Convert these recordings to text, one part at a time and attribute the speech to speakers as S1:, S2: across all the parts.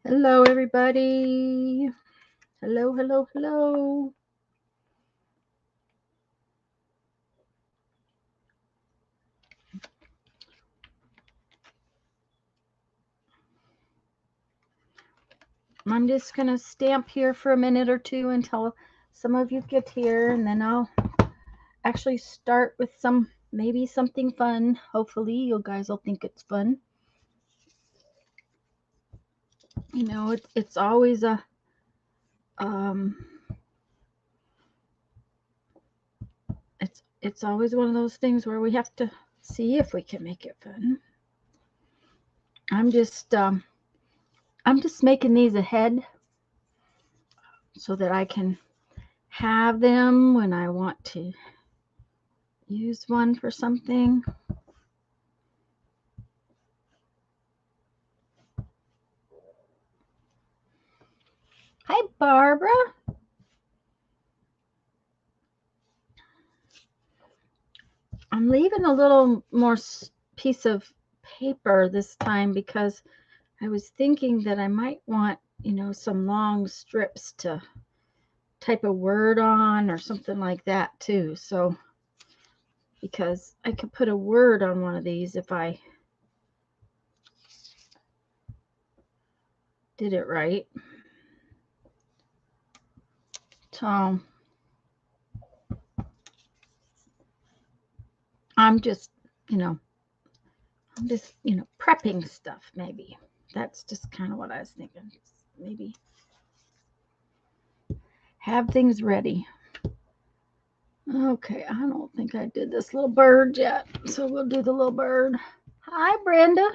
S1: Hello, everybody. Hello, hello, hello. I'm just going to stamp here for a minute or two until some of you get here, and then I'll actually start with maybe something fun. Hopefully, you guys will think it's fun. You know, it's always it's always one of those things where we have to see if we can make it fun. I'm just making these ahead so that I can have them when I want to use one for something. Hi, Barbara. I'm leaving a little more piece of paper this time because I was thinking that I might want, some long strips to type a word on or something like that too. So, because I could put a word on one of these if I did it right. So, I'm just, prepping stuff maybe. That's just kind of what I was thinking. Maybe have things ready. Okay, I don't think I did this little bird yet, so we'll do the little bird. Hi, Brenda.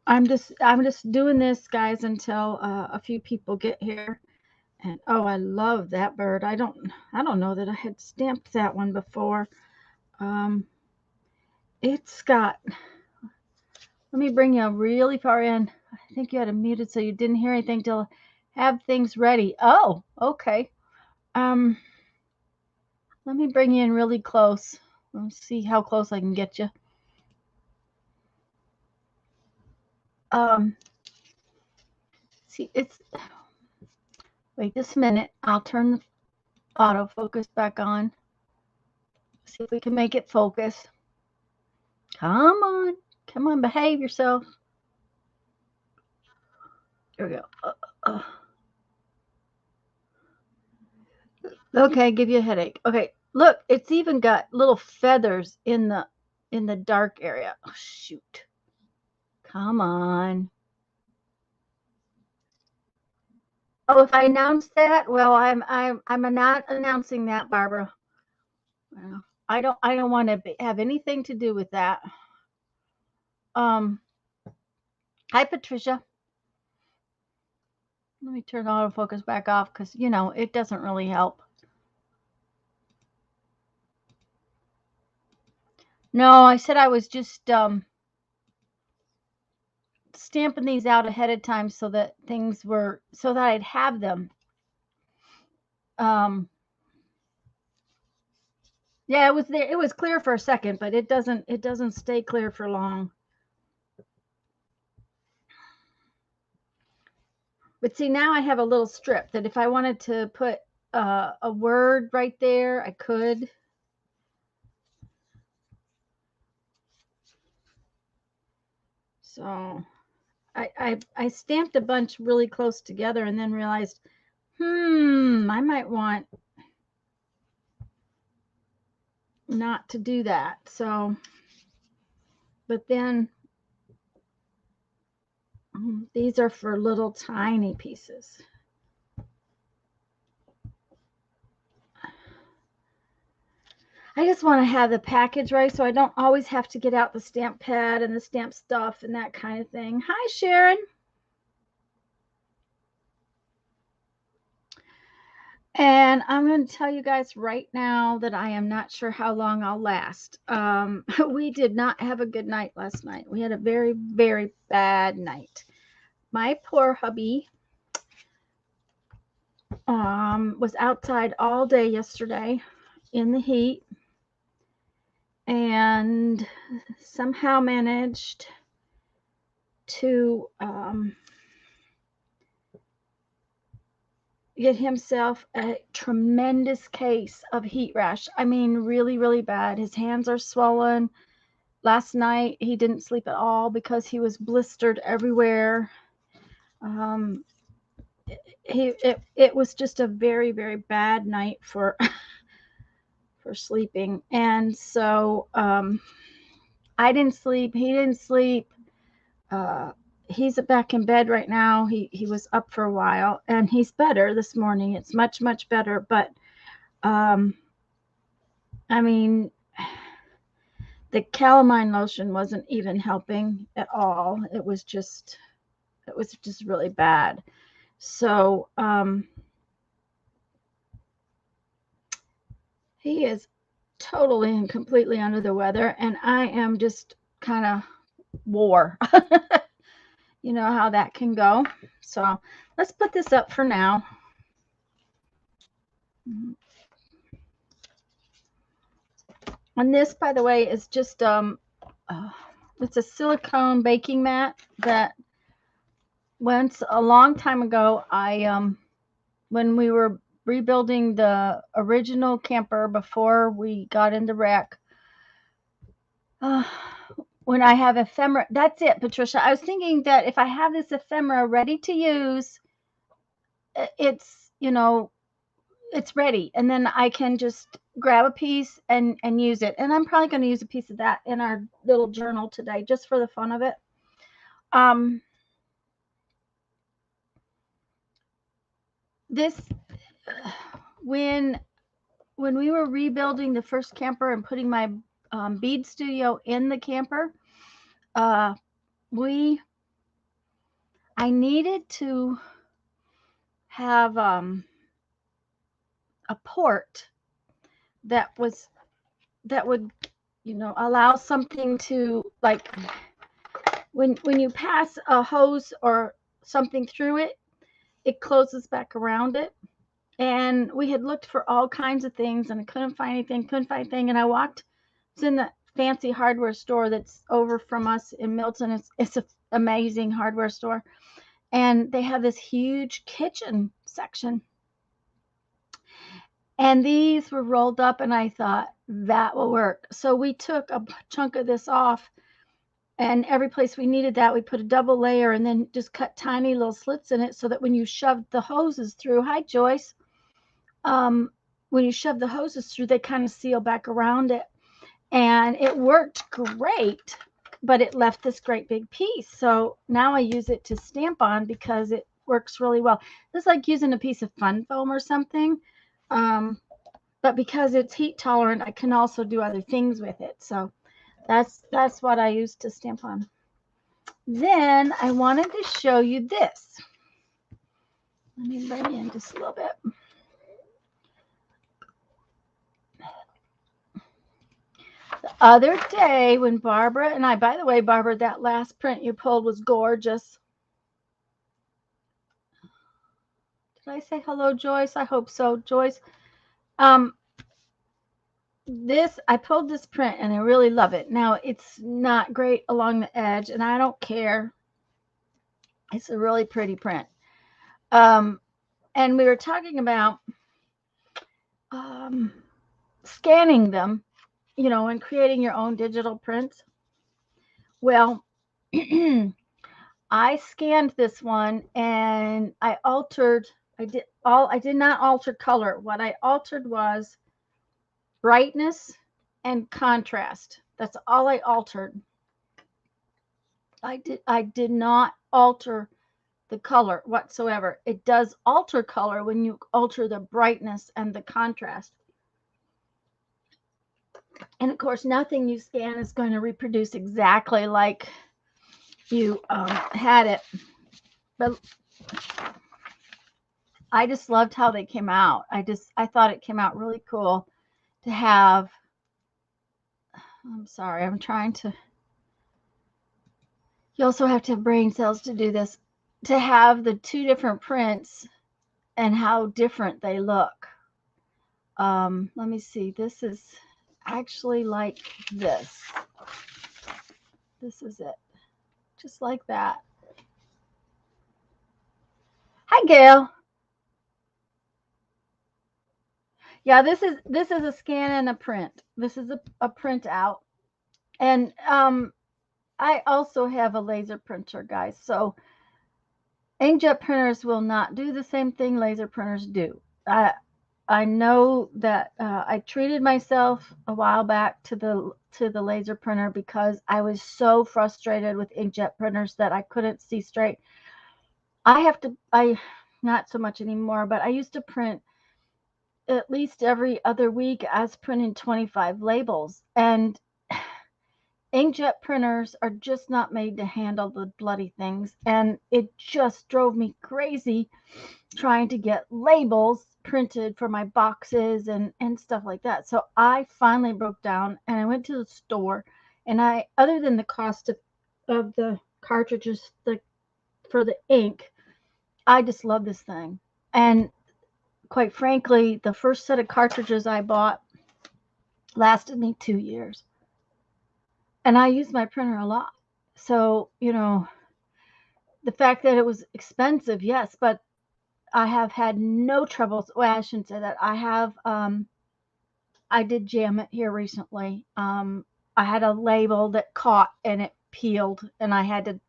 S1: I'm just doing this, guys, until a few people get here. And oh, I love that bird. I don't know that I had stamped that one before. It's got. Let me bring you really far in. I think you had it muted so you didn't hear anything till have things ready. Oh, okay. Let me bring you in really close. Let's see how close I can get you. See, wait just a minute. I'll turn the autofocus back on. See if we can make it focus. Come on, behave yourself. Here we go. Okay, give you a headache. Okay, look, it's even got little feathers in the dark area. Oh, shoot. Come on. Oh, if I announce that, well, I'm not announcing that, Barbara. Well, I don't want to have anything to do with that. Hi, Patricia. Let me turn autofocus back off because it doesn't really help. No, I said I was just stamping these out ahead of time so that I'd have them. Yeah, it was there. It was clear for a second, but it doesn't stay clear for long. But see, now I have a little strip that if I wanted to put a word right there, I could. So I stamped a bunch really close together and then realized, I might want not to do that. So, but then these are for little tiny pieces. I just want to have the package right so I don't always have to get out the stamp pad and the stamp stuff and that kind of thing. Hi, Sharon. And I'm going to tell you guys right now that I am not sure how long I'll last. We did not have a good night last night. We had a very, very bad night. My poor hubby was outside all day yesterday in the heat. and somehow managed to get himself a tremendous case of heat rash. I mean, really, really bad. His hands are swollen. Last night he didn't sleep at all because he was blistered everywhere. It was just a very, very bad night for for sleeping, and so I didn't sleep. He didn't sleep. Uh, he's back in bed right now. He was up for a while, and he's better this morning. It's much, much better. But I mean, the calamine lotion wasn't even helping at all. It was just really bad. So he is totally and completely under the weather, and I am just kind of war. You know how that can go. So let's put this up for now. And this, by the way, is just it's a silicone baking mat that once a long time ago I when we were rebuilding the original camper before we got into wreck. When I have ephemera, that's it, Patricia. I was thinking that if I have this ephemera ready to use, it's, you know, it's ready, and then I can just grab a piece and use it. And I'm probably going to use a piece of that in our little journal today, just for the fun of it. This when we were rebuilding the first camper and putting my bead studio in the camper, I needed to have a port that would, you know, allow something to, like, when you pass a hose or something through it, it closes back around it. And we had looked for all kinds of things, and I couldn't find anything. And I walked, it's in the fancy hardware store that's over from us in Milton. It's an amazing hardware store. And they have this huge kitchen section. And these were rolled up, and I thought, that will work. So we took a chunk of this off, and every place we needed that, we put a double layer and then just cut tiny little slits in it so that when you shoved the hoses through, hi, Joyce, when you shove the hoses through, they kind of seal back around it. And it worked great, but it left this great big piece. So now I use it to stamp on because it works really well. It's like using a piece of fun foam or something. But because it's heat tolerant, I can also do other things with it. So that's what I use to stamp on. Then I wanted to show you this. Let me bring in just a little bit. The other day when Barbara and I, by the way, Barbara, that last print you pulled was gorgeous. Did I say hello, Joyce? I hope so, Joyce. I pulled this print and I really love it. Now, it's not great along the edge, and I don't care. It's a really pretty print. And we were talking about scanning them, you know, and creating your own digital prints. Well, I scanned this one and I did not alter color. What I altered was brightness and contrast. That's all I altered. I did not alter the color whatsoever. It does alter color when you alter the brightness and the contrast. And of course, nothing you scan is going to reproduce exactly like you had it. But I just loved how they came out. I thought it came out really cool to have. I'm sorry, I'm trying to. You also have to have brain cells to do this, to have the two different prints and how different they look. Let me see. This is actually like this. This is it. Just like that. Hi, Gail. Yeah, this is a scan and a print. This is a printout. And I also have a laser printer, guys. So inkjet printers will not do the same thing laser printers do. I know that I treated myself a while back to the laser printer because I was so frustrated with inkjet printers that I couldn't see straight. I not so much anymore, but I used to print at least every other week. I was printing 25 labels, and inkjet printers are just not made to handle the bloody things, and it just drove me crazy trying to get labels printed for my boxes and stuff like that. So I finally broke down and I went to the store, and other than the cost of the cartridges for the ink, I just love this thing. And quite frankly, the first set of cartridges I bought lasted me 2 years. And I use my printer a lot. So, the fact that it was expensive, yes, but I have had no troubles. Well, I shouldn't say that. I did jam it here recently. I had a label that caught and it peeled, and I had to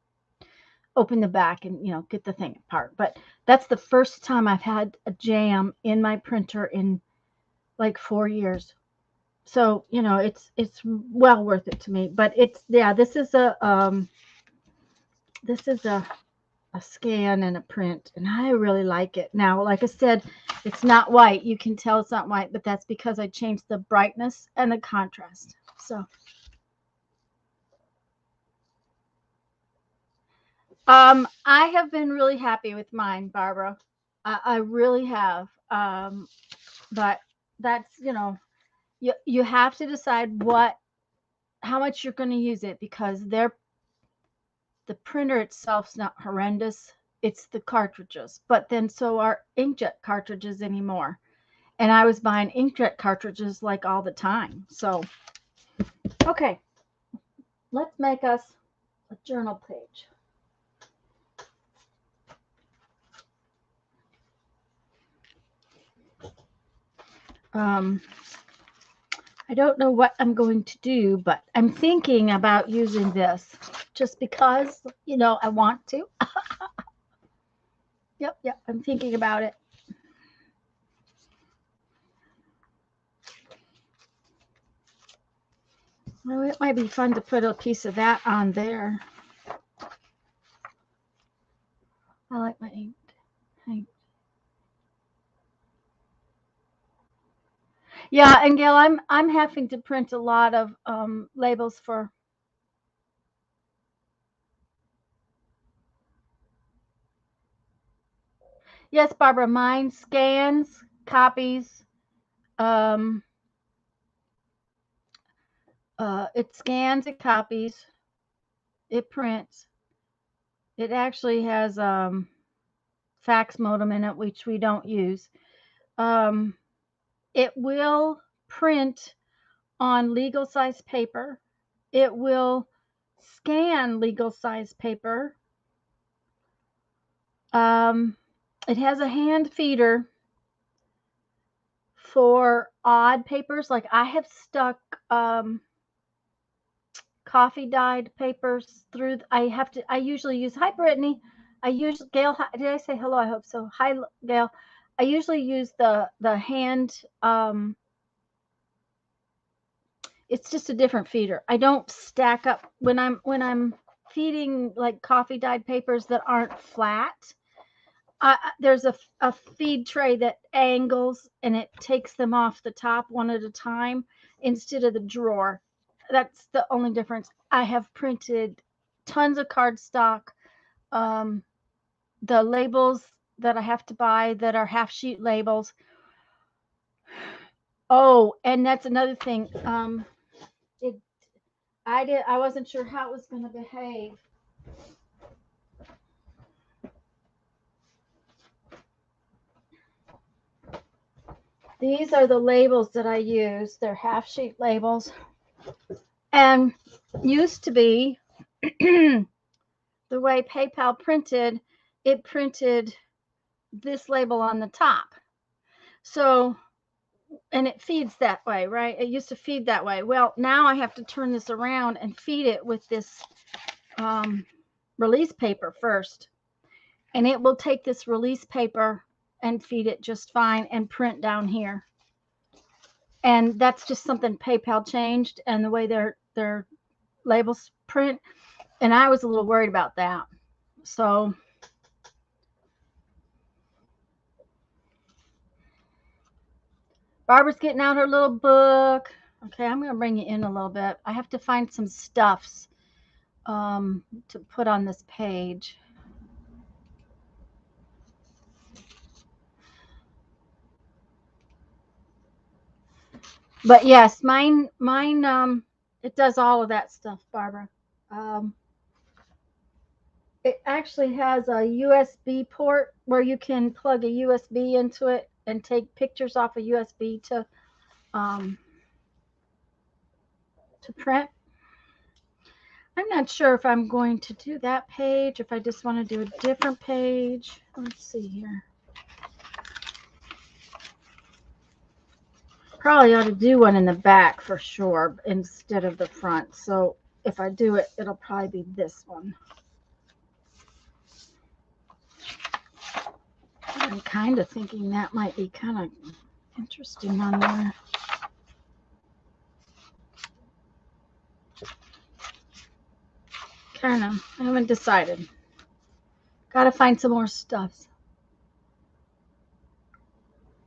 S1: open the back and, get the thing apart. But that's the first time I've had a jam in my printer in like 4 years. So, it's well worth it to me. But this is a scan and a print, and I really like it. Now, like I said, it's not white. You can tell it's not white, but that's because I changed the brightness and the contrast. So I have been really happy with mine, Barbara. I really have. But that's, you have to decide how much you're going to use it, because the printer itself's not horrendous. It's the cartridges. But then so are inkjet cartridges anymore. And I was buying inkjet cartridges like all the time. So, okay, let's make us a journal page. I don't know what I'm going to do, but I'm thinking about using this just because, I want to. Yep, I'm thinking about it. Well, it might be fun to put a piece of that on there. I like my ink. Yeah, and Gail, I'm having to print a lot of labels for. Yes, Barbara, mine scans, copies. Um, it scans, it copies, it prints. It actually has fax modem in it, which we don't use. It will print on legal size paper. It will scan legal size paper. It has a hand feeder for odd papers. Like I have stuck coffee dyed papers through. I usually use, hi Brittany. Gail, did I say hello? I hope so. Hi Gail. I usually use the hand. It's just a different feeder. I don't stack up when I'm feeding like coffee dyed papers that aren't flat. There's a feed tray that angles and it takes them off the top one at a time instead of the drawer. That's the only difference. I have printed tons of cardstock. The labels that I have to buy that are half sheet labels. Oh, and that's another thing. I wasn't sure how it was going to behave. These are the labels that I use. They're half sheet labels. And used to be the way PayPal printed, it printed this label on the top. So, and it feeds that way, right? It used to feed that way. Well, now I have to turn this around and feed it with this release paper first. And it will take this release paper and feed it just fine and print down here. And that's just something PayPal changed and the way their labels print. And I was a little worried about that. So Barbara's getting out her little book. Okay, I'm going to bring you in a little bit. I have to find some stuffs to put on this page. But yes, mine, it does all of that stuff, Barbara. It actually has a USB port where you can plug a USB into it and take pictures off a USB to print. I'm not sure if I'm going to do that page, if I just want to do a different page. Let's see here. Probably ought to do one in the back for sure instead of the front. So if I do it, it'll probably be this one. I'm kind of thinking that might be kind of interesting on there. Kind of. I haven't decided. Got to find some more stuff.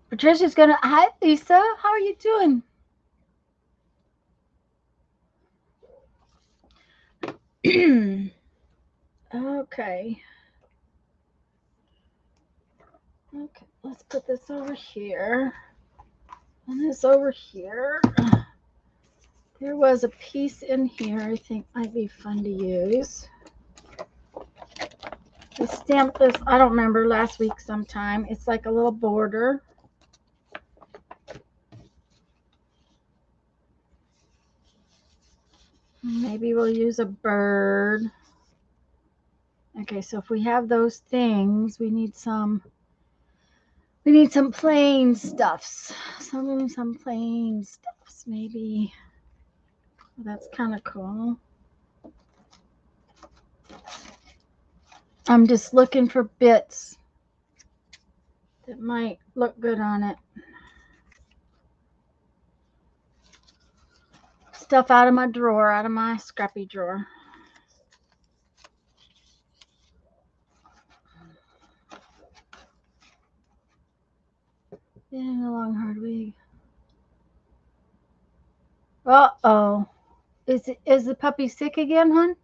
S1: Patricia's gonna. Hi, Lisa. How are you doing? Okay. Okay. Let's put this over here. And this over here. There was a piece in here I think might be fun to use. I stamped this, I don't remember, last week sometime. It's like a little border. Maybe we'll use a bird. Okay, so if we have those things, we need some plain stuffs. Some plain stuffs, maybe. That's kind of cool. I'm just looking for bits that might look good on it. Stuff out of my drawer, out of my scrappy drawer. Yeah, a long hard week. Uh-oh. Is the puppy sick again, hon?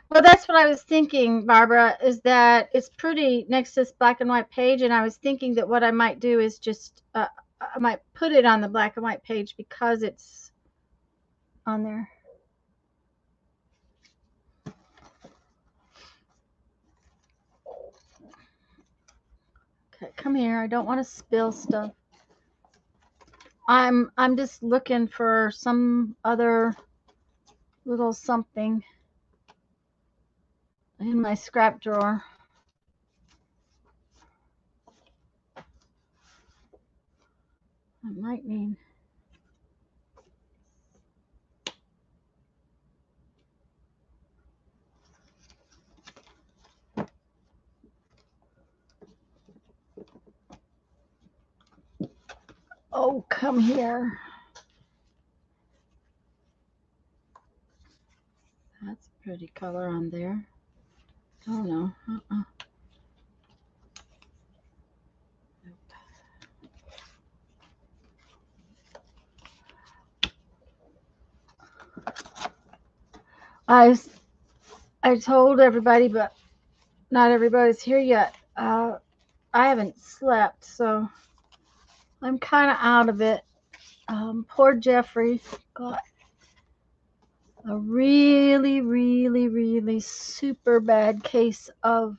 S1: Well, that's what I was thinking, Barbara, is that it's pretty next to this black and white page, and I was thinking that what I might do is just, I might put it on the black and white page because it's on there. Okay, come here. I don't want to spill stuff. I'm just looking for some other little something in my scrap drawer. I might need. Oh, come here. That's a pretty color on there. Oh no. I told everybody, but not everybody's here yet. I haven't slept, so I'm kind of out of it. Poor Jeffrey got a really, really, really super bad case of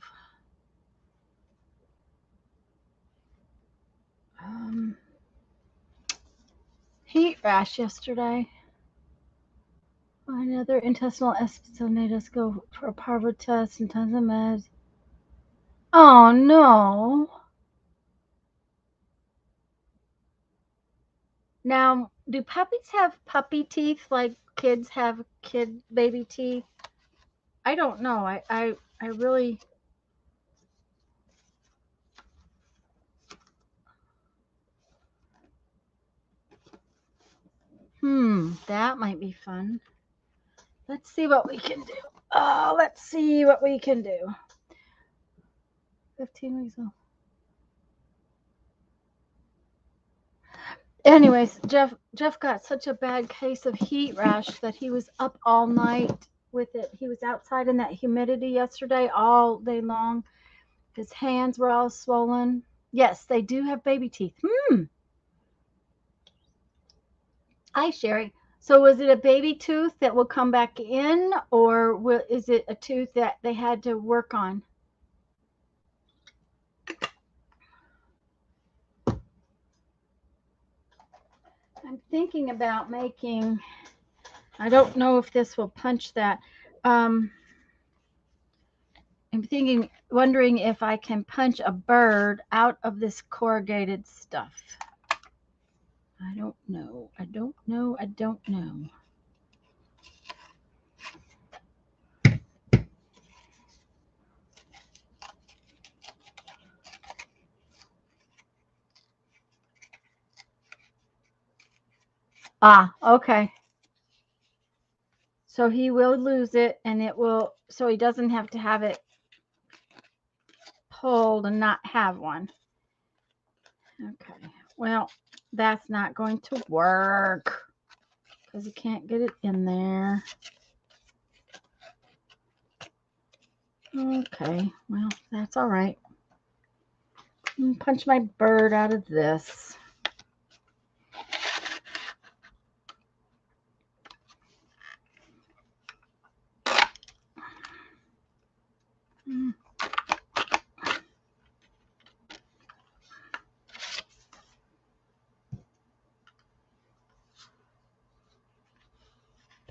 S1: heat rash yesterday. Another intestinal episode made us go for a parvo test and tons of meds. Oh no. Now, do puppies have puppy teeth like kids have baby teeth? I don't know. I really. That might be fun. Let's see what we can do. Oh, let's see what we can do. 15 weeks old. Anyways, Jeff got such a bad case of heat rash that he was up all night with it. He was outside in that humidity yesterday all day long. His hands were all swollen. Yes, they do have baby teeth. Hi, Sherry. So was it a baby tooth that will come back in, or is it a tooth that they had to work on? I'm thinking about making, I don't know if this will punch that. I'm wondering if I can punch a bird out of this corrugated stuff. I don't know. I don't know. I don't know. Ah, okay. So he will lose it, and it will, so he doesn't have to have it pulled and not have one. Okay. Well, that's not going to work because you can't get it in there. Okay. Well, that's all right. Punch my bird out of this.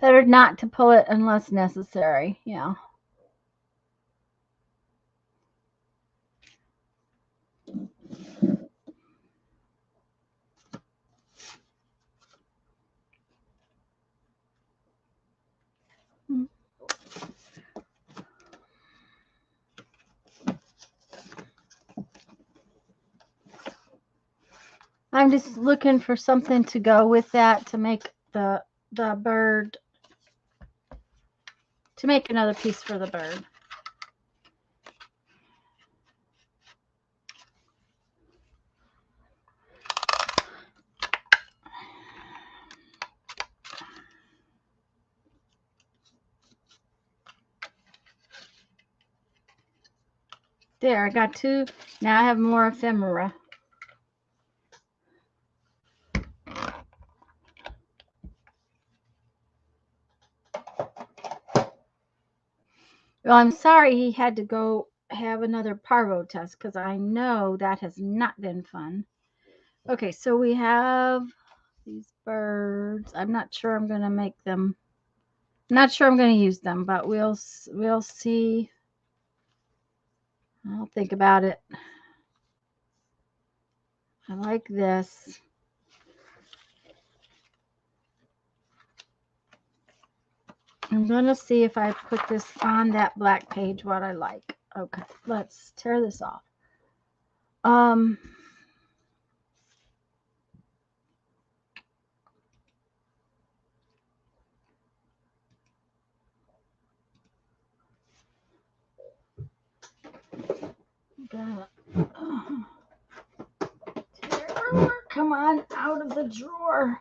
S1: Better not to pull it unless necessary. Yeah. I'm just looking for something to go with that to make the bird, to make another piece for the bird. There, I got two. Now I have more ephemera. Well, I'm sorry he had to go have another parvo test because I know that has not been fun. Okay, so we have these birds. I'm not sure I'm going to make them. Not sure I'm going to use them, but we'll see. I'll think about it. I like this. I'm going to see if I put this on that black page, what I like. Okay, let's tear this off. Come on, out of the drawer.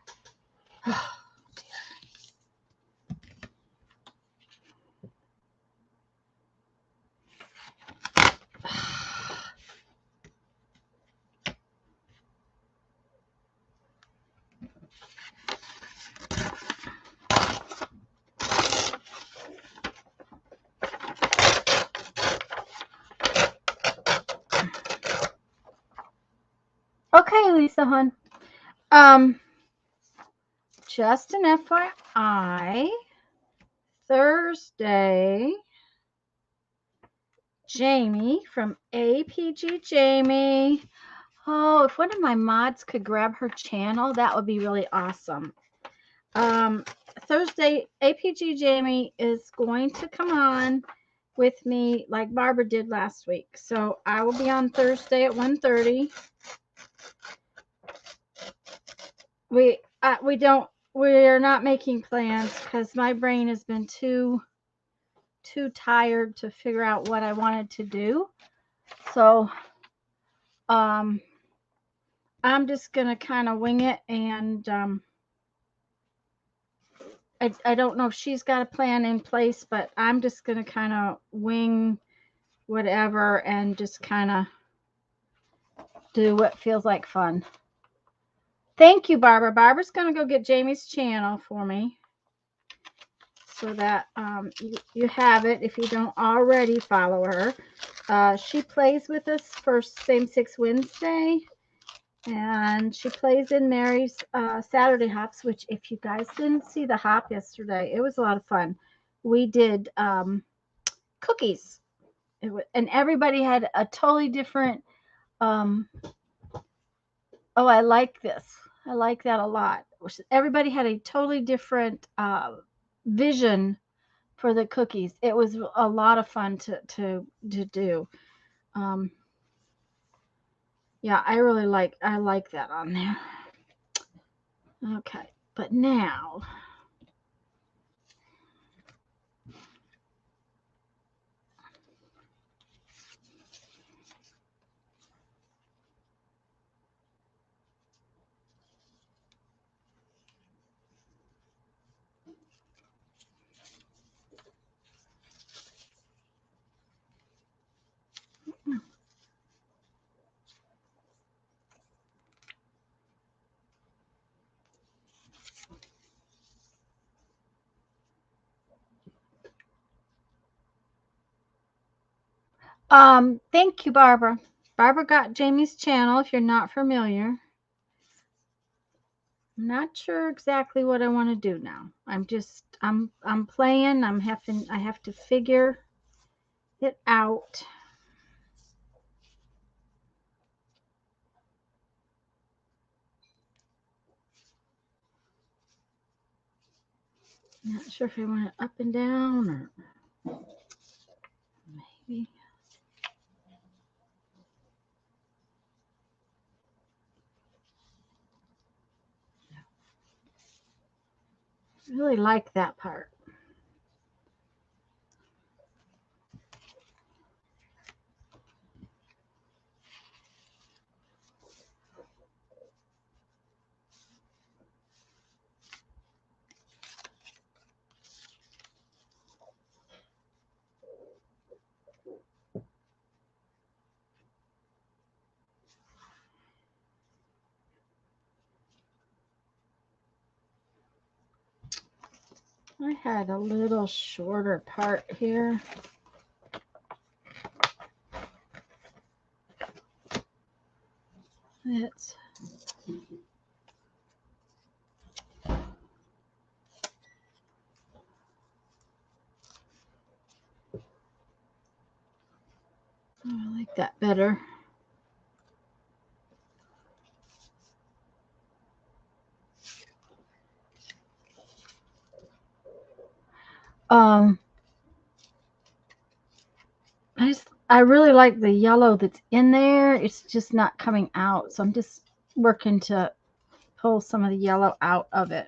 S1: Okay, Lisa, hon. Just an FYI, Thursday, Jamie from APG Jamie. Oh, if one of my mods could grab her channel, that would be really awesome. Thursday, APG Jamie is going to come on with me like Barbara did last week. So I will be on Thursday at 1:30. We're not making plans because my brain has been too tired to figure out what I wanted to do. So I'm just gonna kind of wing it, and I don't know if she's got a plan in place, but I'm just gonna kind of wing whatever and just kind of do what feels like fun. Thank you, Barbara. Barbara's gonna go get Jamie's channel for me, so that you have it if you don't already follow her. She plays with us for Same Six Wednesday, and she plays in Mary's Saturday Hops, which if you guys didn't see the hop yesterday, it was a lot of fun. We did cookies, and everybody had a totally different, oh, I like this. I like that a lot. Everybody had a totally different vision for the cookies. It was a lot of fun to do. Yeah, I like that on there. Okay, but now thank you, Barbara. Barbara got Jamie's channel if you're not familiar. I'm not sure exactly what I want to do now. I'm playing. I have to figure it out. Not sure if I want it up and down or maybe. I really like that part. I had a little shorter part here. It's I like that better. I really like the yellow that's in there. It's just not coming out, so I'm just working to pull some of the yellow out of it.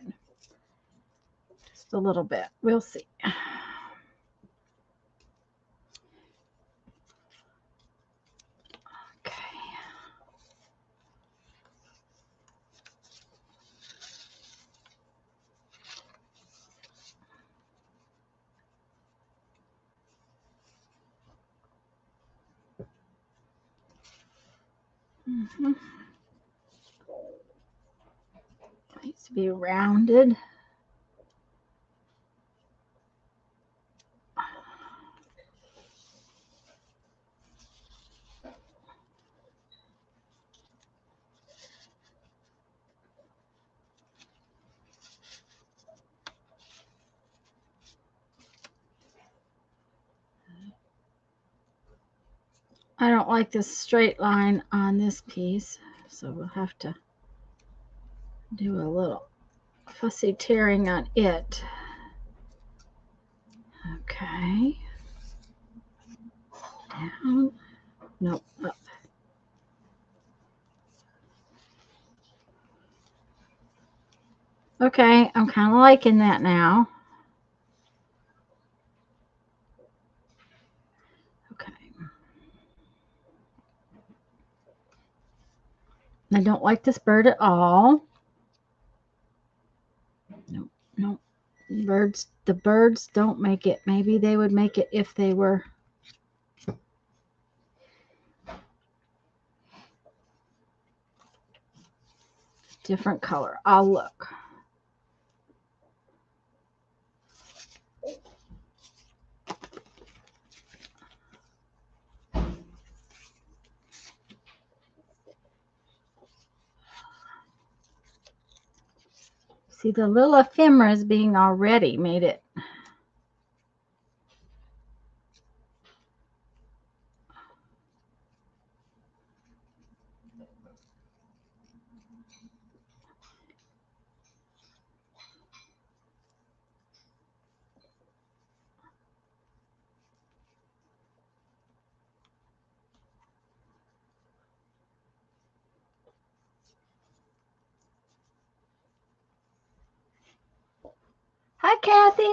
S1: Just a little bit. We'll see. Okay. Needs to be rounded. like this straight line on this piece, so we'll have to do a little fussy tearing on it. Okay. Down. Nope. Up. Okay, I'm kind of liking that now. Okay. I don't like this bird at all. Nope, nope. The birds don't make it. Maybe they would make it if they were different color. I'll look. See, the little ephemeras being already made it. Hi, Kathy.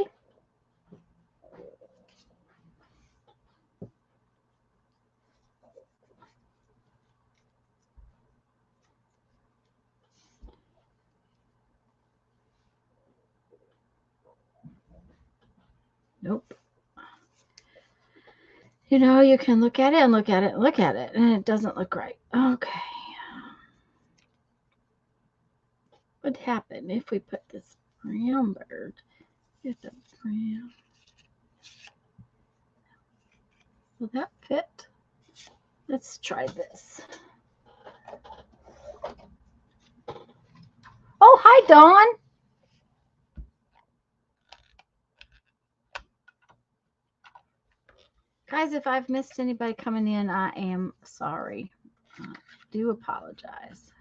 S1: Nope. You know, you can look at it and look at it and look at it, and it doesn't look right. Okay. What would happen if we put this brown bird with the brown? Will that fit? Let's try this. Oh, hi, Dawn. Guys, if I've missed anybody coming in, I am sorry. I do apologize.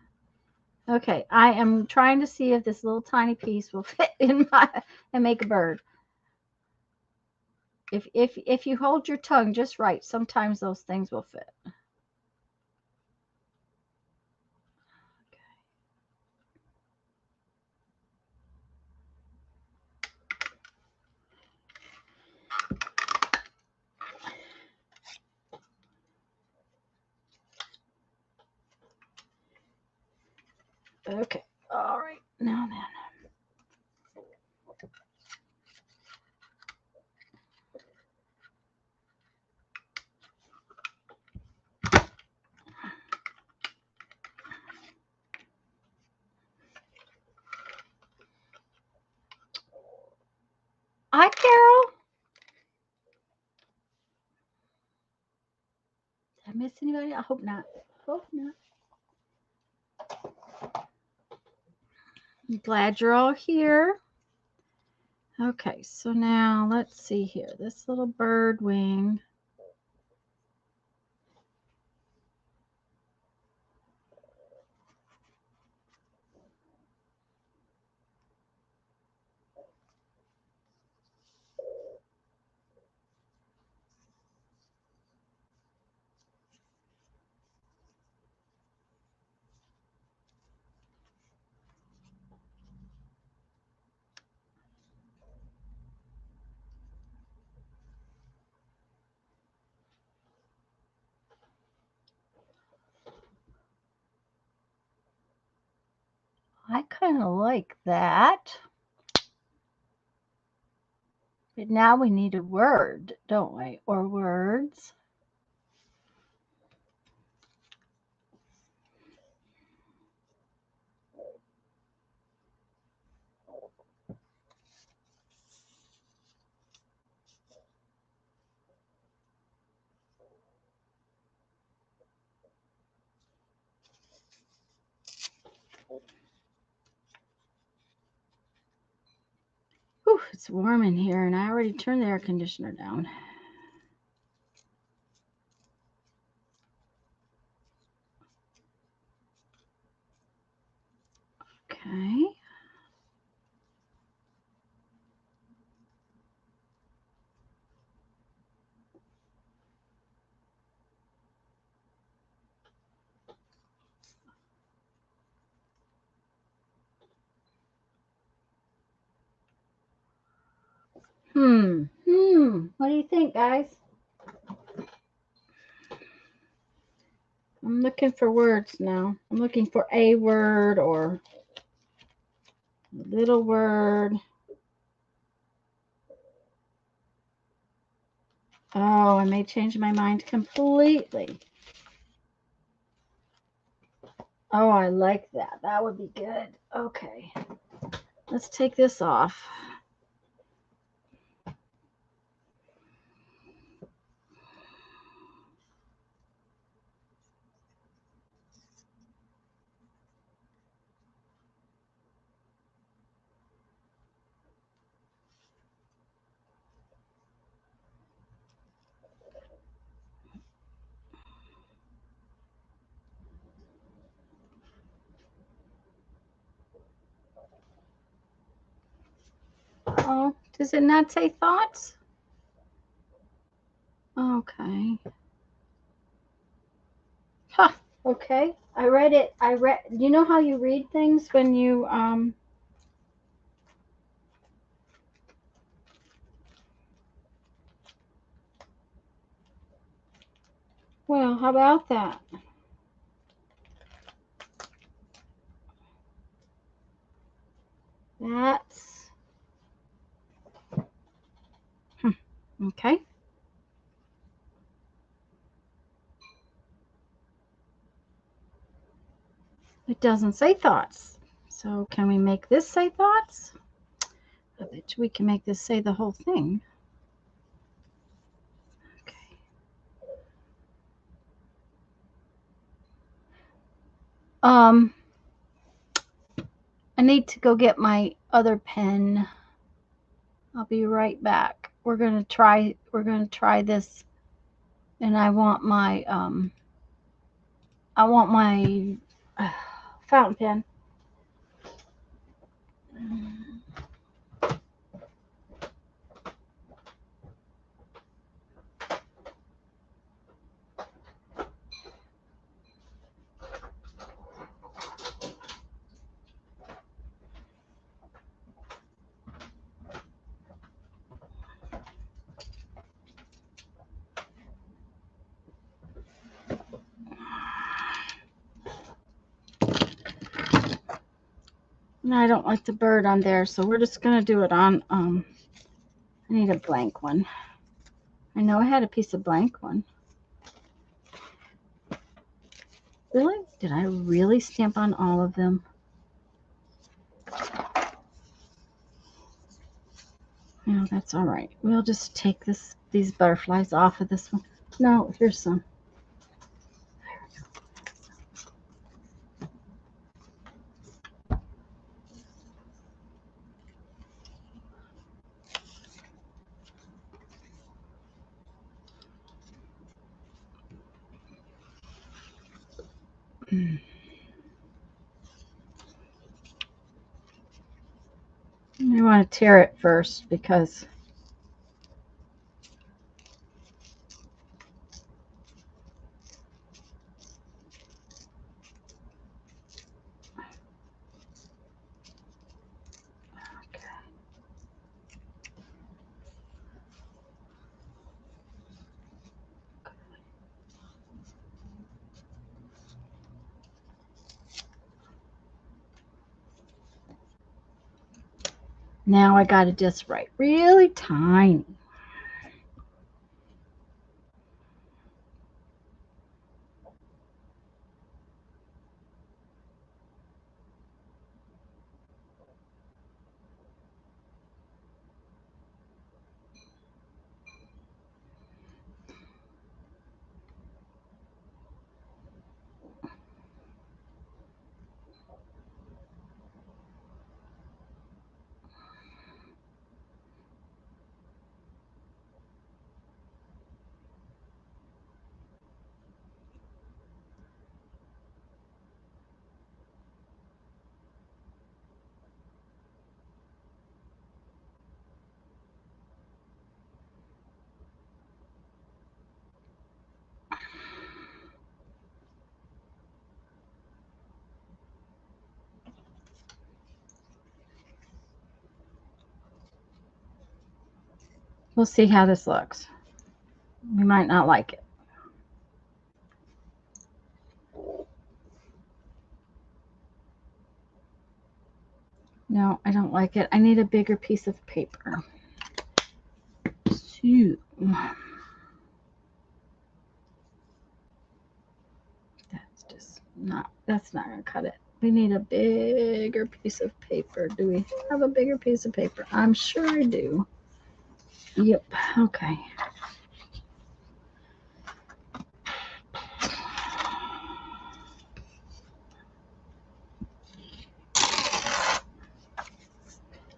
S1: Okay, I am trying to see if this little tiny piece will fit in my and make a bird. If you hold your tongue just right, sometimes those things will fit. Okay, all right, now then. Hi, Carol. Did I miss anybody? I hope not. Hope not. I'm glad you're all here. Okay, so now let's see here. This little bird wing. I kind of like that. But now we need a word, don't we? Or words. Whew, it's warm in here, and I already turned the air conditioner down. What do you think, guys? I'm looking for words now. I'm looking for a word or a little word. Oh, I may change my mind completely. Oh, I like that. That would be good. Okay. Let's take this off. Oh, does it not say thoughts? Okay. Huh. Okay. I read it. You know how you read things when you well, how about that? That's okay. It doesn't say thoughts. So can we make this say thoughts? I bet we can make this say the whole thing. Okay. I need to go get my other pen. I'll be right back. We're gonna try this, and I want my fountain pen. And I don't like the bird on there, so we're just gonna do it on I need a blank one. I know I had a piece of blank one. Really? Did I really stamp on all of them? No, that's all right. We'll just take these butterflies off of this one. No, here's some. I want to tear it first because now I got it just right. Really tiny. We'll see how this looks. We might not like it. No, I don't like it. I need a bigger piece of paper. So, that's not going to cut it. We need a bigger piece of paper. Do we have a bigger piece of paper? I'm sure I do. Yep. Okay.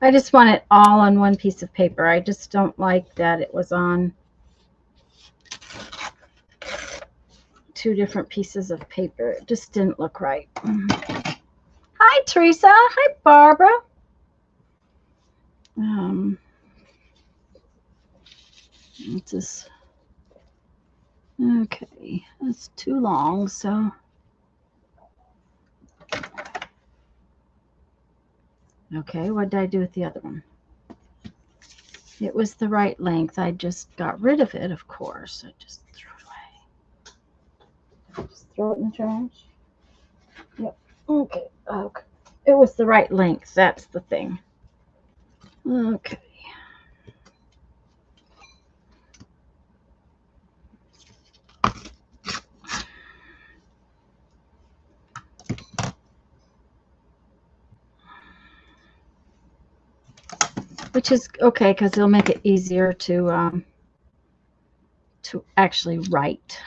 S1: I just want it all on one piece of paper. I just don't like that it was on two different pieces of paper. It just didn't look right. Hi, Teresa. Hi, Barbara. Just okay. That's too long, so okay. What did I do with the other one? It was the right length. I just got rid of it, of course. I just threw it away. Just throw it in the trash. Yep. Okay. Okay. It was the right length. That's the thing. Okay. Which is okay because it'll make it easier to actually write.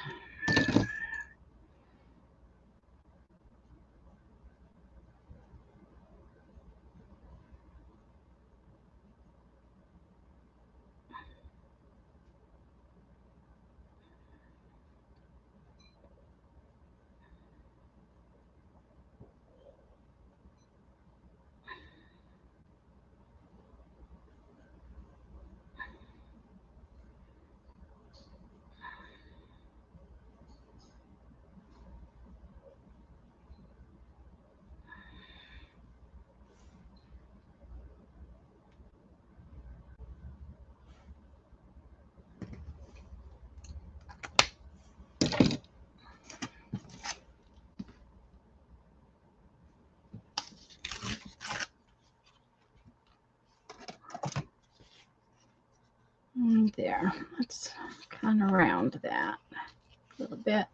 S1: There, let's kind of round that a little bit.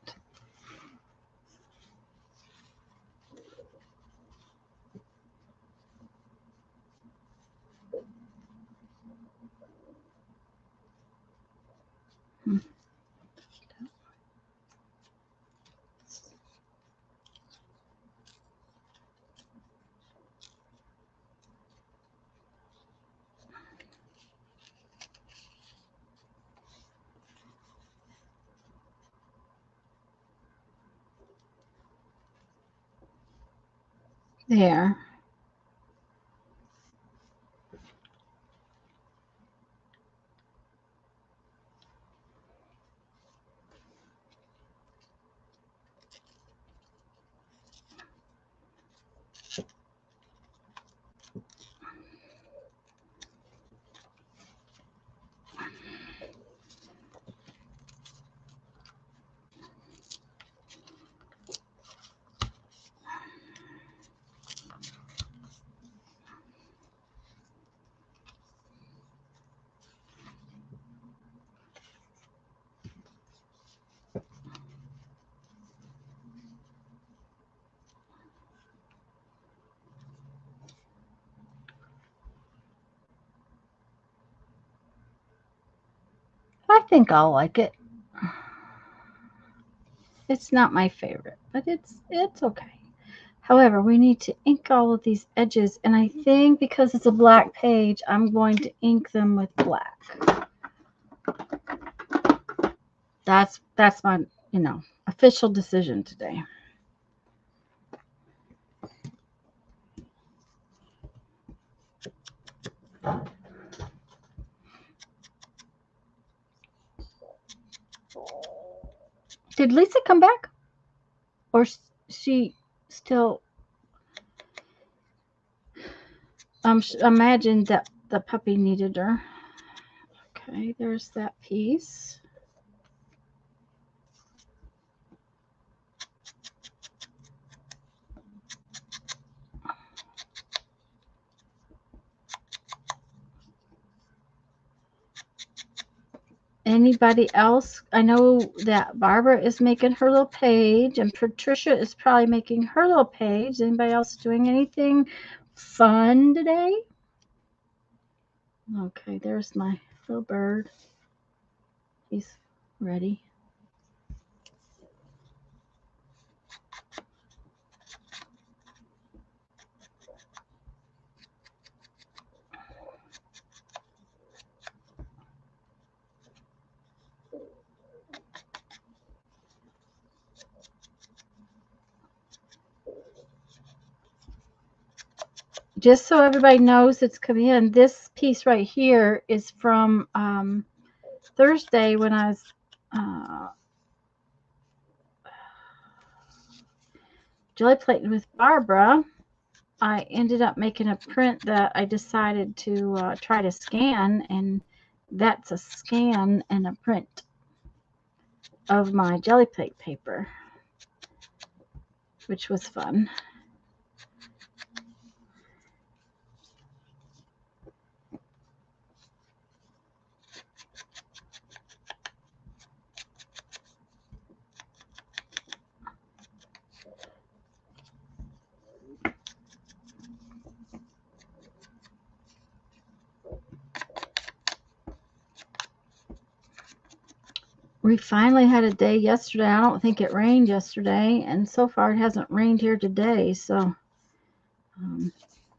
S1: There. I think I'll like it. It's not my favorite, but it's okay. However, we need to ink all of these edges, and I think because it's a black page, I'm going to ink them with black. That's my, official decision today. Did Lisa come back? Or she still... imagine that the puppy needed her. Okay. Okay, there's that piece. Anybody else? I know that Barbara is making her little page and Patricia is probably making her little page. Anybody else doing anything fun today? Okay, there's my little bird. He's ready. Just so everybody knows it's coming in, this piece right here is from Thursday when I was jelly plating with Barbara. I ended up making a print that I decided to try to scan, and that's a scan and a print of my jelly plate paper, which was fun. We finally had a day yesterday. I don't think it rained yesterday, and so far it hasn't rained here today, so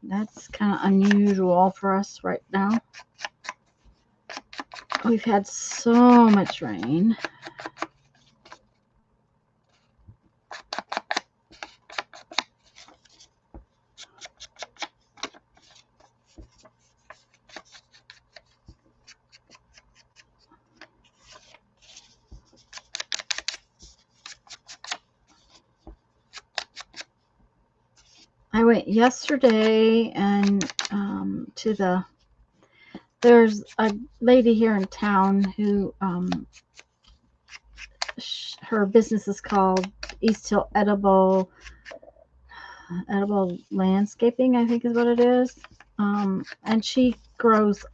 S1: that's kind of unusual for us right now. We've had so much rain. I went yesterday and there's a lady here in town who her business is called East Hill Edible Landscaping, I think is what it is. And she grows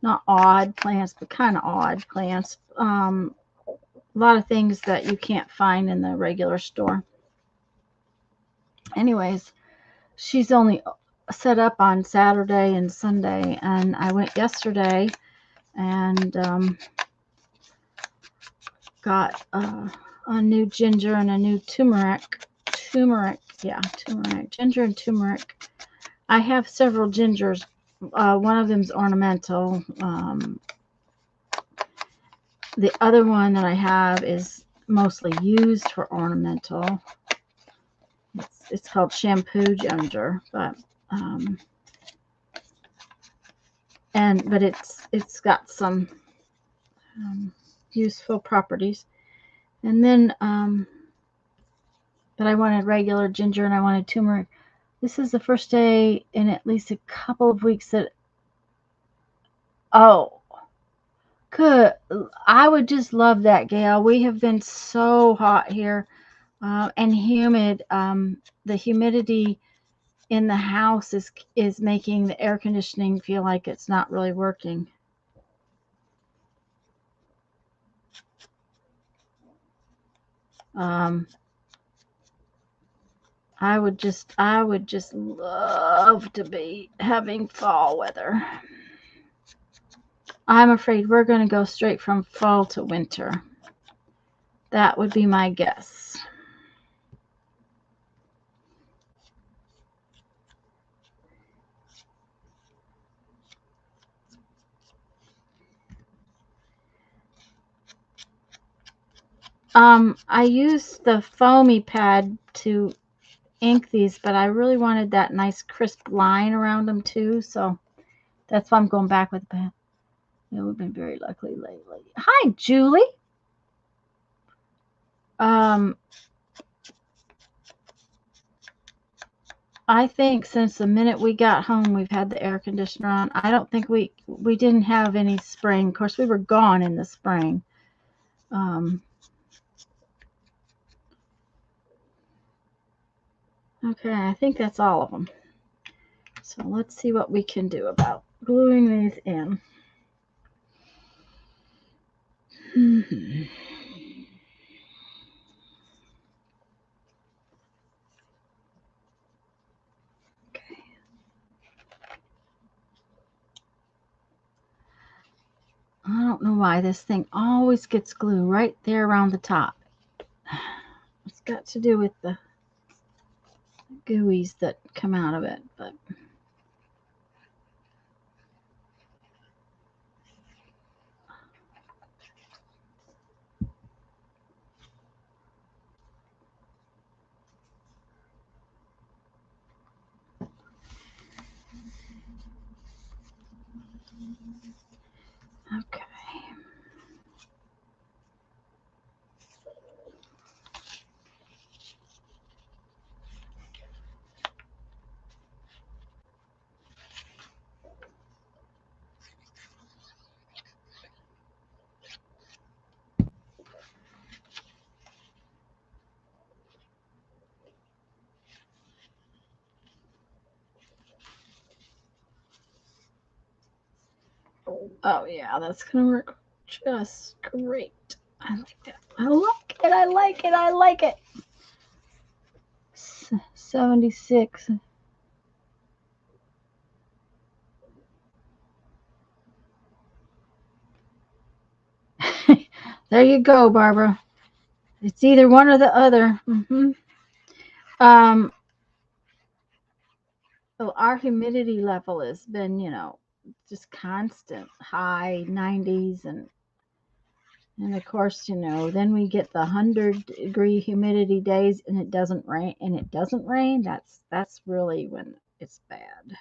S1: not odd plants, but kind of odd plants. A lot of things that you can't find in the regular store. Anyways, she's only set up on Saturday and Sunday, and I went yesterday and got a new ginger and a new turmeric, ginger and turmeric. I have several gingers. One of them's ornamental. The other one that I have is mostly used for ornamental. It's called shampoo ginger, but it's got some useful properties. And then but I wanted regular ginger and I wanted turmeric. This is the first day in at least a couple of weeks that I would just love that, Gail. We have been so hot here and humid. The humidity in the house is making the air conditioning feel like it's not really working. I would just love to be having fall weather. I'm afraid we're going to go straight from fall to winter. That would be my guess. I used the foamy pad to ink these, but I really wanted that nice crisp line around them too, so that's why I'm going back with the pad. Yeah, we've been very lucky lately. Hi, Julie. I think since the minute we got home, we've had the air conditioner on. I don't think we didn't have any spring. Of course, we were gone in the spring. Okay, I think that's all of them. So let's see what we can do about gluing these in. Okay. I don't know why this thing always gets glue right there around the top. It's got to do with the gooeys that come out of it, but okay. Oh yeah, that's gonna work just great. I like that. I like it. I like it. I like it. 76. There you go, Barbara. It's either one or the other. Um, well, our humidity level has been, just constant, high 90s, and of course, then we get the 100-degree humidity days, and it doesn't rain, That's really when it's bad.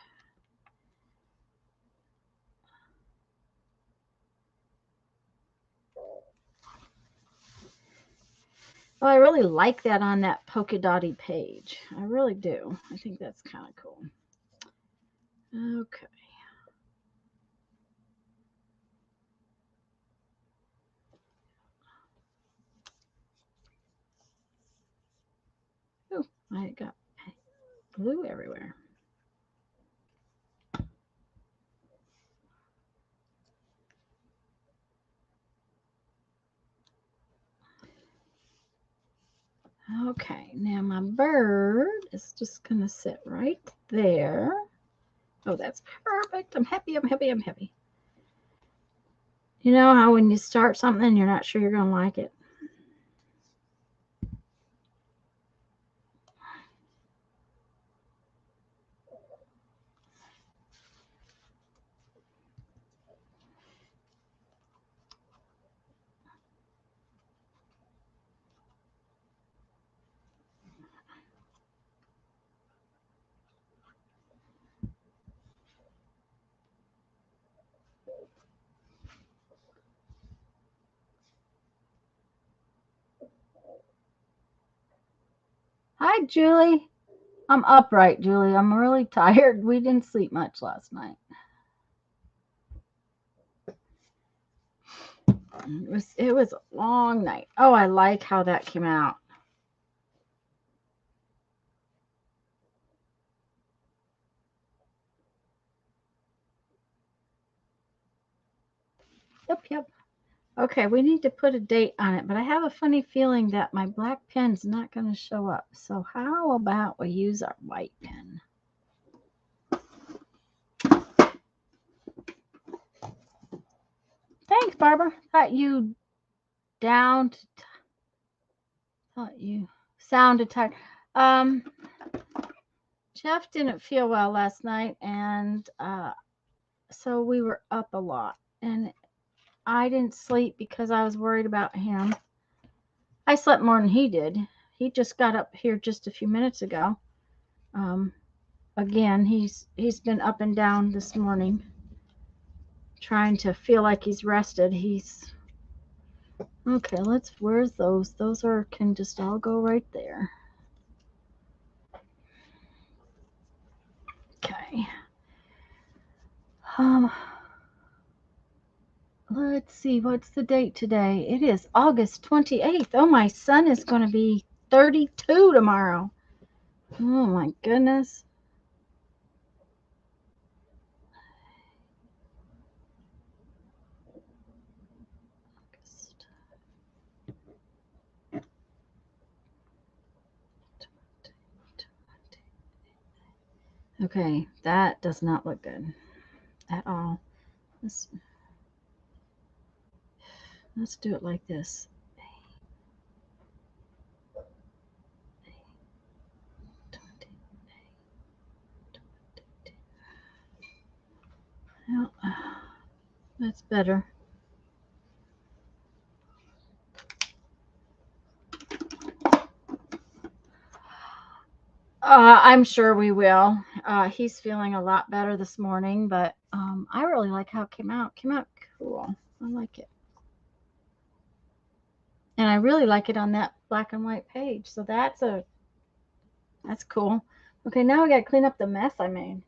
S1: Well, I really like that on that polka dotty page. I really do. I think that's kind of cool. Okay. Oh, I got glue everywhere. Okay, now my bird is just going to sit right there. Oh, that's perfect. I'm happy, I'm happy, I'm happy. You know how when you start something, you're not sure you're going to like it? Hi, Julie. I'm upright, Julie. I'm really tired. We didn't sleep much last night. It was a long night. Oh, I like how that came out. Yep. Okay, we need to put a date on it, but I have a funny feeling that my black pen's not going to show up. So how about we use our white pen? Thanks, Barbara. Thought you sounded tired. Jeff didn't feel well last night, and so we were up a lot, and I didn't sleep because I was worried about him. I slept more than he did. He just got up here just a few minutes ago. Again, he's been up and down this morning, trying to feel like he's rested. He's okay. Where's those? Those can just all go right there. Okay. Let's see, what's the date today? It is August 28th. Oh, my son is going to be 32 tomorrow. Oh, my goodness. Okay, that does not look good at all. Let's do it like this. Well, that's better. I'm sure we will. He's feeling a lot better this morning, but I really like how it came out. It came out cool. I like it. And I really like it on that black and white page. So that's cool. Okay, now I got to clean up the mess I made.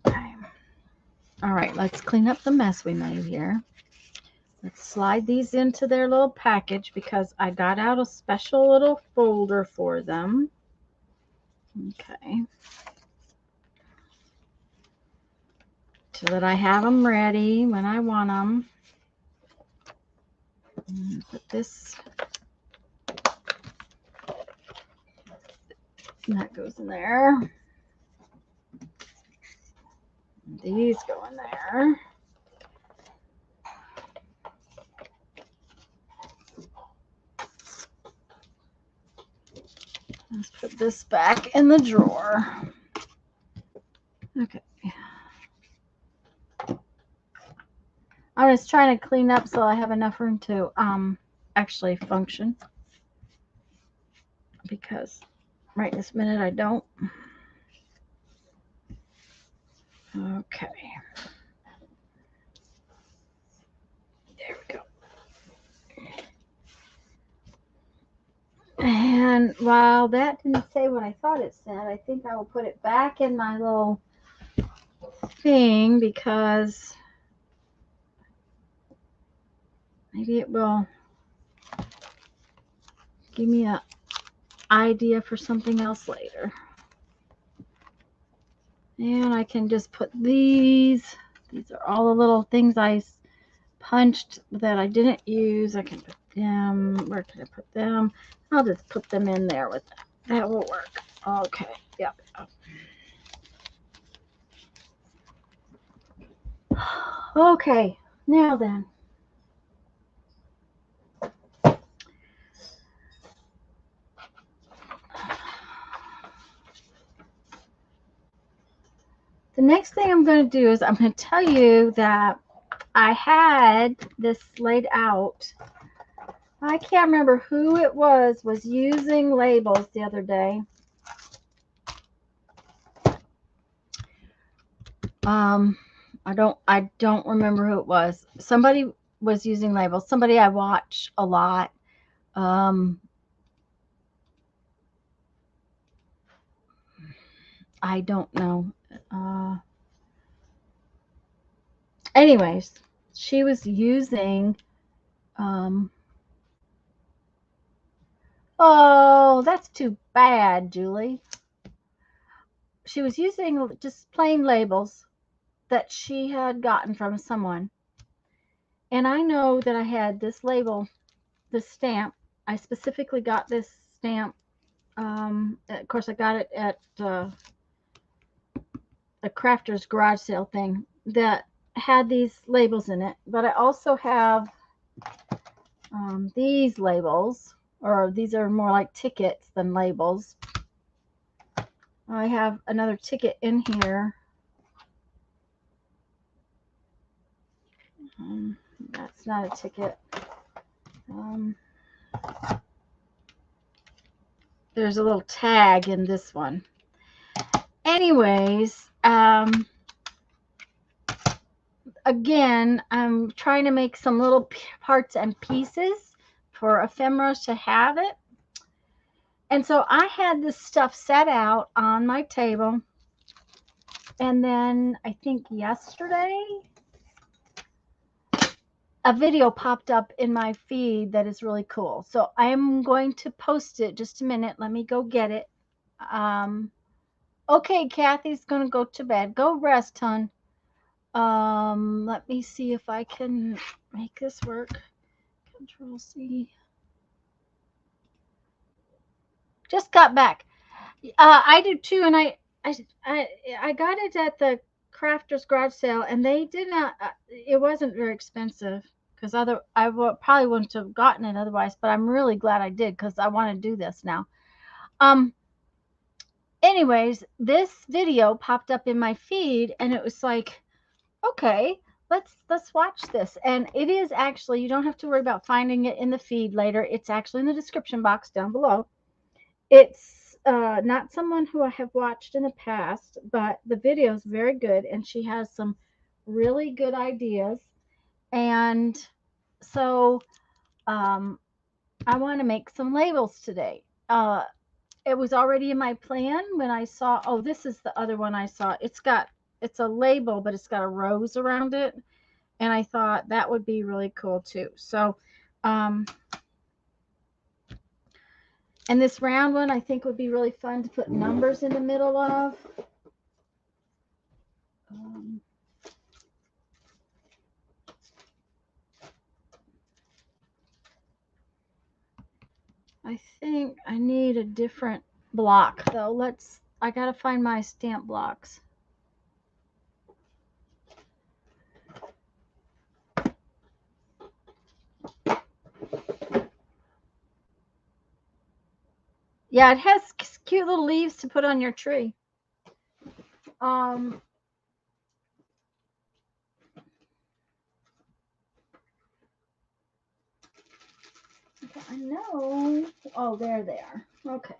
S1: Okay. All right, let's clean up the mess we made here. Let's slide these into their little package because I got out a special little folder for them. Okay. So that I have them ready when I want them. Put this, and that goes in there. These go in there. Let's put this back in the drawer. Okay. I'm just trying to clean up so I have enough room to actually function. Because right this minute I don't. Okay. There we go. And while that didn't say what I thought it said, I think I will put it back in my little thing because maybe it will give me an idea for something else later. And I can just put these are all the little things I punched that I didn't use. I can put them, where can I put them? I'll just put them in there with that. That will work. Okay, yep. Okay, now then. The next thing I'm going to do is I'm going to tell you that I had this laid out. I can't remember who it was using labels the other day. I don't remember who it was. Somebody was using labels. Somebody I watch a lot. I don't know. Anyways, she was using oh, that's too bad, Julie. She was using just plain labels that she had gotten from someone. And I know that I had this label, this stamp. I specifically got this stamp. Of course, I got it at a crafter's garage sale thing that had these labels in it. But I also have these labels, or these are more like tickets than labels. I have another ticket in here. That's not a ticket. There's a little tag in this one. Anyways, again, I'm trying to make some little parts and pieces for ephemera to have it. And so I had this stuff set out on my table. And then I think yesterday, a video popped up in my feed that is really cool. So I'm going to post it. Just a minute. Let me go get it. Okay, Kathy's going to go to bed. Go rest, hon. Let me see if I can make this work. Control C. Just got back. I do too, and I got it at the Crafters Garage Sale, and they did not. It wasn't very expensive because probably wouldn't have gotten it otherwise. But I'm really glad I did because I want to do this now. Anyways, this video popped up in my feed, and it was like, okay, let's watch this. And it is actually, you don't have to worry about finding it in the feed later. It's actually in the description box down below. It's not someone who I have watched in the past, but the video is very good, and she has some really good ideas. And so I want to make some labels today. It was already in my plan when I saw, oh, this is the other one I saw. It's a label, but it's got a rose around it. And I thought that would be really cool too. So, and this round one I think would be really fun to put numbers in the middle of. I think I need a different block though. I gotta find my stamp blocks. Yeah, it has cute little leaves to put on your tree. I know. Oh, there they are. Okay.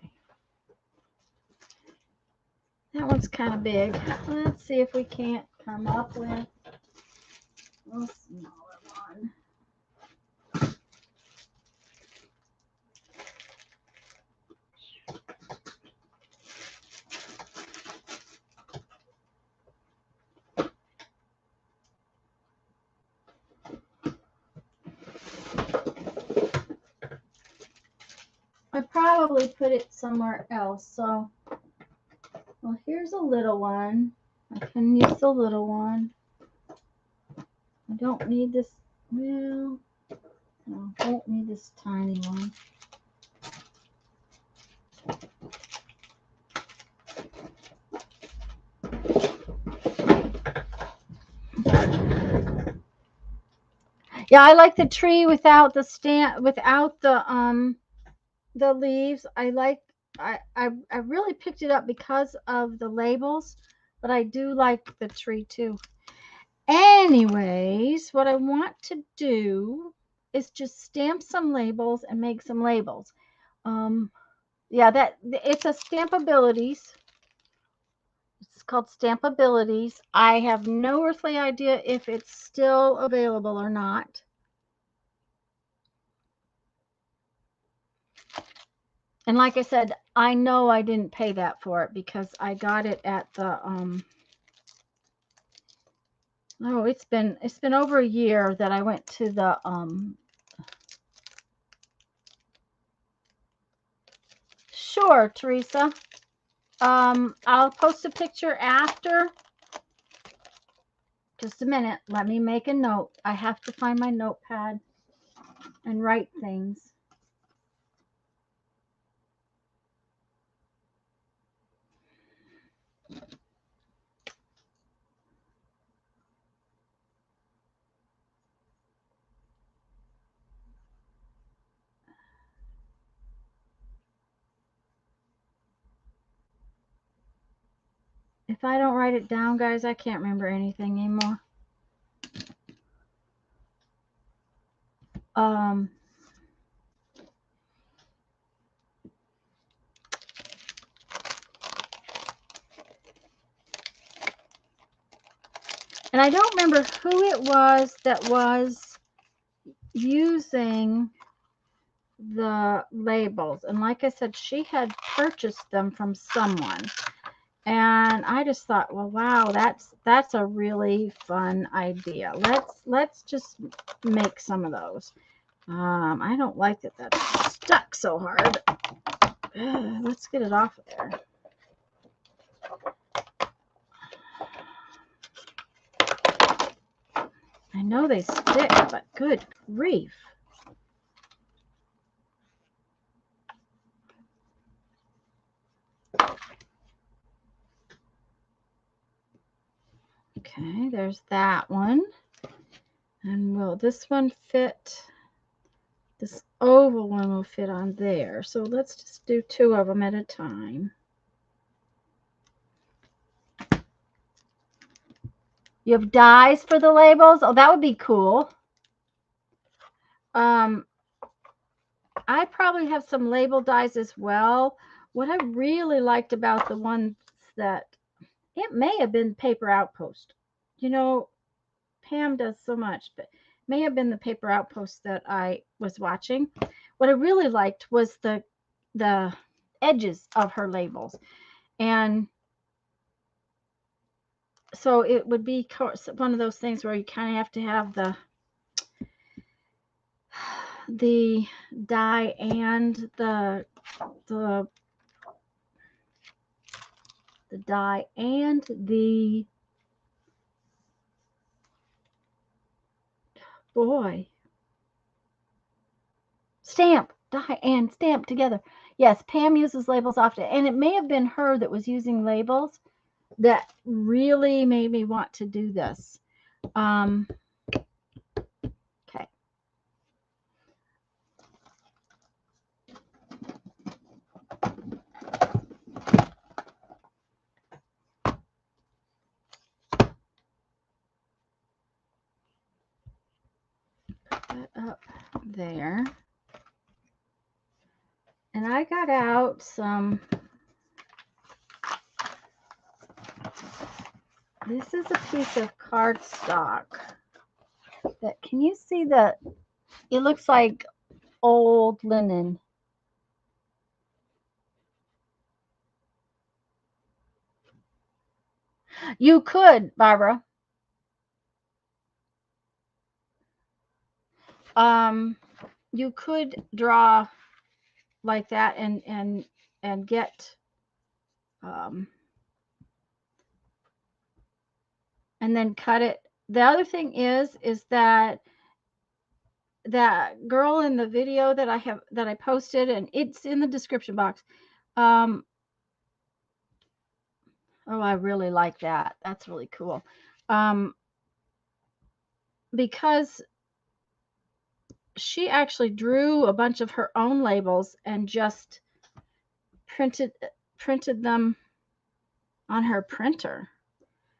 S1: That one's kind of big. Let's see if we can't come up with a smaller one. I probably put it somewhere else. So, well, here's a little one. I can use the little one. I don't need this. Well, no, I don't need this tiny one. Yeah, I like the tree without the the leaves. I really picked it up because of the labels, but I do like the tree too. Anyways, what I want to do is just stamp some labels and make some labels. Yeah, it's a Stampabilities. It's called Stampabilities. I have no earthly idea if it's still available or not. And like I said, I know I didn't pay that for it because I got it at the oh, it's been over a year that I went to the Sure, Teresa. I'll post a picture after. Just a minute. Let me make a note. I have to find my notepad and write things. If I don't write it down, guys, I can't remember anything anymore. And I don't remember who it was that was using the labels. And like I said, she had purchased them from someone. And I just thought, well, wow, that's a really fun idea. Let's just make some of those. I don't like that that's stuck so hard. Let's get it off of there. I know they stick, but good grief. Okay, there's that one. And will this one fit? This oval one will fit on there. So let's just do 2 of them at a time. You have dies for the labels? Oh, that would be cool. I probably have some label dies as well. What I really liked about the ones that, it may have been Paper Outpost. You know, Pam does so much, but may have been the Paper Outpost that I was watching. What I really liked was the edges of her labels. And so it would be one of those things where you kind of have to have the die and the die and the stamp, die and stamp together. Yes, Pam uses labels often, and it may have been her that was using labels that really made me want to do this. Okay. Put that up there. And I got out some, this is a piece of cardstock that, can you see that? It looks like old linen. You could, Barbara. You could draw like that and get and then cut it. The other thing is that that girl in the video that I posted, and it's in the description box. Oh, I really like that. That's really cool. Because she actually drew a bunch of her own labels and just printed them on her printer,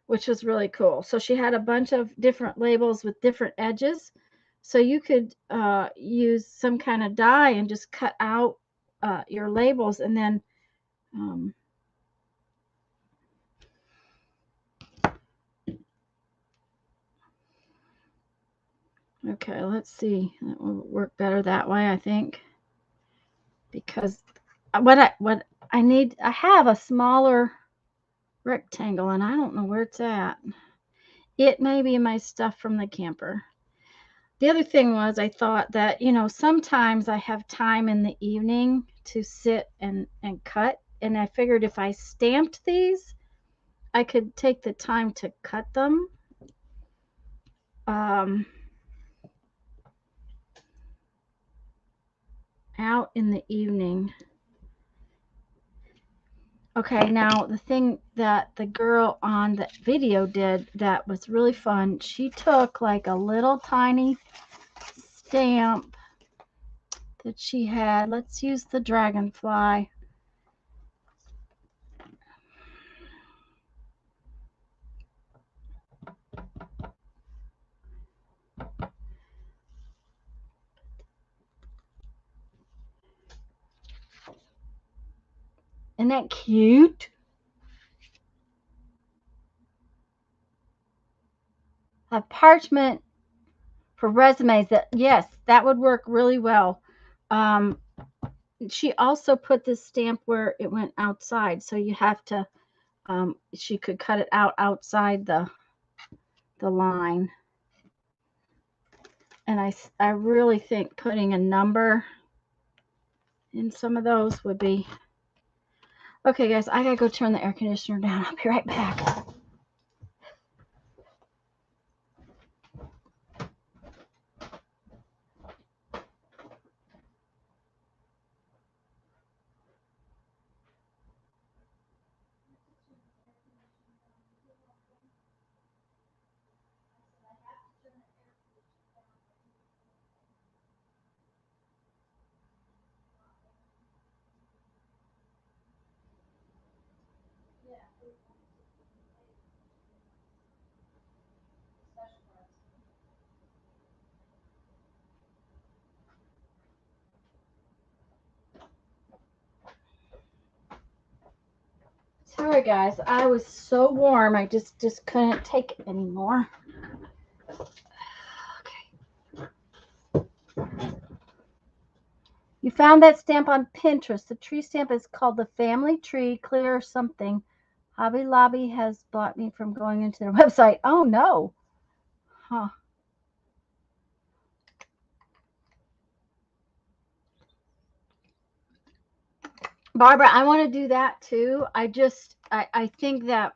S1: which was really cool. So she had a bunch of different labels with different edges. So you could use some kind of die and just cut out your labels, and then okay, let's see. That will work better that way, I think. Because what I need, I have a smaller rectangle and I don't know where it's at. It may be my stuff from the camper. The other thing was, I thought that, you know, sometimes I have time in the evening to sit and cut. And I figured if I stamped these, I could take the time to cut them. Out in the evening. Okay, now the thing that the girl on the video did that was really fun, she took like a little tiny stamp that she had. Let's use the dragonfly. Isn't that cute? A parchment for resumes. That, yes, that would work really well. She also put this stamp where it went outside, so you have to, she could cut it out outside the line. And I really think putting a number in some of those would be. Okay, guys, I gotta go turn the air conditioner down. I'll be right back. Sorry, guys. I was so warm. I just couldn't take it anymore. Okay. You found that stamp on Pinterest. The tree stamp is called the Family Tree Clear or something. Hobby Lobby has blocked me from going into their website. Oh, no. Huh. Barbara, I want to do that too. I think that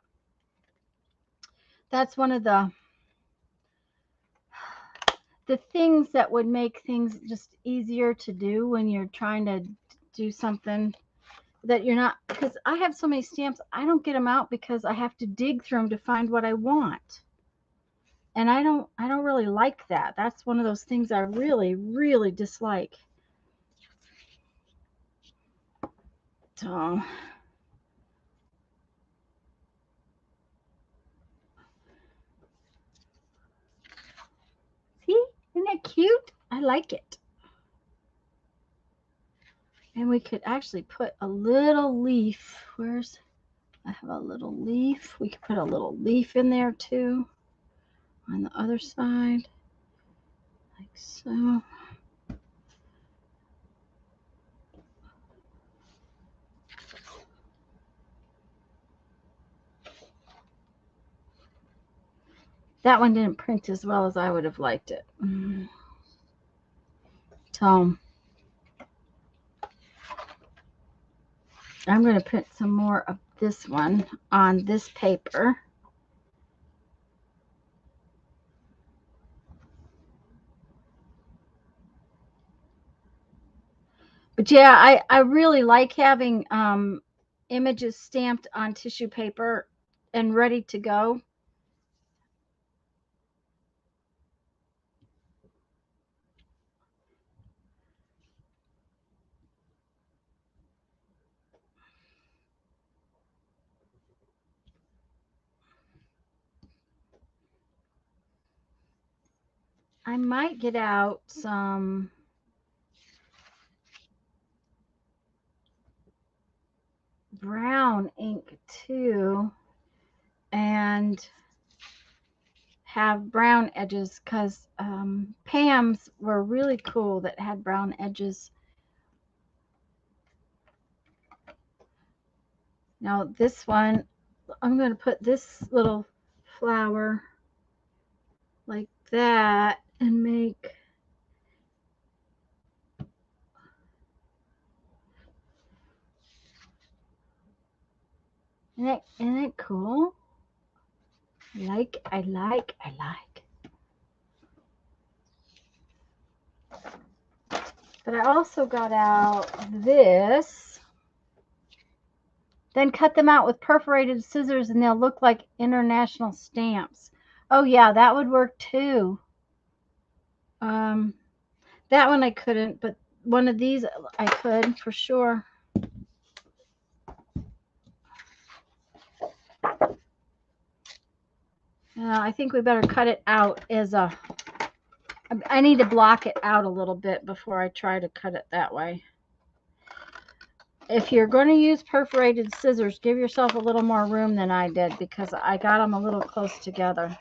S1: that's one of the things that would make things just easier to do when you're trying to do something that you're not, because I have so many stamps, I don't get them out because I have to dig through them to find what I want. And I don't really like that. That's one of those things I really, really dislike. So see, isn't that cute? I like it. And we could actually put a little leaf. I have a little leaf. We could put a little leaf in there too on the other side, like so. That one didn't print as well as I would have liked it. So I'm going to print some more of this one on this paper. But yeah, I really like having images stamped on tissue paper and ready to go. I might get out some brown ink too and have brown edges, because Pam's were really cool that had brown edges. Now this one, I'm going to put this little flower like that and make isn't it cool? I like. But I also got out this. Then cut them out with perforated scissors and they'll look like international stamps. Oh yeah, that would work too. That one I couldn't, but one of these I could for sure. I think we better cut it out as a, I need to block it out a little bit before I try to cut it that way. If you're going to use perforated scissors, give yourself a little more room than I did because I got them a little close together.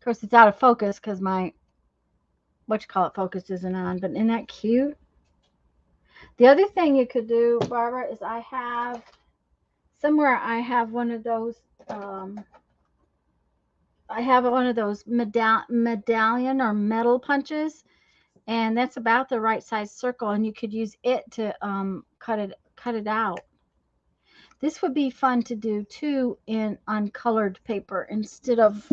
S1: course, it's out of focus because my focus isn't on, but isn't that cute? The other thing you could do, Barbara, is I have one of those medallion or metal punches, and that's about the right size circle, and you could use it to cut it out. This would be fun to do too on colored paper instead of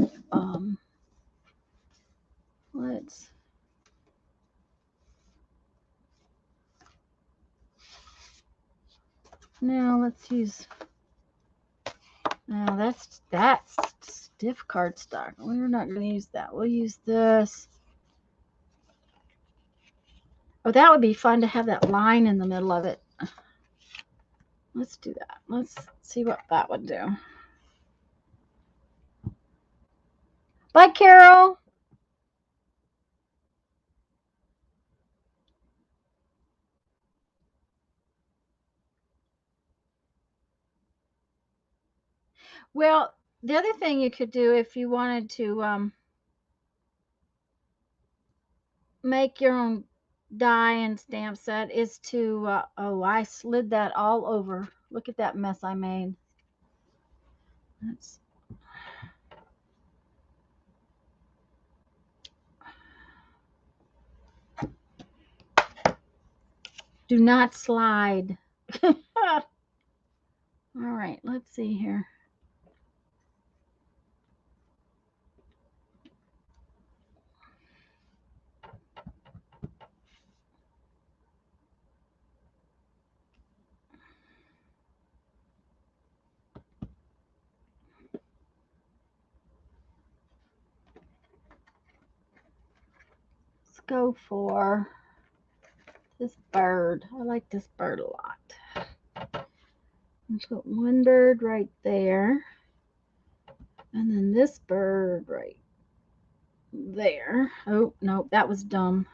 S1: let's use now that's stiff cardstock. We're not going to use that. We'll use this. Oh, that would be fun to have that line in the middle of it. Let's do that. Let's see what that would do. Bye, Carol. Well, the other thing you could do if you wanted to make your own die and stamp set is to, oh, I slid that all over. Look at that mess I made. Do not slide. All right, let's see here. Let's go for this bird. I like this bird a lot. And put one bird right there. And then this bird right there. Oh, no, that was dumb.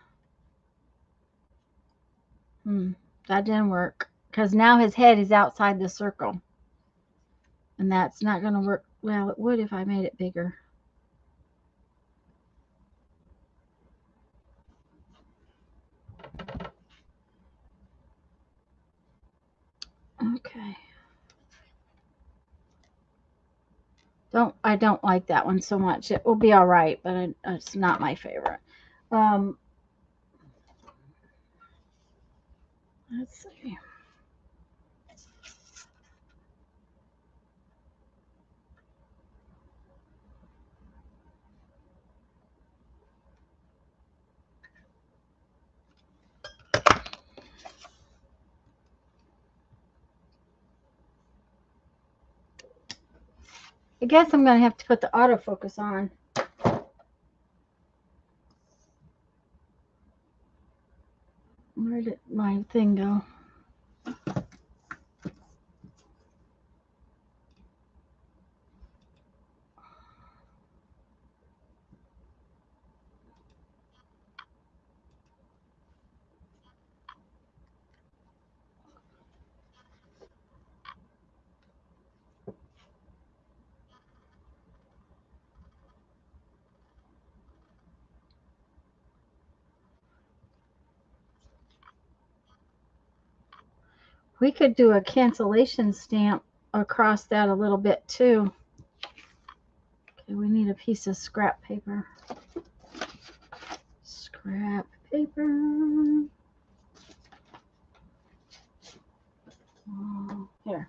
S1: That didn't work. Because now his head is outside the circle. And that's not going to work. Well, it would if I made it bigger. Okay. I don't like that one so much. It will be all right, but it's not my favorite. Let's see. I guess I'm going to have to put the autofocus on. Where did my thing go? We could do a cancellation stamp across that a little bit too. Okay, we need a piece of scrap paper. Scrap paper. Oh, here.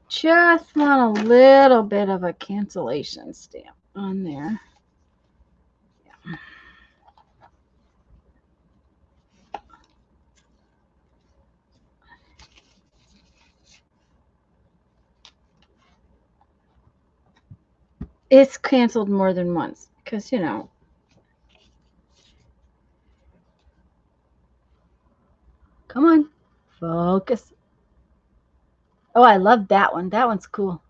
S1: Just want a little bit of a cancellation stamp on there. Yeah. It's canceled more than once because, you know. Come on. Focus. Oh, I love that one. That one's cool.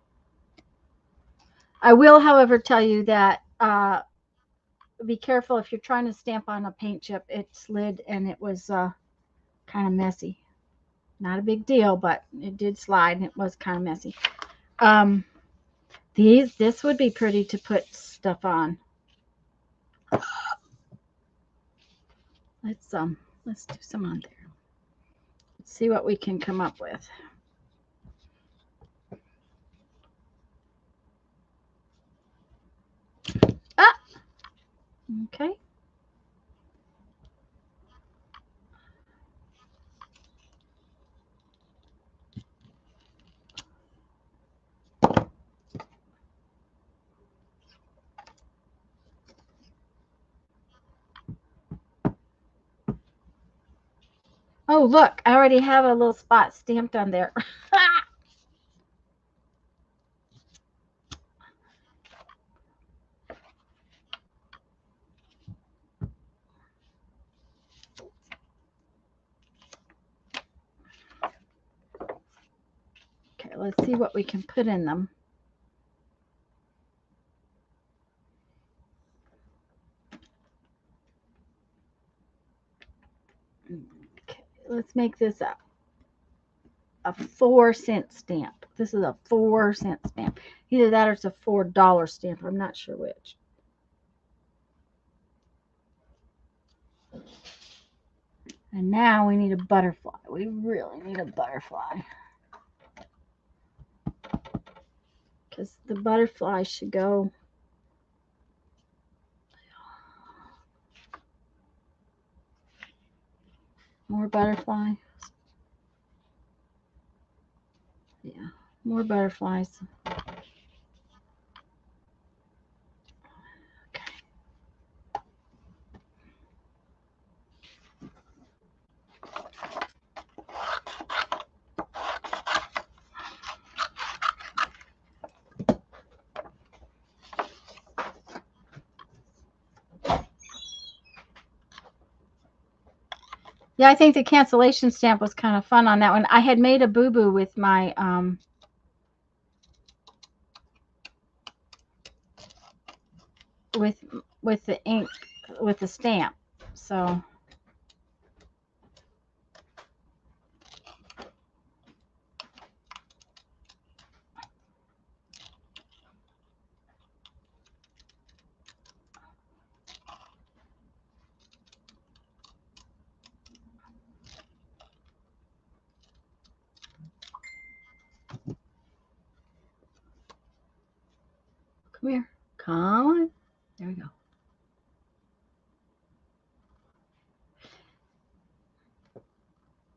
S1: I will, however, tell you that be careful if you're trying to stamp on a paint chip. It slid and it was kind of messy. Not a big deal, but it did slide and it was kind of messy. This would be pretty to put stuff on. Let's do some on there. Let's see what we can come up with. Ah, okay. Oh, look, I already have a little spot stamped on there. Okay, let's see what we can put in them. Okay, let's make this up. A 4-cent stamp. This is a 4-cent stamp. Either that or it's a $4 stamp. I'm not sure which. And now we need a butterfly. We really need a butterfly. Because the butterfly should go. More butterfly. Yeah, more butterflies. Okay. Yeah, I think the cancellation stamp was kind of fun on that one. I had made a boo-boo with my with the ink, with the stamp. So come here. Come on. There we go.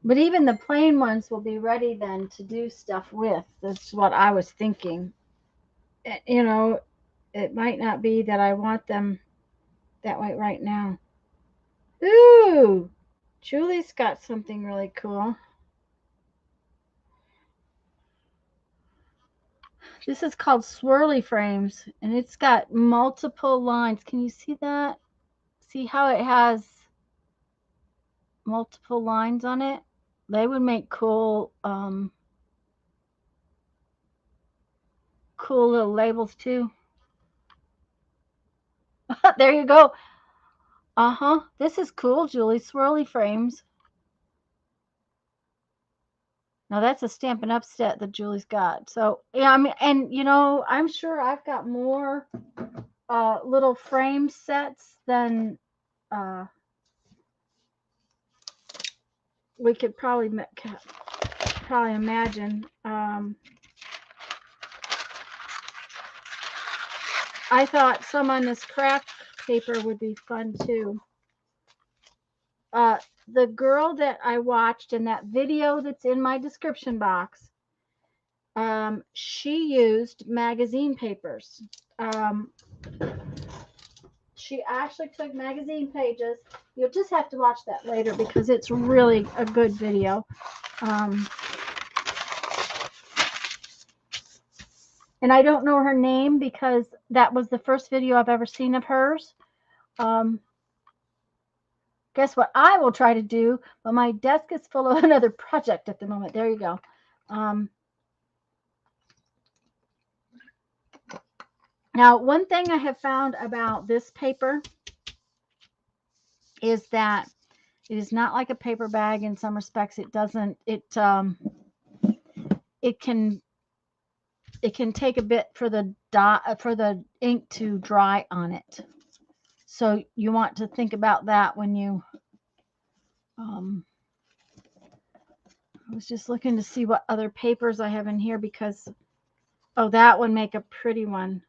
S1: But even the plain ones will be ready then to do stuff with. That's what I was thinking. You know, it might not be that I want them that way right now. Ooh, Julie's got something really cool. This is called Swirly Frames, and it's got multiple lines. Can you see that? See how it has multiple lines on it? They would make cool, cool little labels too. There you go. This is cool, Julie. Swirly Frames. Now that's a Stampin' Up set that Julie's got. So yeah, I mean, and you know, I'm sure I've got more little frame sets than we could probably imagine. I thought some on this craft paper would be fun too. The girl that I watched in that video that's in my description box, she used magazine papers. She actually took magazine pages. You'll just have to watch that later because it's really a good video. And I don't know her name because that was the first video I've ever seen of hers. Guess what I will try to do, but my desk is full of another project at the moment. There you go. Now, one thing I have found about this paper is that it is not like a paper bag in some respects. It doesn't, it can take a bit for the ink to dry on it. So you want to think about that when you, I was just looking to see what other papers I have in here because, oh, that would make a pretty one.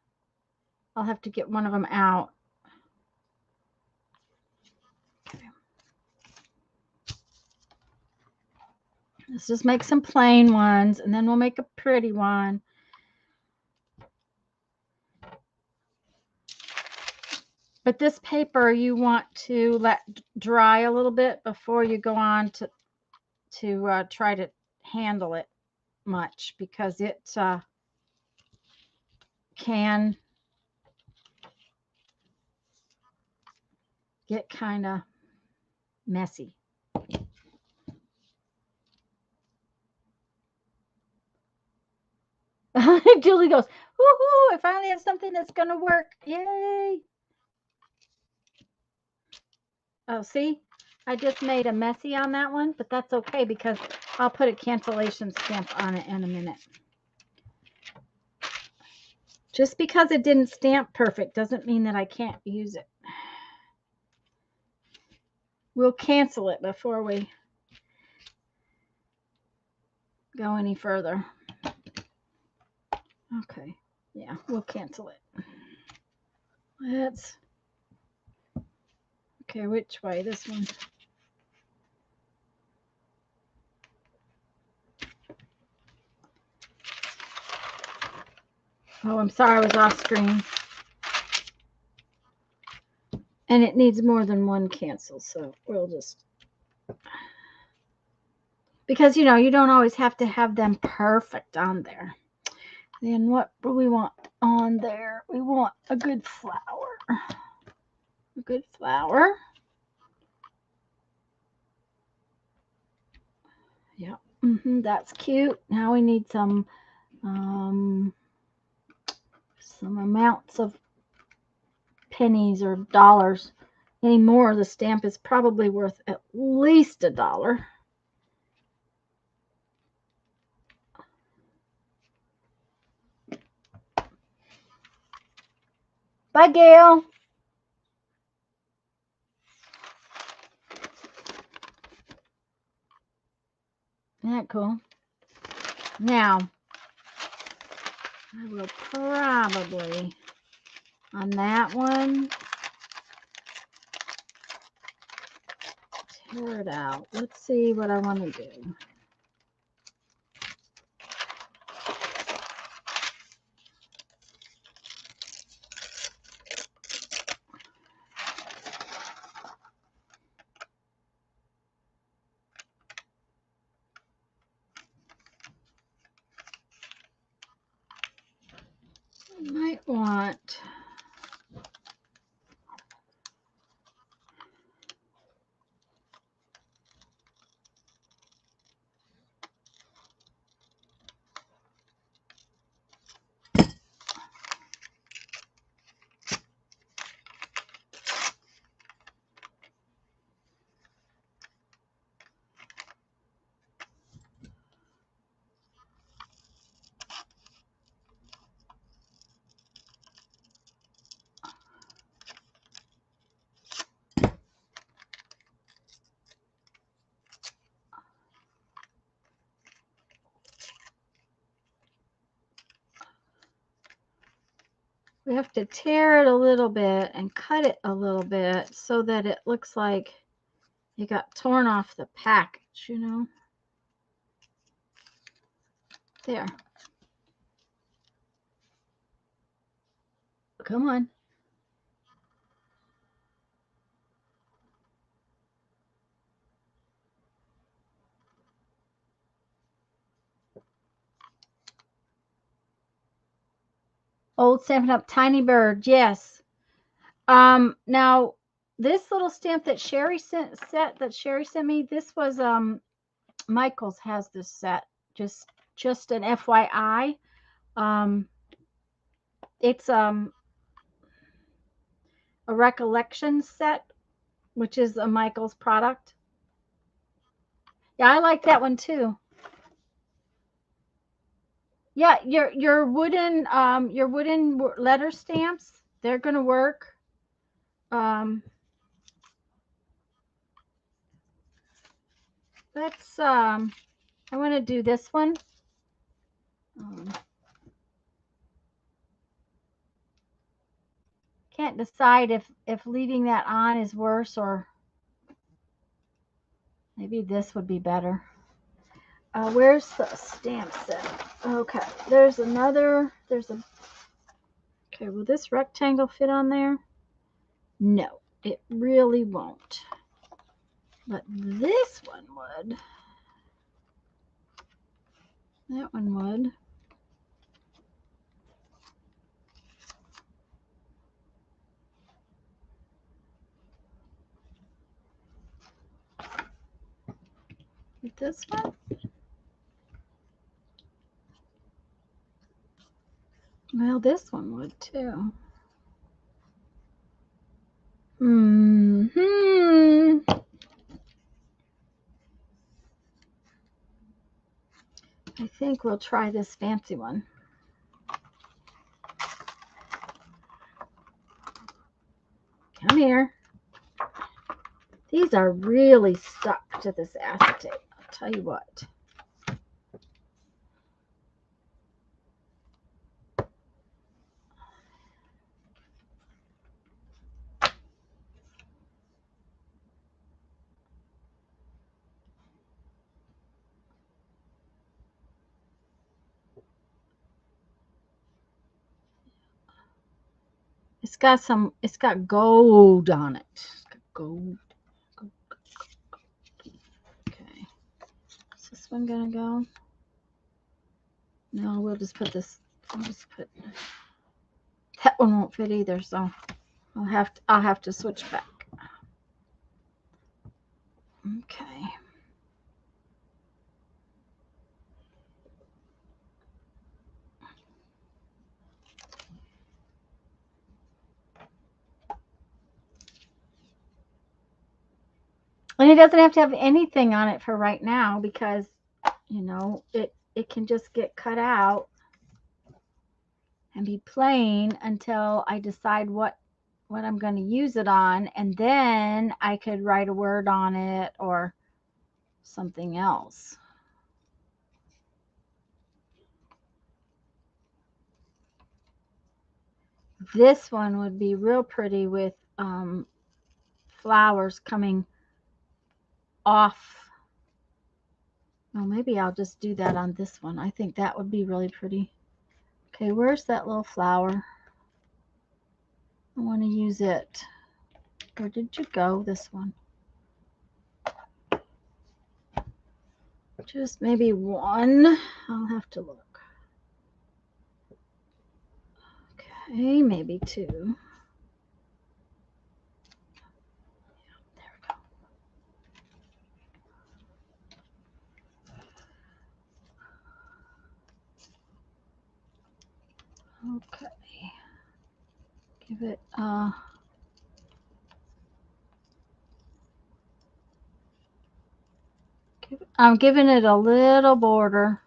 S1: I'll have to get one of them out. Okay. Let's just make some plain ones and then we'll make a pretty one. But this paper you want to let dry a little bit before you go on to try to handle it much because it can get kind of messy. Julie goes, woohoo, I finally have something that's going to work. Yay. Oh, see, I just made a messy on that one, but that's okay because I'll put a cancellation stamp on it in a minute. Just because it didn't stamp perfect doesn't mean that I can't use it. We'll cancel it before we go any further. Okay, yeah, we'll cancel it. Let's, okay, which way? This one. Oh, I'm sorry, I was off screen. And it needs more than one cancel, so we'll just, because, you know, you don't always have to have them perfect on there. Then what do we want on there? We want a good flower. A good flower. Yeah, that's cute. Now we need some amounts of pennies or dollars. Any more, the stamp is probably worth at least $1. Bye, Gail. Isn't that cool? Now, I will probably, on that one, tear it out. Let's see what I want to do. I might want, we have to tear it a little bit and cut it a little bit so that it looks like it got torn off the package, you know. There. Come on. Old Stampin' Up! Tiny Bird, yes. Now this little stamp that Sherry sent me, this was Michael's has this set. Just an FYI. It's a recollection set, which is a Michael's product. Yeah, I like that one too. Yeah, your wooden letter stamps, they're gonna work. Let's I want to do this one. Can't decide if leaving that on is worse or maybe this would be better. Where's the stamp set? Okay, there's another. Okay, will this rectangle fit on there? No, it really won't. But this one would. That one would. With this one? Well, this one would too. I think we'll try this fancy one. Come here. These are really stuck to this acetate. I'll tell you what. It's got gold on it. It's got gold. Okay. Is this one gonna go? No, we'll just put this. That one won't fit either, so I'll have to switch back. Okay. And it doesn't have to have anything on it for right now because, you know, it can just get cut out and be plain until I decide what I'm going to use it on, and then I could write a word on it or something else. This one would be real pretty with flowers coming off. Well, maybe I'll just do that on this one. I think that would be really pretty. Okay, where's that little flower? I want to use it. Where did you go? This one. Just maybe one. I'll have to look. Okay, maybe two. There we go. Okay. Give it I'm giving it a little border.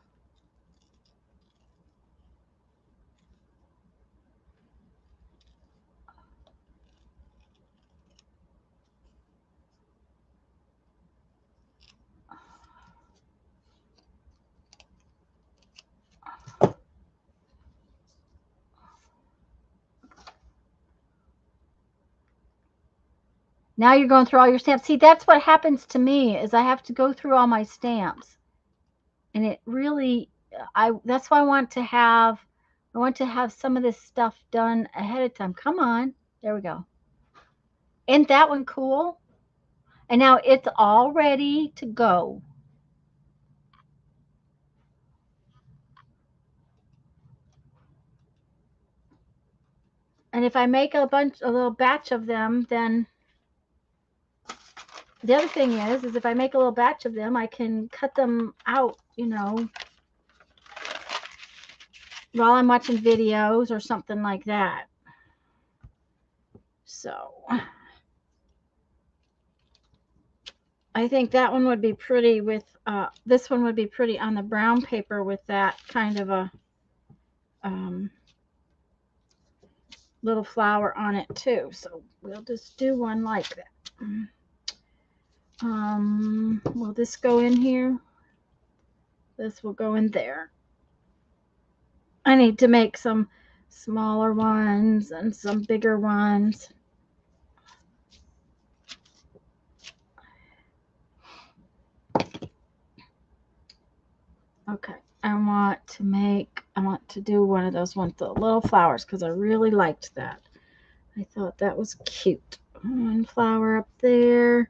S1: Now you're going through all your stamps. See, that's what happens to me is I have to go through all my stamps. And it really, that's why I want to have some of this stuff done ahead of time. Come on. There we go. Isn't that one cool? And now it's all ready to go. And if I make a little batch of them, then the other thing is if I make a little batch of them, I can cut them out, you know, while I'm watching videos or something like that. So I think that one would be pretty with, this one would be pretty on the brown paper with that kind of a little flower on it too. So we'll just do one like that. Will this go in here? This will go in there. I need to make some smaller ones and some bigger ones. Okay, I want to do one of those ones, the little flowers, because I really liked that. I thought that was cute. One flower up there,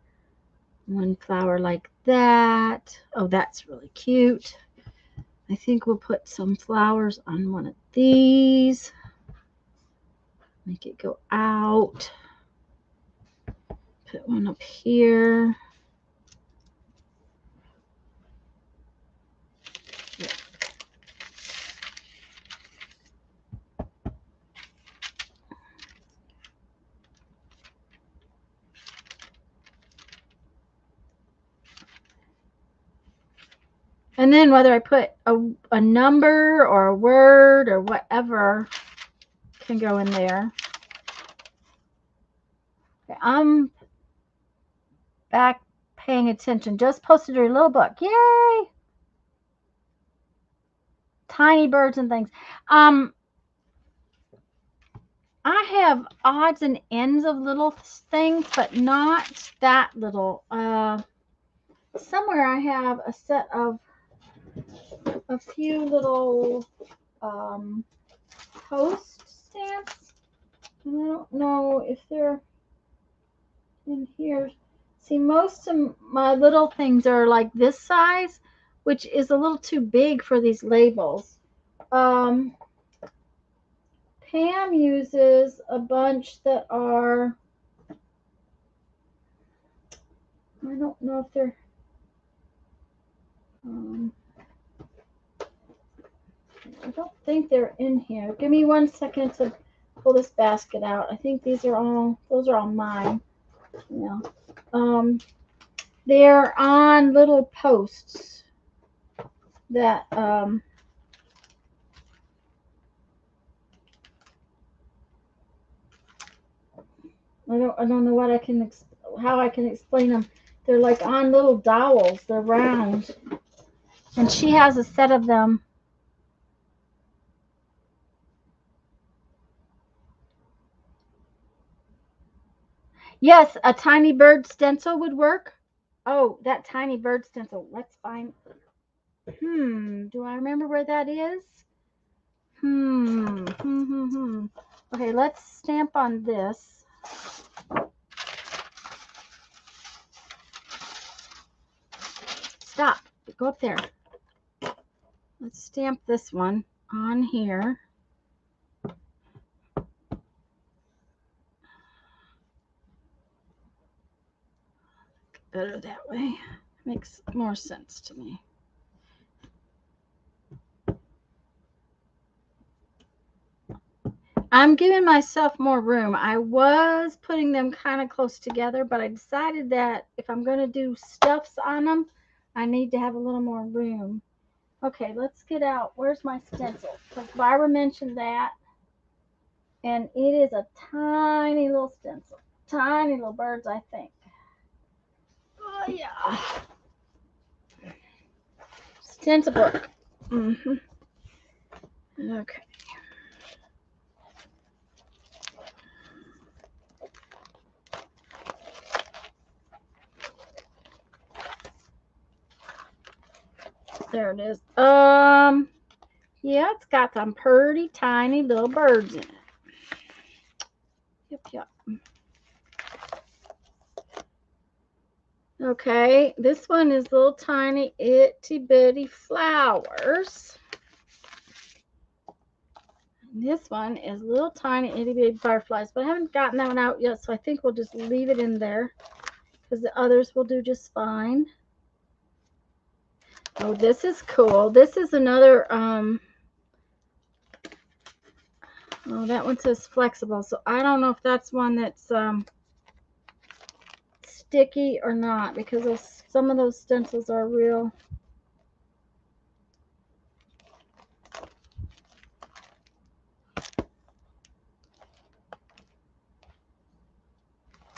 S1: one flower like that. Oh, that's really cute. I think we'll put some flowers on one of these. Make it go out. Put one up here. And then whether I put a number or a word or whatever can go in there. Okay, I'm back paying attention. Just posted your little book. Yay! Tiny birds and things. I have odds and ends of little things, but not that little. Somewhere I have a set of a few little post stamps. I don't know if they're in here. See, most of my little things are like this size, which is a little too big for these labels. Pam uses a bunch that are, I don't know if they're, I don't think they're in here. Give me 1 second to pull this basket out. I think these are all, those are all mine. Yeah. They're on little posts that, I don't know what I can, how I can explain them. They're like on little dowels. They're round. And she has a set of them. Yes, a tiny bird stencil would work. Oh, that tiny bird stencil. Let's find. Do I remember where that is? Okay, let's stamp on this. Stop. Go up there. Let's stamp this one on here. Better that way. Makes more sense to me. I'm giving myself more room. I was putting them kind of close together, but I decided that if I'm going to do stuffs on them, I need to have a little more room. Okay, let's get out. Where's my stencil? Because Barbara mentioned that. And it is a tiny little stencil. Tiny little birds, I think. Oh, yeah. Stencil book. Okay. There it is. Yeah, it's got some pretty tiny little birds in it. Yep. Okay, this one is little tiny itty bitty flowers. And this one is little tiny itty bitty butterflies, but I haven't gotten that one out yet, so I think we'll just leave it in there because the others will do just fine. Oh, this is cool. This is another, Oh, that one says flexible, so I don't know if that's one that's sticky or not, because some of those stencils are real.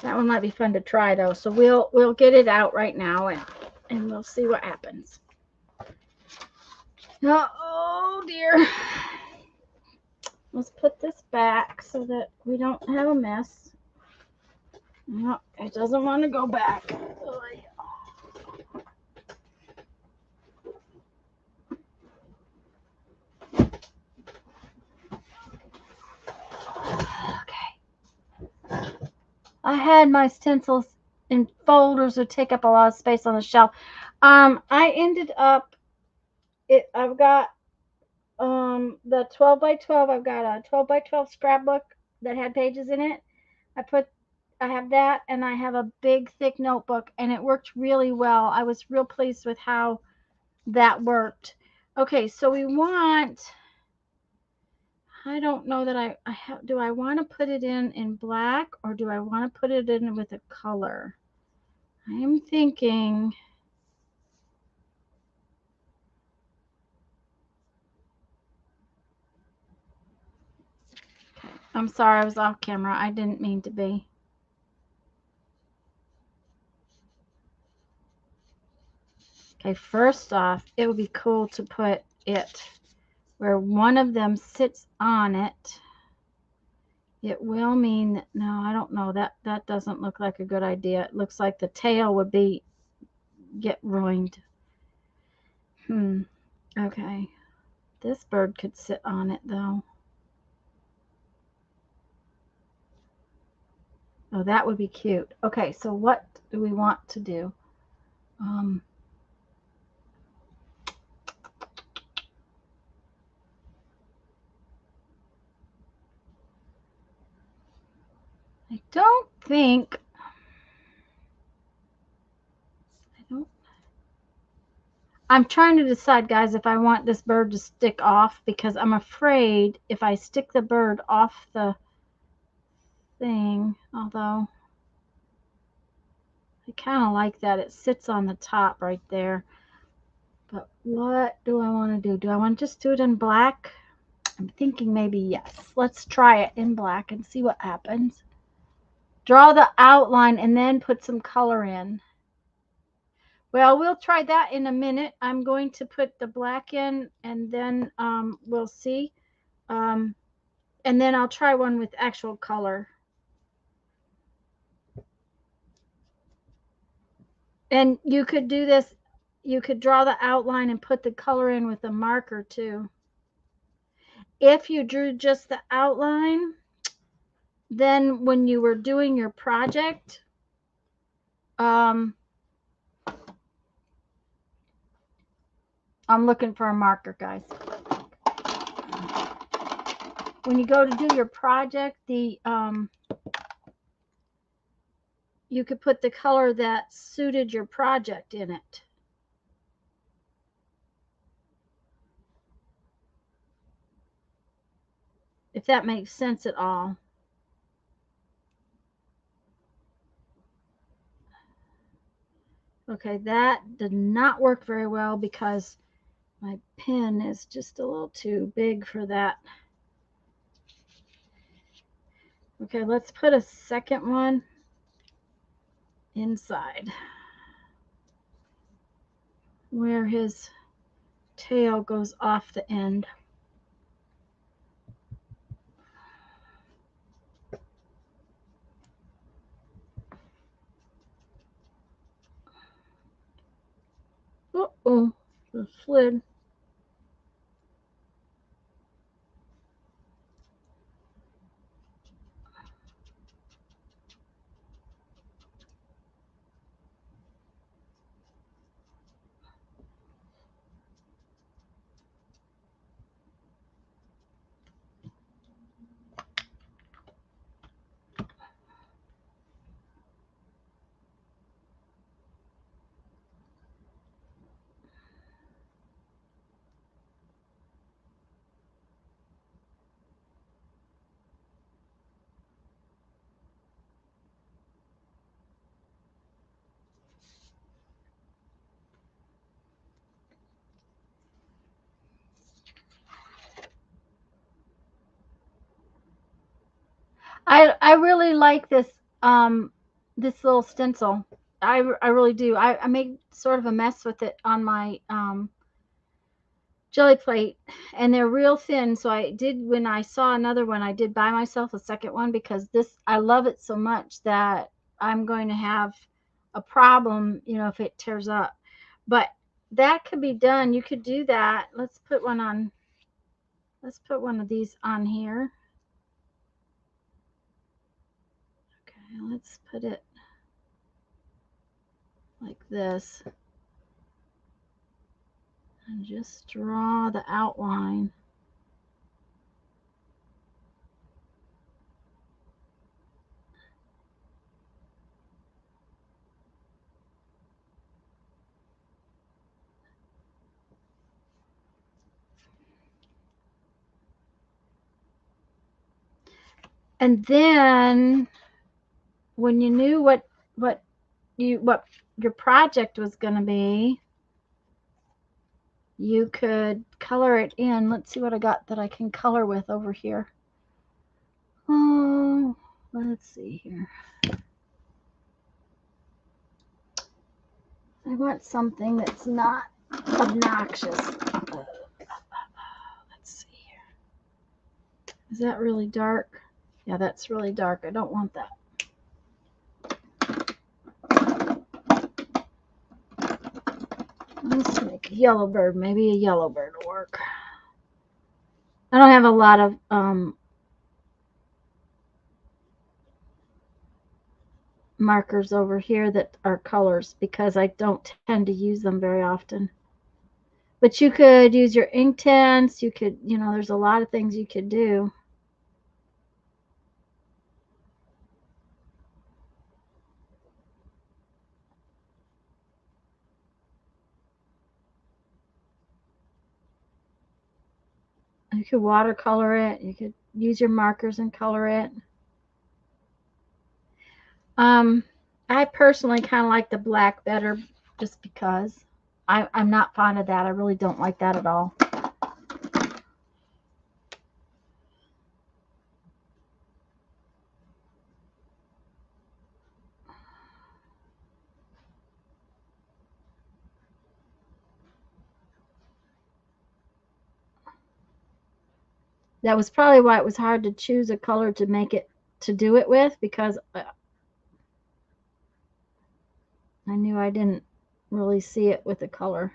S1: That one might be fun to try though, so we'll get it out right now and we'll see what happens. Oh dear. Let's put this back so that we don't have a mess. No, it doesn't want to go back. Okay. I had my stencils in folders that take up a lot of space on the shelf. I ended up I've got the 12 by 12. I've got a 12 by 12 scrapbook that had pages in it. I have that, and I have a big thick notebook, and it worked really well. I was real pleased with how that worked. Okay, so we want, I don't know that I have, do I want to put it in black, or do I want to put it in with a color? I'm thinking, okay, I'm sorry, I was off camera. I didn't mean to be. Okay, first off, it would be cool to put it where one of them sits on it. It will mean that, no, I don't know. That doesn't look like a good idea. It looks like the tail would get ruined. Okay. This bird could sit on it though. Oh, that would be cute. Okay, so what do we want to do? I don't think, I'm trying to decide, guys, if I want this bird to stick off, because I'm afraid if I stick the bird off the thing, although I kind of like that. It sits on the top right there. But what do I want to do? Do I want to just do it in black? I'm thinking maybe yes. Let's try it in black and see what happens. Draw the outline and then put some color in. Well, we'll try that in a minute. I'm going to put the black in, and then we'll see. And then I'll try one with actual color. And you could do this. You could draw the outline and put the color in with a marker too. If you drew just the outline, then when you were doing your project, I'm looking for a marker, guys. When you go to do your project, you could put the color that suited your project in it. If that makes sense at all. Okay, that did not work very well because my pen is just a little too big for that. Okay, let's put a second one inside where his tail goes off the end. Uh-oh, it slid. I really like this this little stencil. I really do. I made sort of a mess with it on my jelly plate, and they're real thin. So I did, when I saw another one, I did buy myself a second one because this, I love it so much that I'm going to have a problem, you know, if it tears up. But that could be done. You could do that. Let's put one on. Let's put one of these on here. Okay, let's put it like this and just draw the outline. And then when you knew what your project was going to be, you could color it in. Let's see what I got that I can color with over here. Oh, let's see here. I want something that's not obnoxious. Let's see here. Is that really dark? Yeah, that's really dark. I don't want that. Let's make a yellow bird. Maybe a yellow bird will work. I don't have a lot of markers over here that are colors because I don't tend to use them very often. But you could use your Inktense. You could, you know, there's a lot of things you could do. You could watercolor it. You could use your markers and color it. I personally kind of like the black better just because I'm not fond of that. I really don't like that at all. That was probably why it was hard to choose a color to make it, to do it with, because I knew I didn't really see it with the color.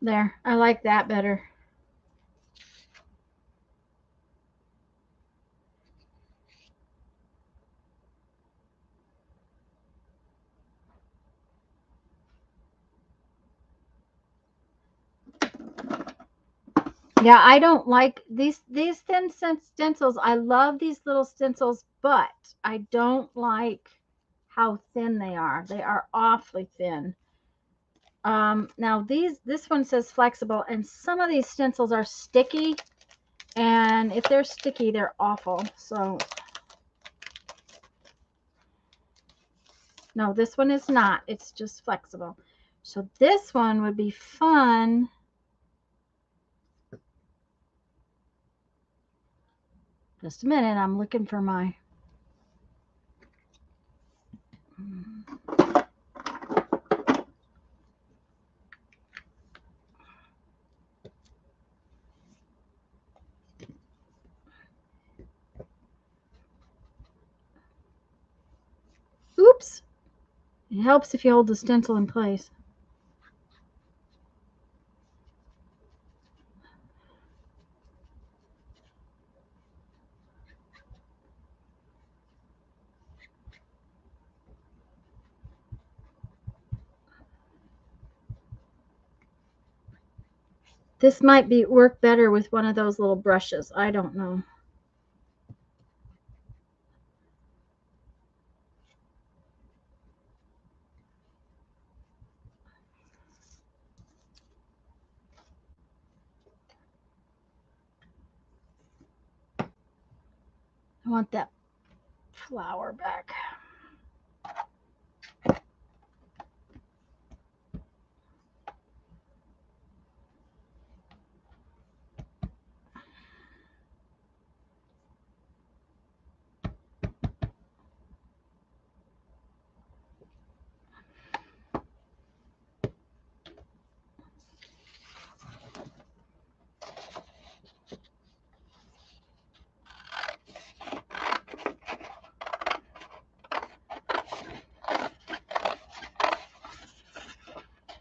S1: There, I like that better. Yeah, I don't like these thin stencils. I love these little stencils, but I don't like how thin they are. They are awfully thin. Now this one says flexible, and some of these stencils are sticky, and if they're sticky, they're awful. So no, this one is not. It's just flexible. So this one would be fun. Just a minute, I'm looking for my oops. It helps if you hold the stencil in place. This might be work better with one of those little brushes. I don't know. I want that flower back.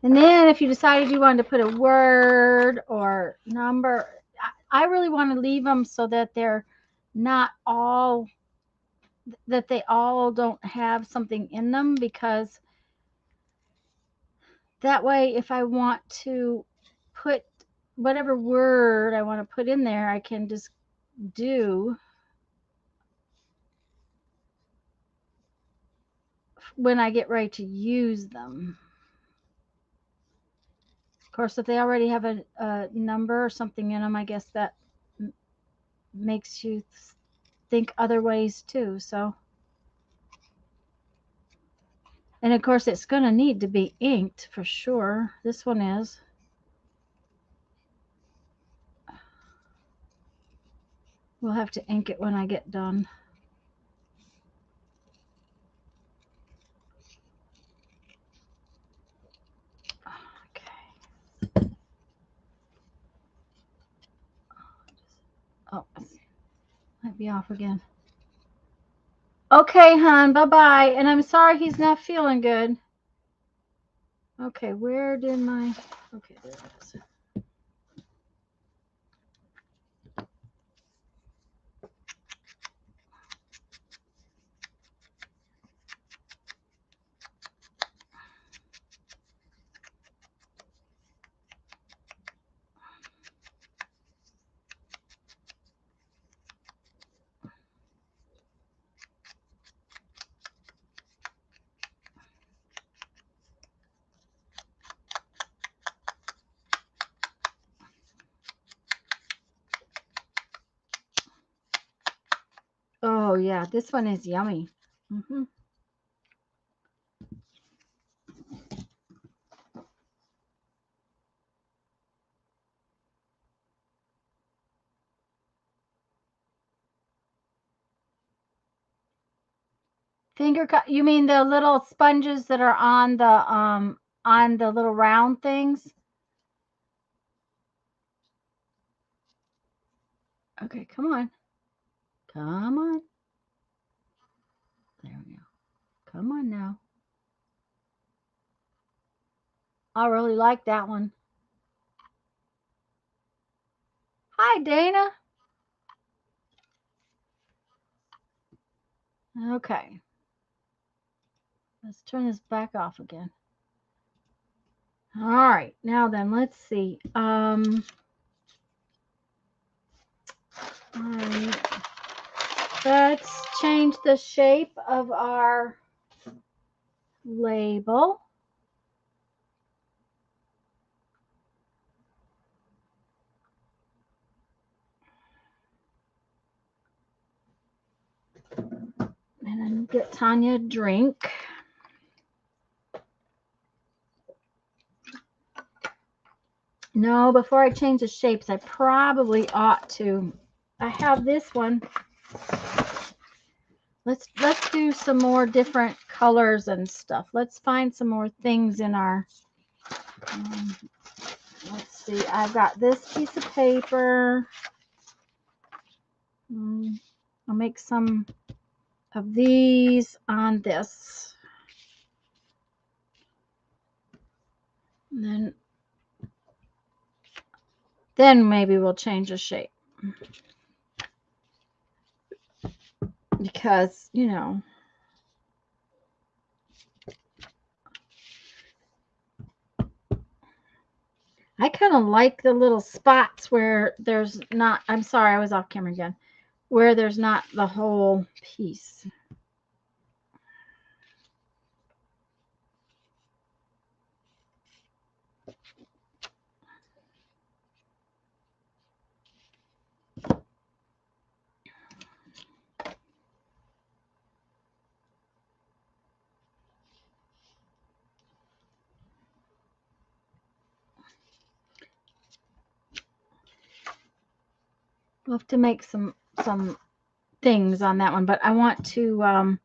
S1: And then if you decided you wanted to put a word or number, I really want to leave them so that they're not all, that they all don't have something in them, because that way if I want to put whatever word I want to put in there, I can just do when I get ready to use them. Of course, if they already have a number or something in them, I guess that makes you think other ways too. So, and of course, it's going to need to be inked for sure. This one is. We'll have to ink it when I get done. Okay. Oh, might be off again. Okay, hon, bye-bye. And I'm sorry he's not feeling good. Okay, where did my... Okay, there it is. Oh, yeah, this one is yummy. Mm-hmm. Finger cut. You mean the little sponges that are on the little round things? Okay, come on. Come on. There we go. Come on now. I really like that one. Hi, Dana. Okay. Let's turn this back off again. All right. Now then, let's see. All right. Let's change the shape of our label. And then get Tanya a drink. No, before I change the shapes, I probably ought to. I have this one. Let's do some more different colors and stuff. Let's find some more things in our. Let's see. I've got this piece of paper. I'll make some of these on this. And then maybe we'll change the shape. Because, you know, I kind of like the little spots where there's not, I'm sorry, I was off camera again, where there's not the whole piece. We'll have to make some things on that one, but I want to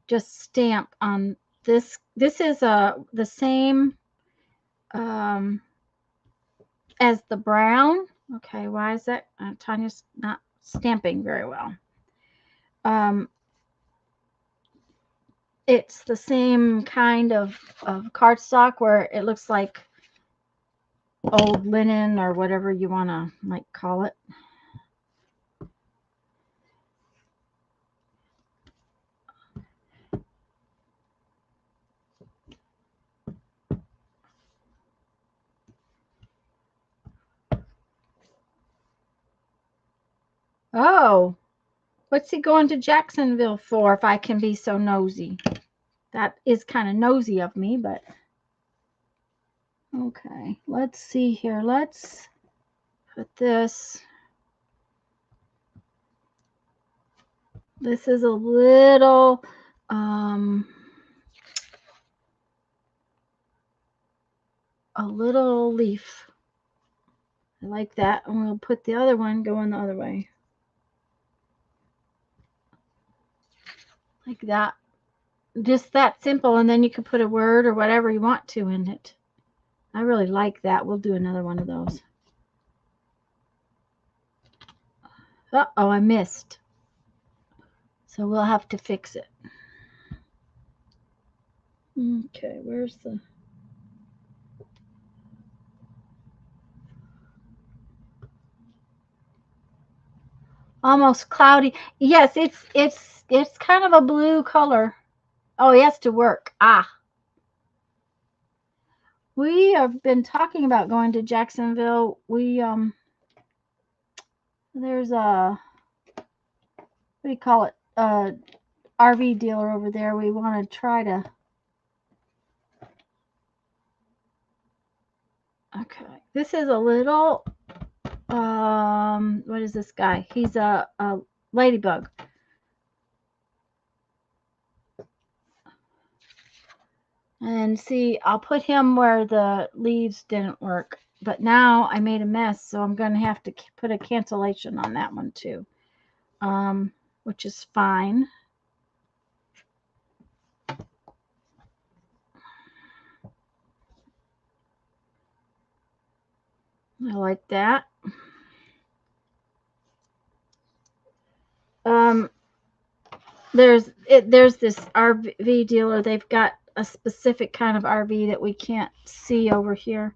S1: just stamp on this. This is the same as the brown. Okay, why is that? Tanya's not stamping very well. it's the same kind of cardstock where it looks like old linen or whatever you want to like call it. Oh, what's he going to Jacksonville for if I can be so nosy? That is kind of nosy of me, but okay. Let's see here. Let's put this. This is a little leaf. I like that. And we'll put the other one going the other way. Like that. Just that simple, and then you can put a word or whatever you want to in it. I really like that. We'll do another one of those. Uh-oh, I missed. So we'll have to fix it. Okay, where's the... Almost cloudy. Yes, it's kind of a blue color. Oh, he has to work. Ah. We have been talking about going to Jacksonville. There's a, what do you call it? RV dealer over there. We want to try to. Okay. This is a little what is this guy? He's a ladybug. And see, I'll put him where the leaves didn't work. But now I made a mess, so I'm going to have to put a cancellation on that one too, which is fine. I like that. There's this RV dealer. They've got a specific kind of RV that we can't see over here.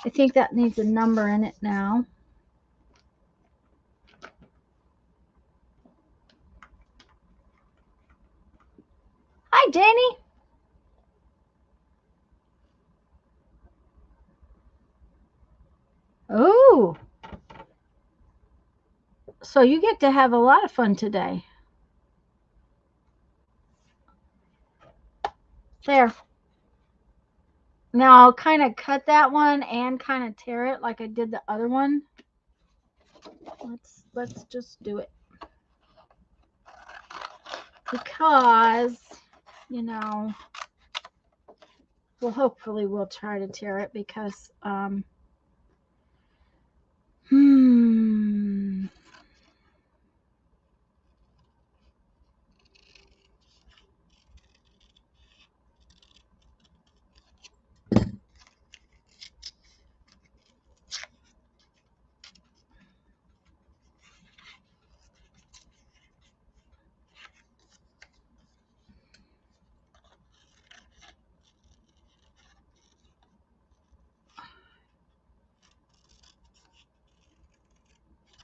S1: I think that needs a number in it now. Hi, Danny. Oh, so you get to have a lot of fun today. There. Now I'll kind of cut that one and kind of tear it like I did the other one. Let's just do it. Because, you know, well, hopefully we'll try to tear it because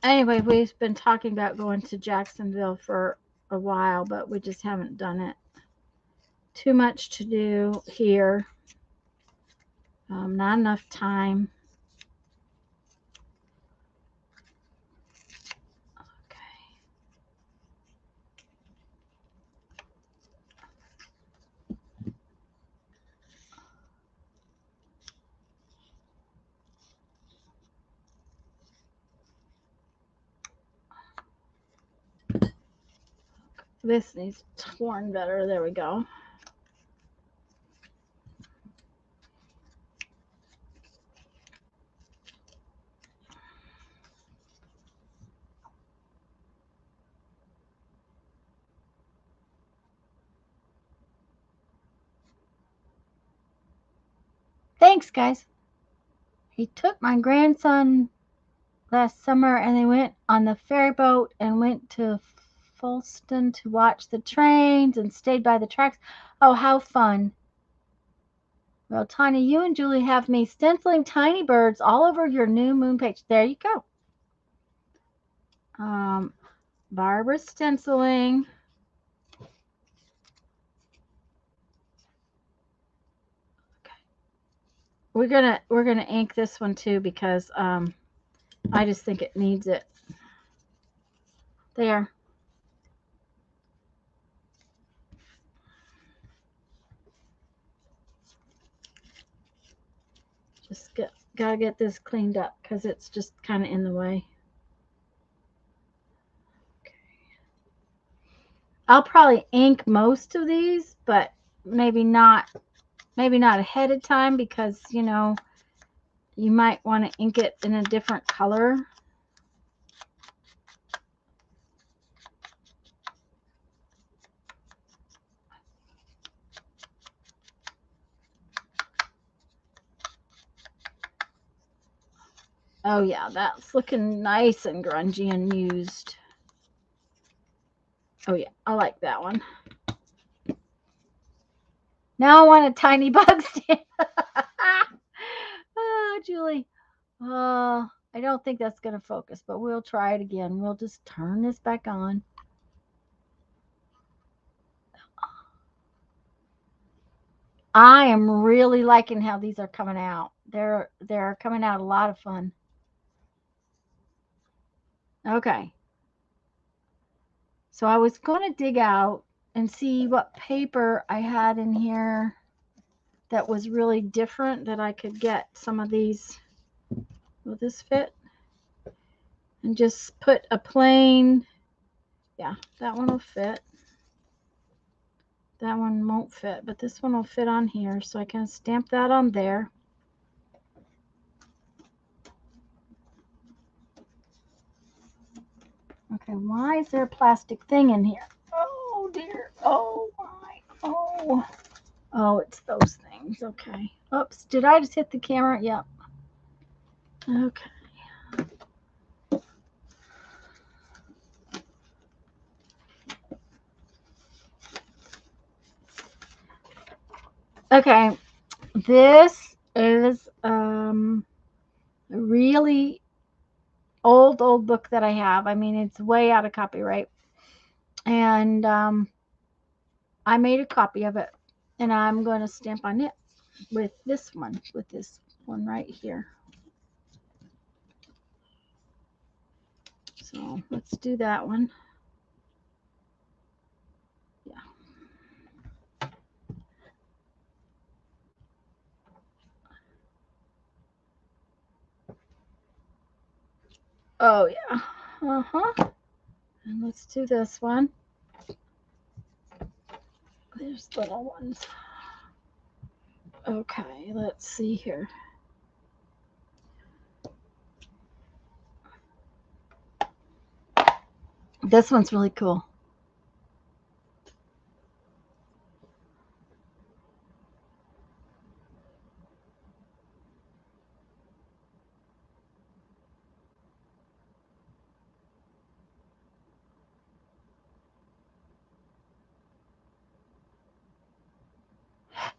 S1: anyway, we've been talking about going to Jacksonville for a while, but we just haven't done it. Too much to do here. Not enough time. This needs torn better. There we go. Thanks, guys. He took my grandson last summer and they went on the ferry boat and went to Folston to watch the trains and stayed by the tracks. Oh, how fun. Well, Tanya, you and Julie have me stenciling tiny birds all over your new moon page. There you go. Barbara's stenciling. Okay. We're gonna ink this one too because I just think it needs it. There. Just gotta get this cleaned up because it's just kind of in the way. Okay. I'll probably ink most of these, but maybe not ahead of time because, you know, you might want to ink it in a different color. Oh yeah, that's looking nice and grungy and used. Oh yeah, I like that one. Now I want a tiny bug stamp. Oh, Julie. Oh, I don't think that's going to focus, but we'll try it again. We'll just turn this back on. I am really liking how these are coming out. They're coming out a lot of fun. Okay. So I was going to dig out and see what paper I had in here that was really different that I could get some of these. Will this fit? And just put a plain, yeah, that one will fit. That one won't fit, but this one will fit on here, so I can stamp that on there. Okay, why is there a plastic thing in here? Oh dear, oh my, oh. Oh, it's those things, okay. Oops, did I just hit the camera? Yep. Okay. Okay, this is a really old book that I have. I mean, it's way out of copyright. And I made a copy of it, and I'm going to stamp on it with this one right here. So let's do that one. Yeah. Oh yeah. And let's do this one. There's little ones. Okay, let's see here. This one's really cool.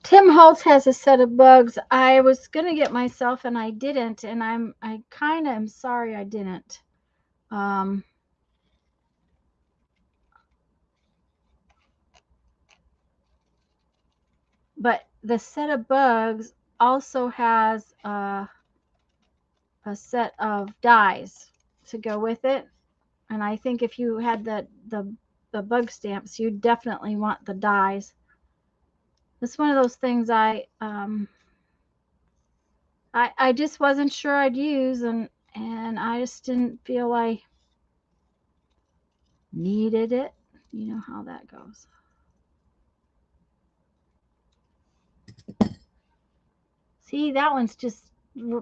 S1: Tim Holtz has a set of bugs. I was gonna get myself, and I didn't, and I kind of am sorry I didn't. But the set of bugs also has a set of dies to go with it, and I think if you had the bug stamps, you definitely want the dies. It's one of those things I just wasn't sure I'd use, and I just didn't feel I needed it. You know how that goes. See, that one's just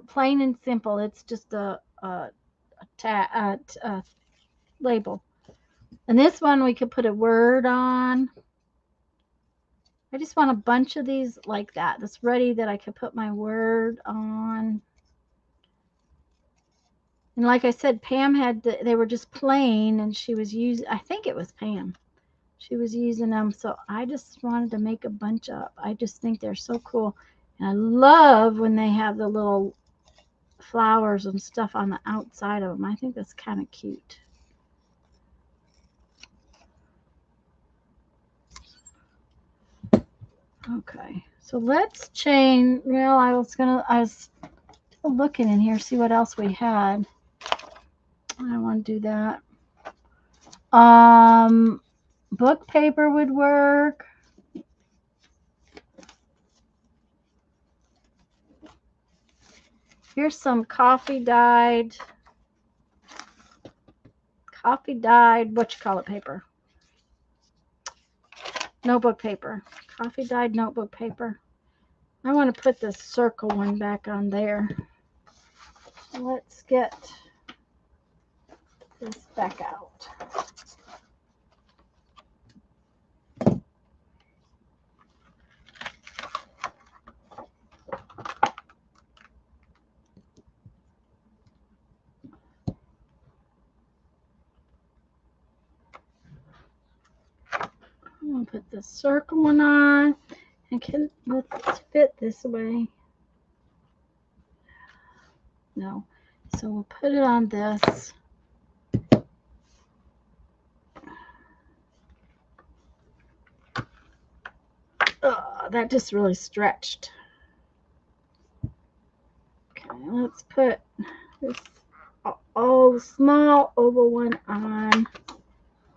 S1: plain and simple. It's just a label. And this one we could put a word on. I just want a bunch of these like that. That's ready that I could put my word on. And like I said, Pam had, they were just plain, and she was using, I think it was Pam. She was using them, so I just wanted to make a bunch up. I just think they're so cool. And I love when they have the little flowers and stuff on the outside of them. I think that's kind of cute. Okay, so let's change. Well, I was looking in here, see what else we had. I don't want to do that. Book paper would work. Here's some coffee dyed, what you call it, paper. Notebook paper. Coffee dyed notebook paper. I want to put this circle one back on there. Let's get this back out. I'm going to put the circle one on, and let's fit this way. No. So we'll put it on this. That just really stretched. Okay, let's put this small oval one on,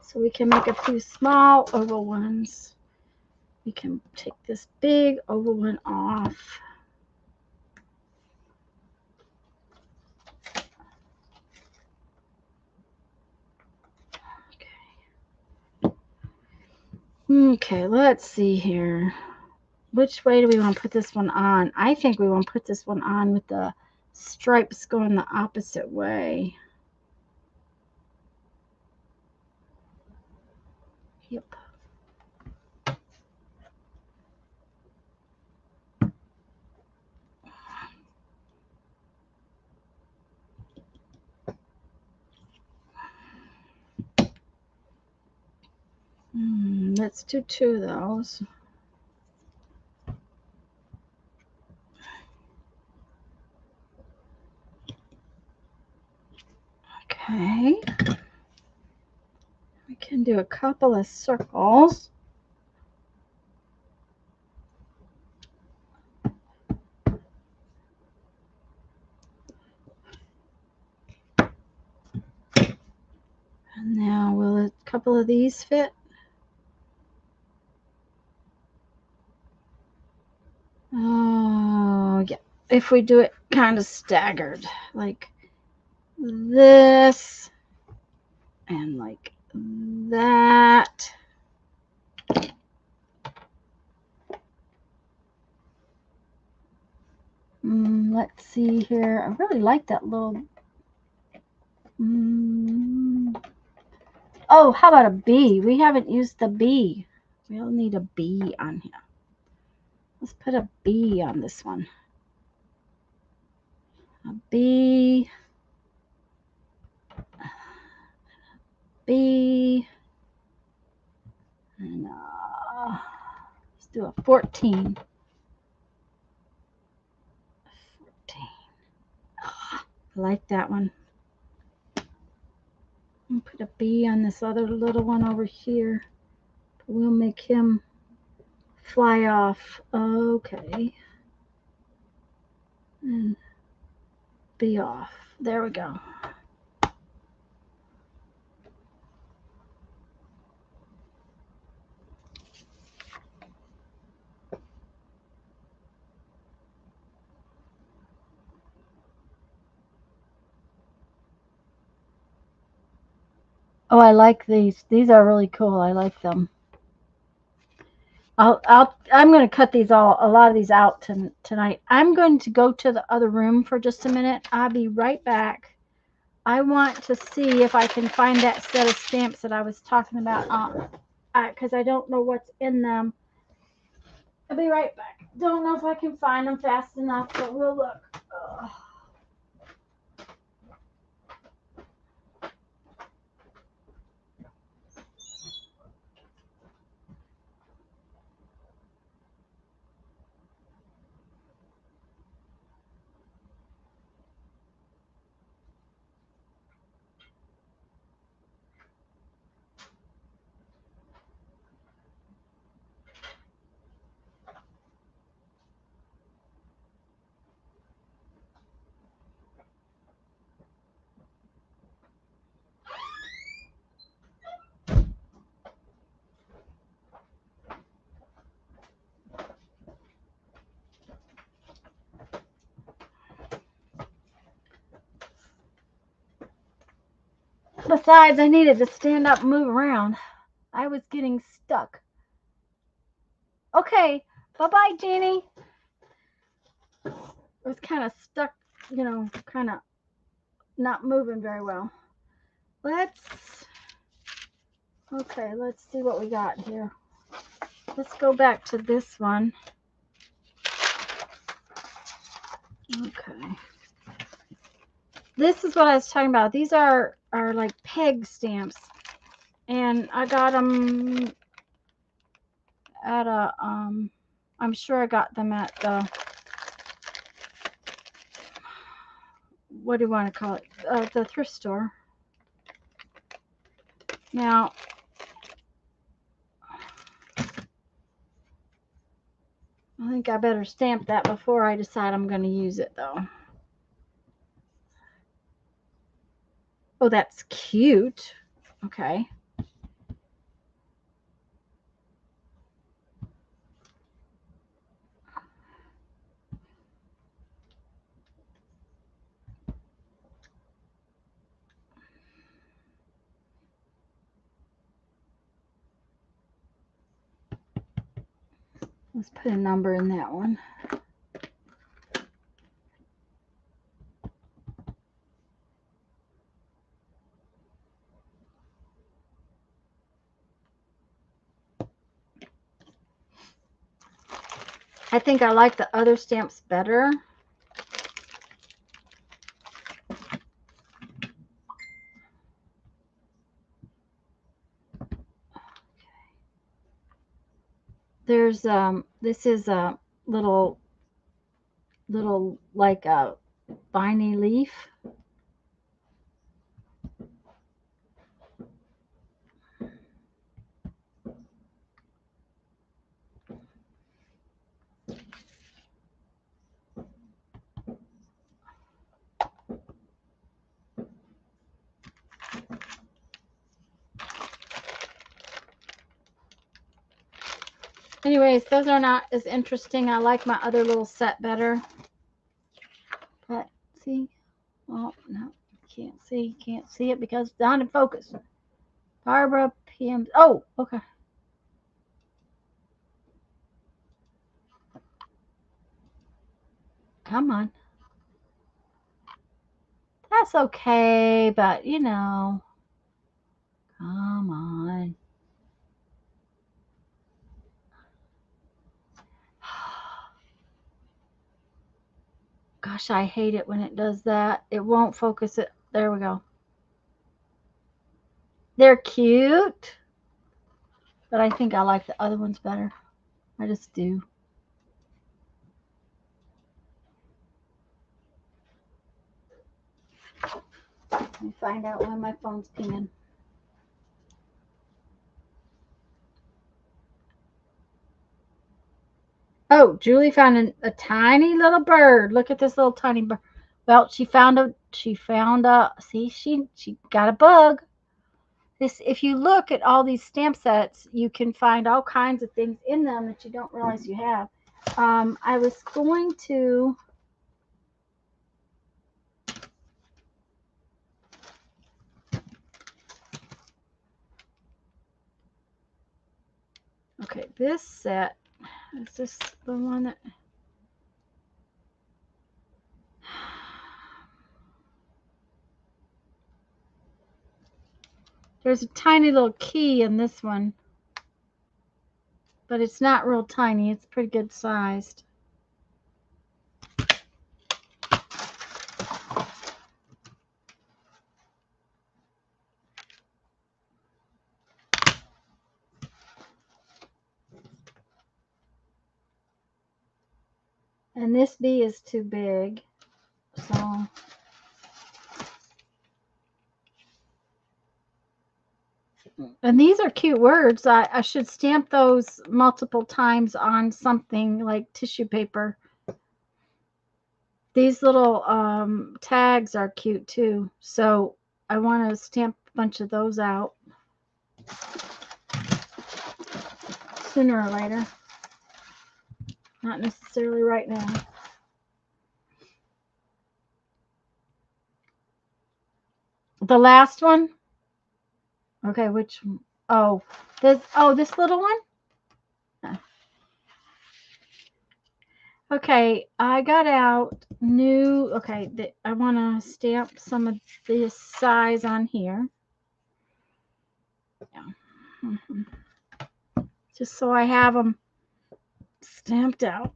S1: so we can make a few small oval ones. We can take this big oval one off. Okay, let's see here. Which way do we want to put this one on? I think we want to put this one on with the stripes going the opposite way. Yep. Let's do 2 of those. Okay. We can do a couple of circles. And now will a couple of these fit? Oh, yeah. If we do it kind of staggered, like this and like that. Let's see here. I really like that little. Oh, how about a bee? We haven't used the bee. We'll need a bee on here. Let's put a bee on this one. A bee. B, and let's do a 14. 14. I like that one. I'll put a B on this other little one over here. We'll make him fly off. Okay. And B off. There we go. Oh, I like these. These are really cool. I like them. I'm going to cut a lot of these out tonight. I'm going to go to the other room for just a minute. I'll be right back. I want to see if I can find that set of stamps that I was talking about, because I don't know what's in them. I'll be right back. Don't know if I can find them fast enough, but we'll look. Besides, I needed to stand up and move around. I was getting stuck. Okay, bye-bye, Jeannie. I was kind of stuck, you know, kind of not moving very well. Let's see what we got here. Let's go back to this one. Okay. This is what I was talking about. These are like peg stamps. And I got them at a, I'm sure I got them at the, what do you want to call it? The thrift store. Now, I think I better stamp that before I decide I'm going to use it, though. Oh, that's cute. Okay. Let's put a number in that one. I think I like the other stamps better. There's this is a little like a viney leaf. Anyways, those are not as interesting. I like my other little set better. But see, oh no, can't see it because it's not in focus. Barbara PM. Oh, okay. Come on. That's okay, but you know, come on. Gosh, I hate it when it does that. It won't focus it. There we go. They're cute, but I think I like the other ones better. I just do. Let me find out why my phone's pinging. Oh, Julie found a tiny little bird. Look at this little tiny bird. Well, she found a, see, she got a bug. This, if you look at all these stamp sets, you can find all kinds of things in them that you don't realize you have. I was going to, okay, this set, is this the one that, there's a tiny little key in this one, but it's not real tiny. It's pretty good sized. And this bee is too big, so and these are cute words. I should stamp those multiple times on something like tissue paper. These little tags are cute too, so I want to stamp a bunch of those out sooner or later. Not necessarily right now. The last one, Okay, which, oh, this little one? Okay, I got out new, okay, I want to stamp some of this size on here. Yeah. Just so I have them stamped out.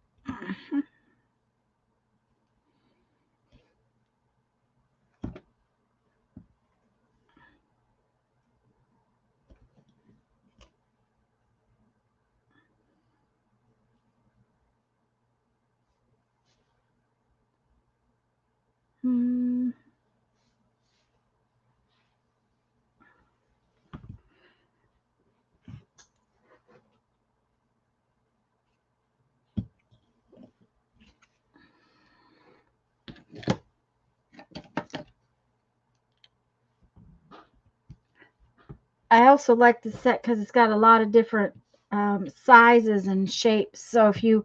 S1: I also like the set because it's got a lot of different sizes and shapes. So if you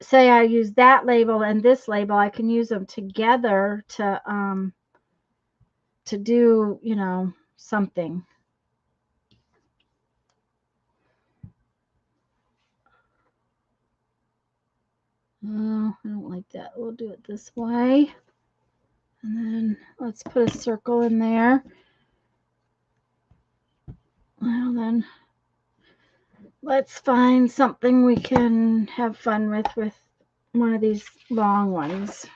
S1: say I use that label and this label, I can use them together to do, you know, something. Oh, I don't like that. We'll do it this way. And then let's put a circle in there. Well, then let's find something we can have fun with one of these long ones.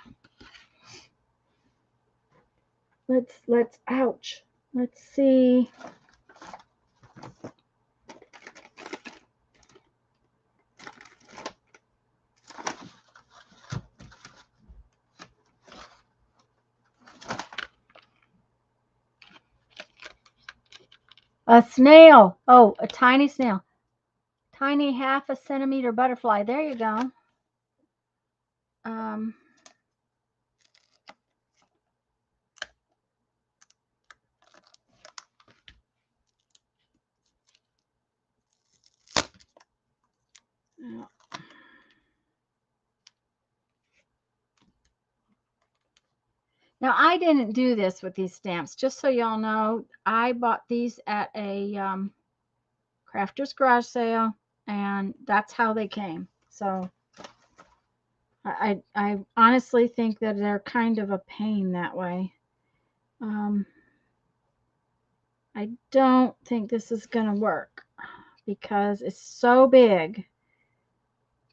S1: Ouch. Let's see. A snail. Oh, a tiny snail. Tiny 1/2 centimeter butterfly. There you go. Now, I didn't do this with these stamps. Just so y'all know, I bought these at a crafter's garage sale, and that's how they came. So I honestly think that they're kind of a pain that way. I don't think this is going to work because it's so big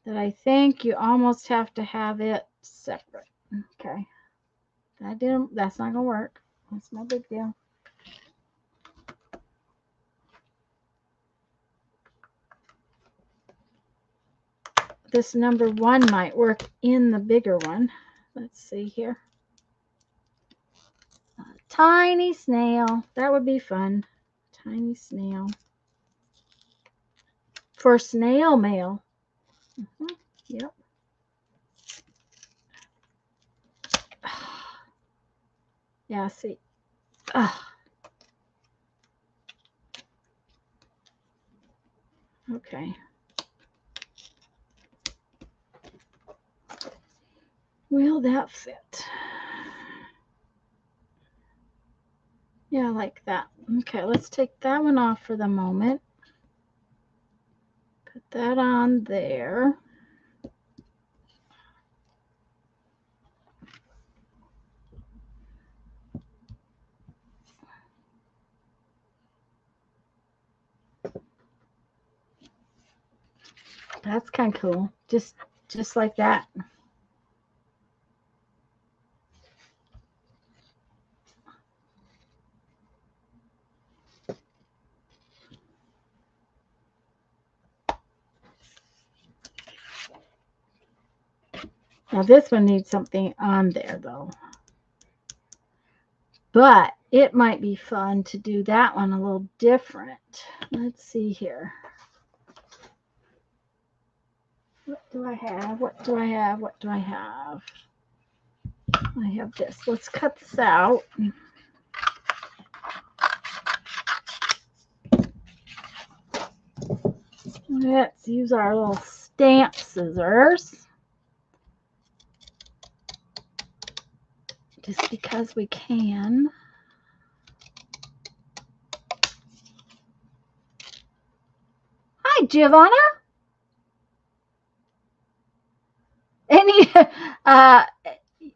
S1: that I think you almost have to have it separate. Okay. That's not going to work. That's no big deal. This number 1 might work in the bigger one. Let's see here. A tiny snail. That would be fun. Tiny snail. For snail mail. Yep. Yeah, see. Okay. Will that fit? Yeah, like that. Okay, let's take that one off for the moment. Put that on there. That's kind of cool. Just like that. Now this one needs something on there though. But it might be fun to do that one a little different. Let's see here. What do I have? What do I have? What do I have? I have this. Let's cut this out. Let's use our little stamp scissors. Just because we can. Hi, Giovanna. Any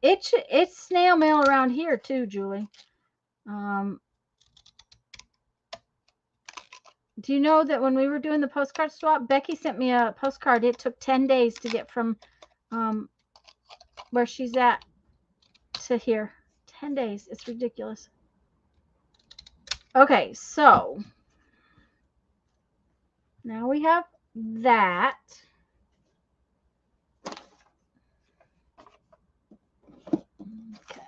S1: it's snail mail around here too, Julie. Do you know that when we were doing the postcard swap, Becky sent me a postcard. It took 10 days to get from where she's at to here. 10 days. It's ridiculous. Okay, so now we have that. Okay.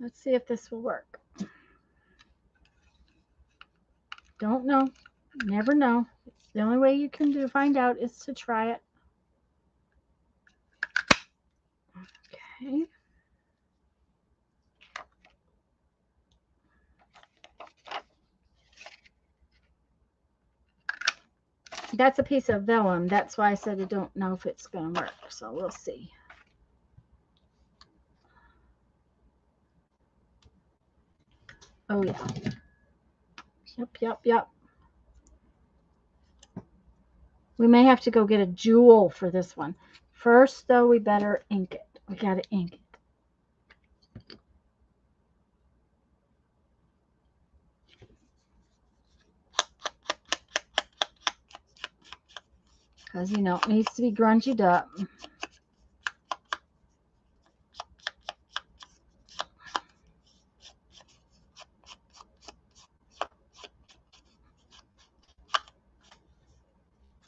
S1: Let's see if this will work. Don't know. Never know. The only way you can find out is to try it. Okay. That's a piece of vellum. That's why I said I don't know if it's going to work. So we'll see. Oh, yeah. Yep. We may have to go get a jewel for this one. First, though, we better ink it. We got to ink it. Because, you know, it needs to be grungied up.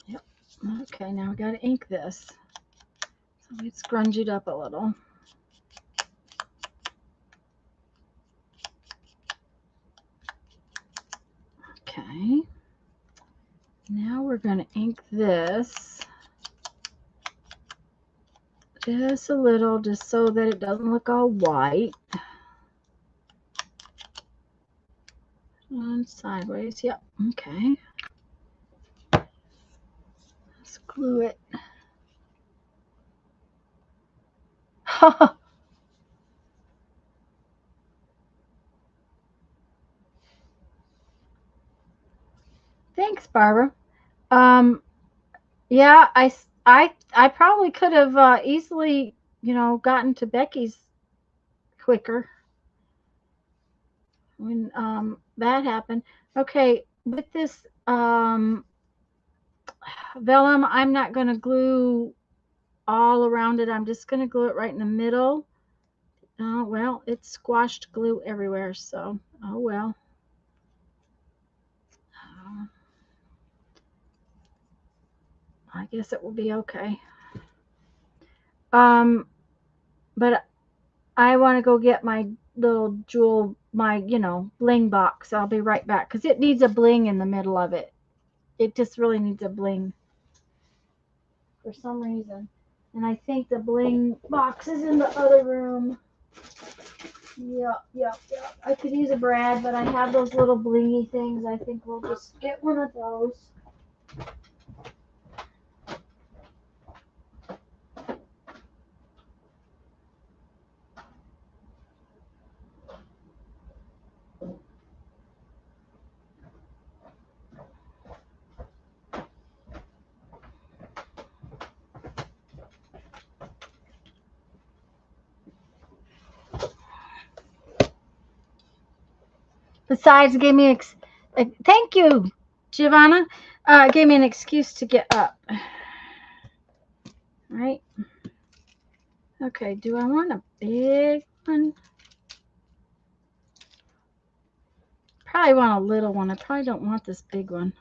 S1: Yep. Okay, now we got to ink this. So it's grungied up a little. Okay. Now we're going to ink this just a little, just so that it doesn't look all white. And sideways. Yep. Okay. Let's glue it. Thanks, Barbara. Yeah, I probably could have easily, you know, gotten to Becky's quicker when that happened. Okay, with this vellum, I'm not going to glue all around it. I'm just going to glue it right in the middle. Oh, well, it's squashed glue everywhere, so oh well. I guess it will be okay. But I want to go get my little jewel, my, you know, bling box. I'll be right back because it needs a bling in the middle of it. It just really needs a bling for some reason. And I think the bling box is in the other room. Yep. I could use a brad, but I have those little blingy things. I think we'll just get one of those. Besides, it gave me thank you, Giovanna. It gave me an excuse to get up. Right? Okay, do I want a big one? Probably want a little one. I probably don't want this big one.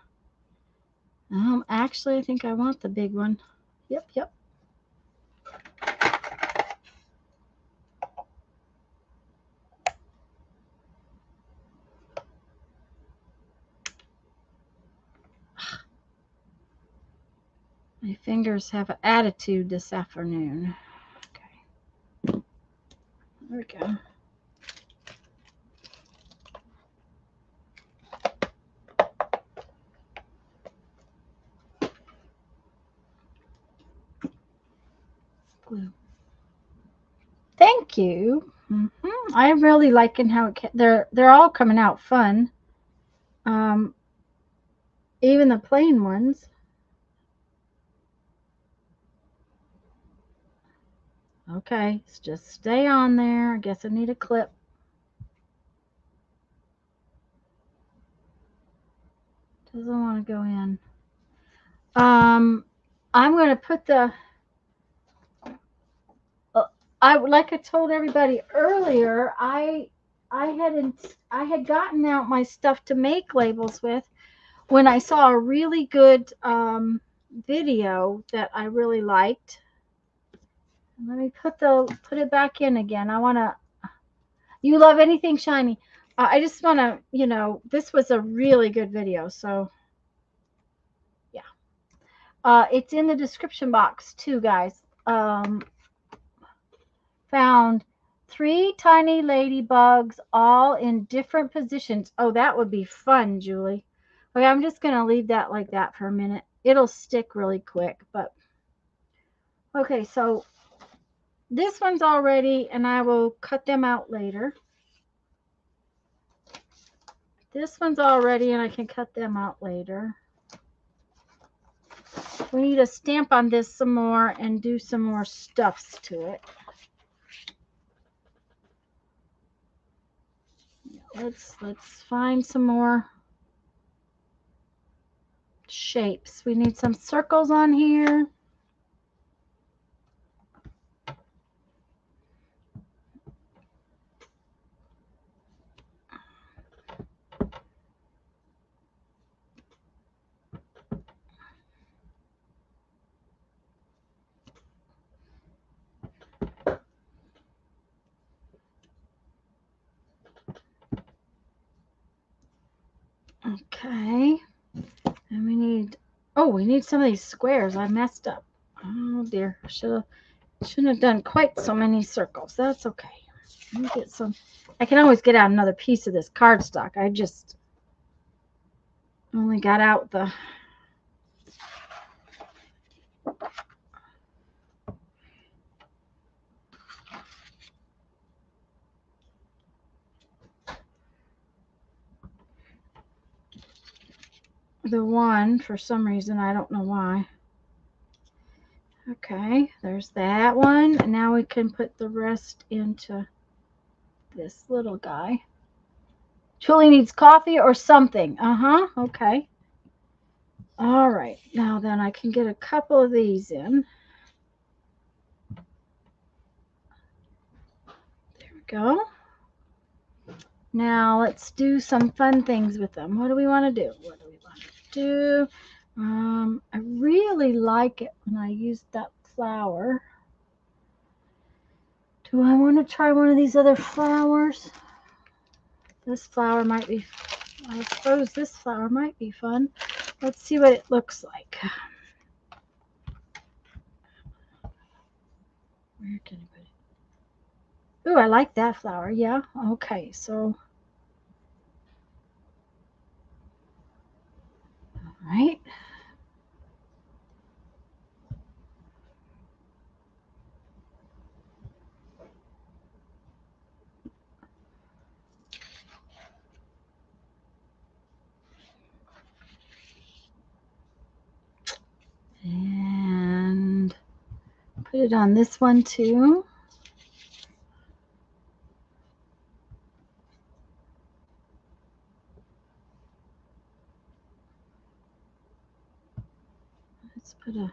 S1: Actually, I think I want the big one. Yep. My fingers have an attitude this afternoon. Okay. There we go. Thank you. I'm really liking how they're all coming out fun. Even the plain ones. Okay, just stay on there. I guess I need a clip. Doesn't want to go in. I'm going to put the like I told everybody earlier, I had gotten out my stuff to make labels with when I saw a really good video that I really liked. Let me put it back in again. I want to. You love anything shiny. I just want to, this was a really good video. So yeah, it's in the description box too, guys. Found 3 tiny ladybugs all in different positions. Oh, that would be fun, Julie. Okay, I'm just going to leave that like that for a minute. It'll stick really quick, but okay, so this one's all ready, and I will cut them out later. This one's all ready, and I can cut them out later. We need to stamp on this some more and do some more stuffs to it. Let's find some more shapes. We need some circles on here. Okay, and we need some of these squares. I messed up. Oh dear, shouldn't have done quite so many circles. That's okay. Let me get some. I can always get out another piece of this cardstock. I just only got out the one for some reason. I don't know why. Okay, there's that one. And now we can put the rest into this little guy. Julie needs coffee or something. Okay. All right. Now then I can get a couple of these in. There we go. Now let's do some fun things with them. What do we want to do? I really like it when I use that flower. Do I want to try one of these other flowers? This flower might be, I suppose this flower might be fun. Let's see what it looks like. Where can I put it? Ooh, I like that flower. Yeah. Okay. So, all right. And put it on this one too. Let's put a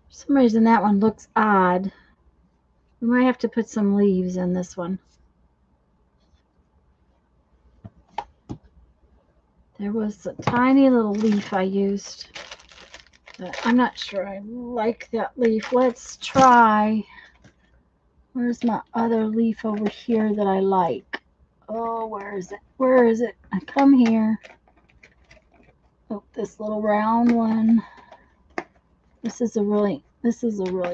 S1: for some reason that one looks odd. We might have to put some leaves in this one. There was a tiny little leaf I used, but I'm not sure I like that leaf. Let's try. Where's my other leaf over here that I like? Oh, where is it? Where is it? I come here. Oh, this little round one. This is a really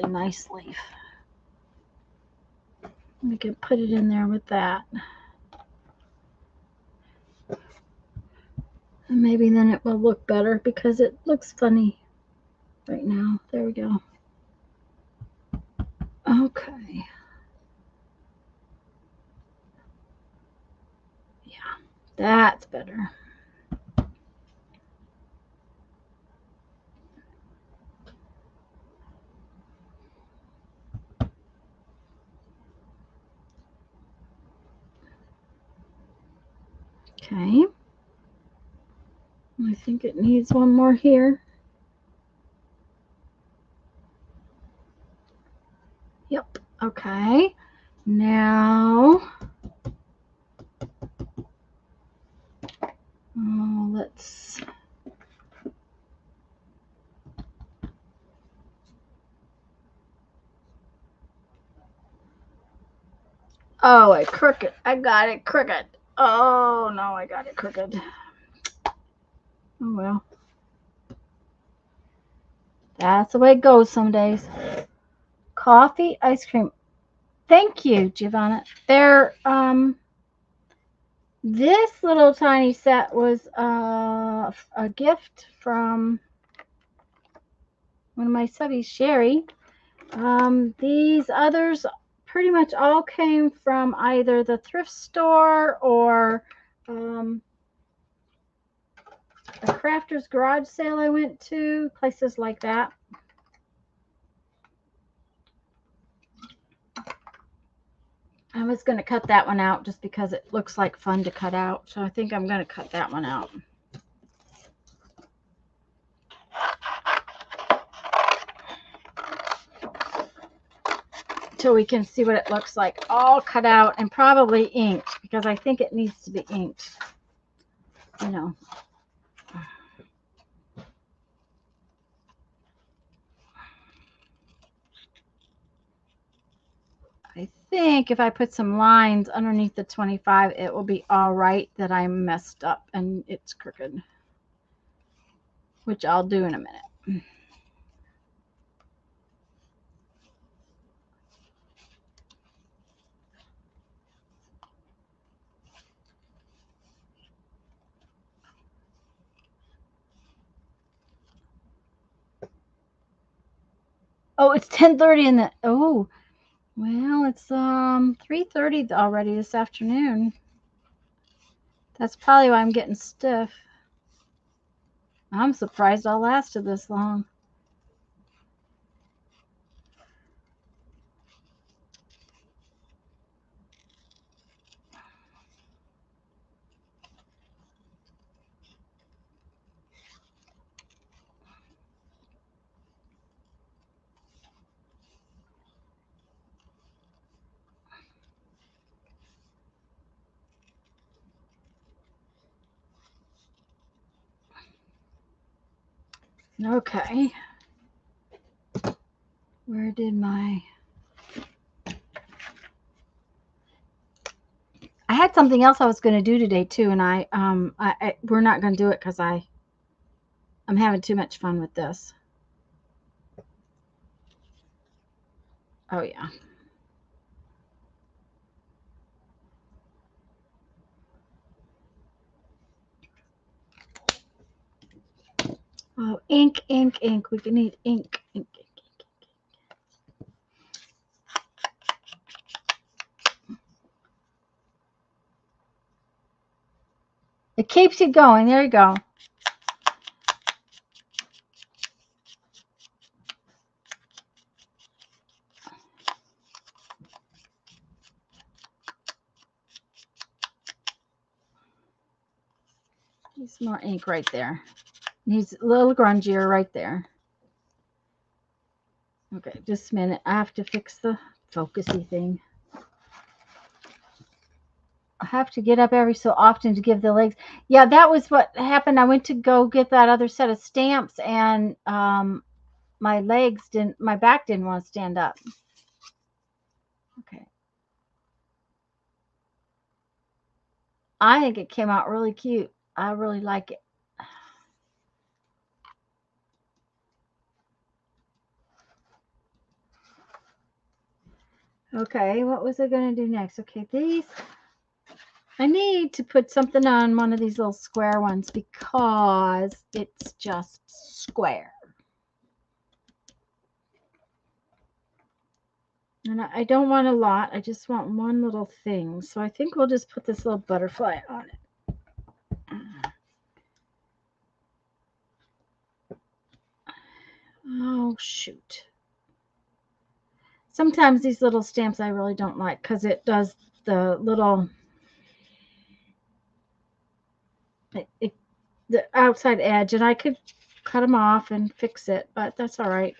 S1: nice leaf. We can put it in there with that. And maybe then it will look better because it looks funny right now. There we go. Okay. Yeah, that's better. Okay. I think it needs one more here. Yep. Okay. Now, let's. Oh, I crooked. I got it crooked. Oh no, I got it crooked. Oh well. That's the way it goes some days. Coffee, ice cream. Thank you, Giovanna. This little tiny set was a gift from one of my subbies, Sherry. These others pretty much all came from either the thrift store or a crafter's garage sale I went to, places like that. I was going to cut that one out just because it looks like fun to cut out. So I think I'm going to cut that one out. So we can see what it looks like all cut out and probably inked, because I think it needs to be inked. You know. I think if I put some lines underneath the 25, it will be all right that I messed up and it's crooked, which I'll do in a minute. Oh, it's 10:30 in the, oh, well, it's 3:30 already this afternoon. That's probably why I'm getting stiff. I'm surprised I lasted this long. Okay. Where did my... I had something else I was going to do today too, and we're not going to do it because I'm having too much fun with this. Oh yeah. Oh, ink, ink, ink. We need ink, ink, ink, ink. It keeps you going. There you go. Needs more ink right there. Needs a little grungier right there. Okay, just a minute. I have to fix the focusy thing. I have to get up every so often to give the legs. Yeah, that was what happened. I went to go get that other set of stamps, and my back didn't want to stand up. Okay. I think it came out really cute. I really like it. Okay, what was I going to do next? Okay, these, I need to put something on one of these little square ones because it's just square. And I don't want a lot. I just want one little thing. So I think we'll just put this little butterfly on it. Oh, shoot. Sometimes these little stamps I really don't like because it does the little, the outside edge. And I could cut them off and fix it, but that's all right.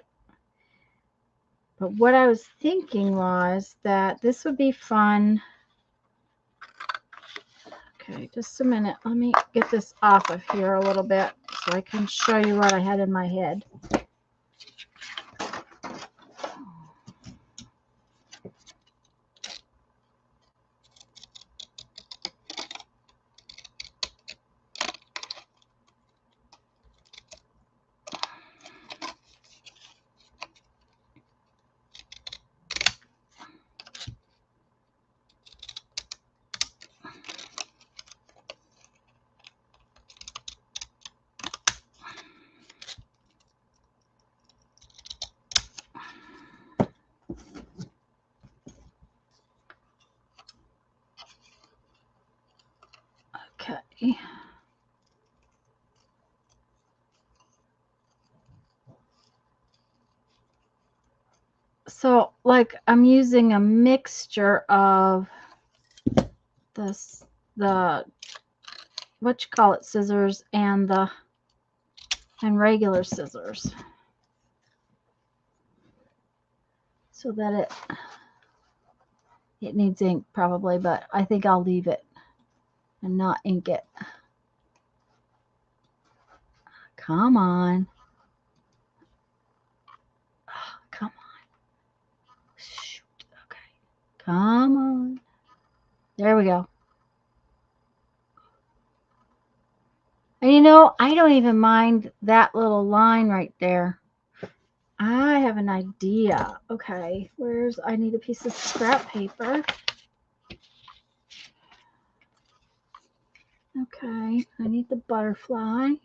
S1: But what I was thinking was that this would be fun. Okay, just a minute. Let me get this off of here a little bit so I can show you what I had in my head. Okay. So, like, I'm using a mixture of the what you call it scissors and regular scissors, so that it needs ink probably, but I think I'll leave it and not ink it. Come on. Oh, come on. Shoot. Okay. Come on. There we go. And you know, I don't even mind that little line right there. I have an idea. Okay, I need a piece of scrap paper. Okay, I need the butterfly.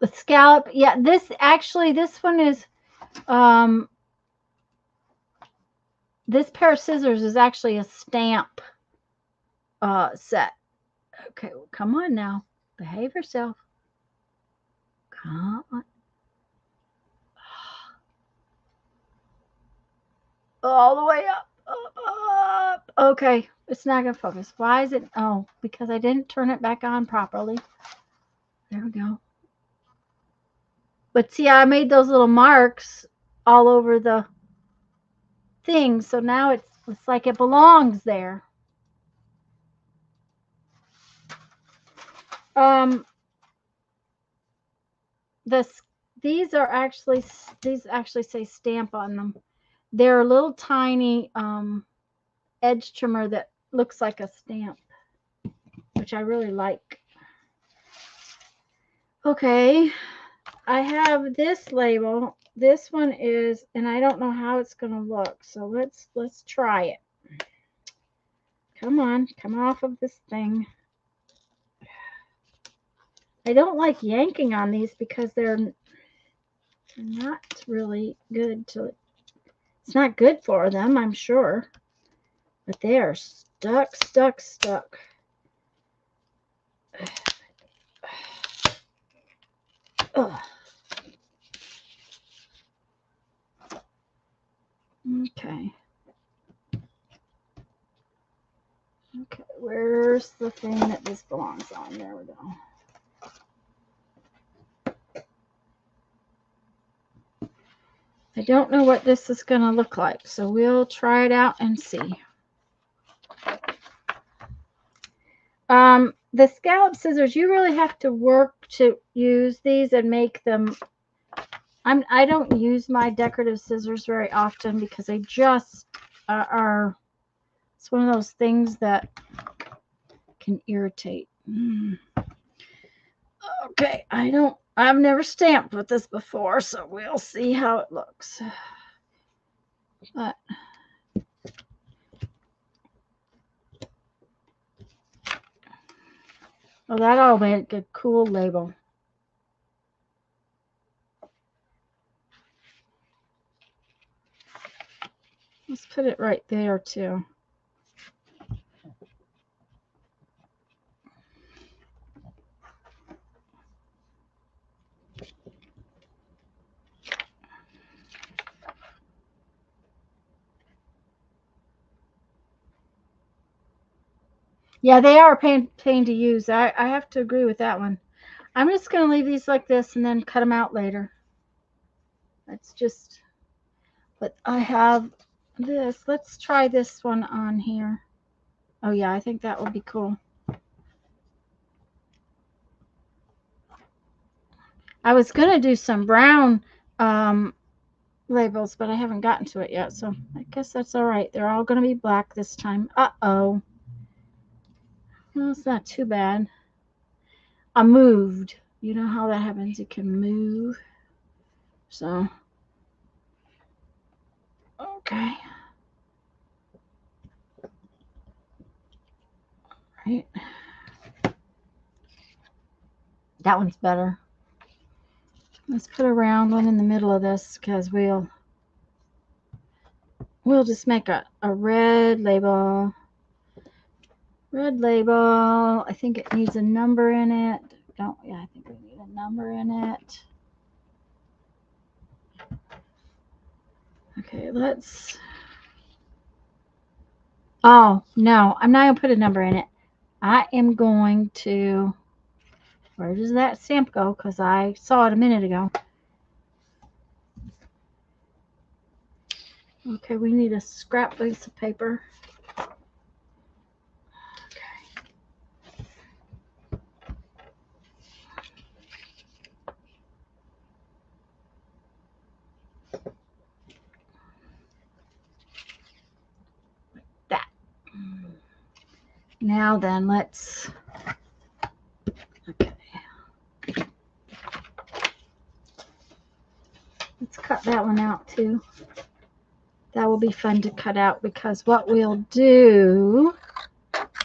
S1: The scallop, yeah, this one is, this pair of scissors is actually a stamp set. Okay, well, come on now. Behave yourself. Come on. All the way up. Up. Okay, it's not going to focus. Why is it? Oh, because I didn't turn it back on properly. There we go. But see, I made those little marks all over the thing, so now it's like it belongs there. These actually say stamp on them. They're a little tiny edge trimmer that looks like a stamp, which I really like. Okay, I have this label. This one is, and I don't know how it's going to look, so let's try it. Come on, come off of this thing. I don't like yanking on these because they're not really good to, it's not good for them, I'm sure, but they are stuck. Ugh. Okay, where's the thing that this belongs on? There we go. I don't know what this is going to look like, so we'll try it out and see. The scallop scissors, you really have to work to use these and make them I don't use my decorative scissors very often because they just are. It's one of those things that can irritate. Okay, I've never stamped with this before, so we'll see how it looks. But well, that'll make a cool label. Let's put it right there too. Yeah, they are a pain to use. I have to agree with that one. I'm just going to leave these like this and then cut them out later. That's just, but I have this. Let's try this one on here. Oh yeah, I think that will be cool. I was going to do some brown labels, but I haven't gotten to it yet, so I guess that's all right. They're all going to be black this time. Uh-oh. Well, it's not too bad. I moved. You know how that happens? You can move. So, okay. Right. That one's better. Let's put a round one in the middle of this because we'll just make a red label. Red label. I think it needs a number in it. Don't, yeah, I think we need a number in it. Okay, let's. Oh, no, I'm not going to put a number in it. I am going to. Where does that stamp go? Because I saw it a minute ago. Okay, we need a scrap piece of paper. Now then, let's, okay. Let's cut that one out too. That will be fun to cut out because what we'll do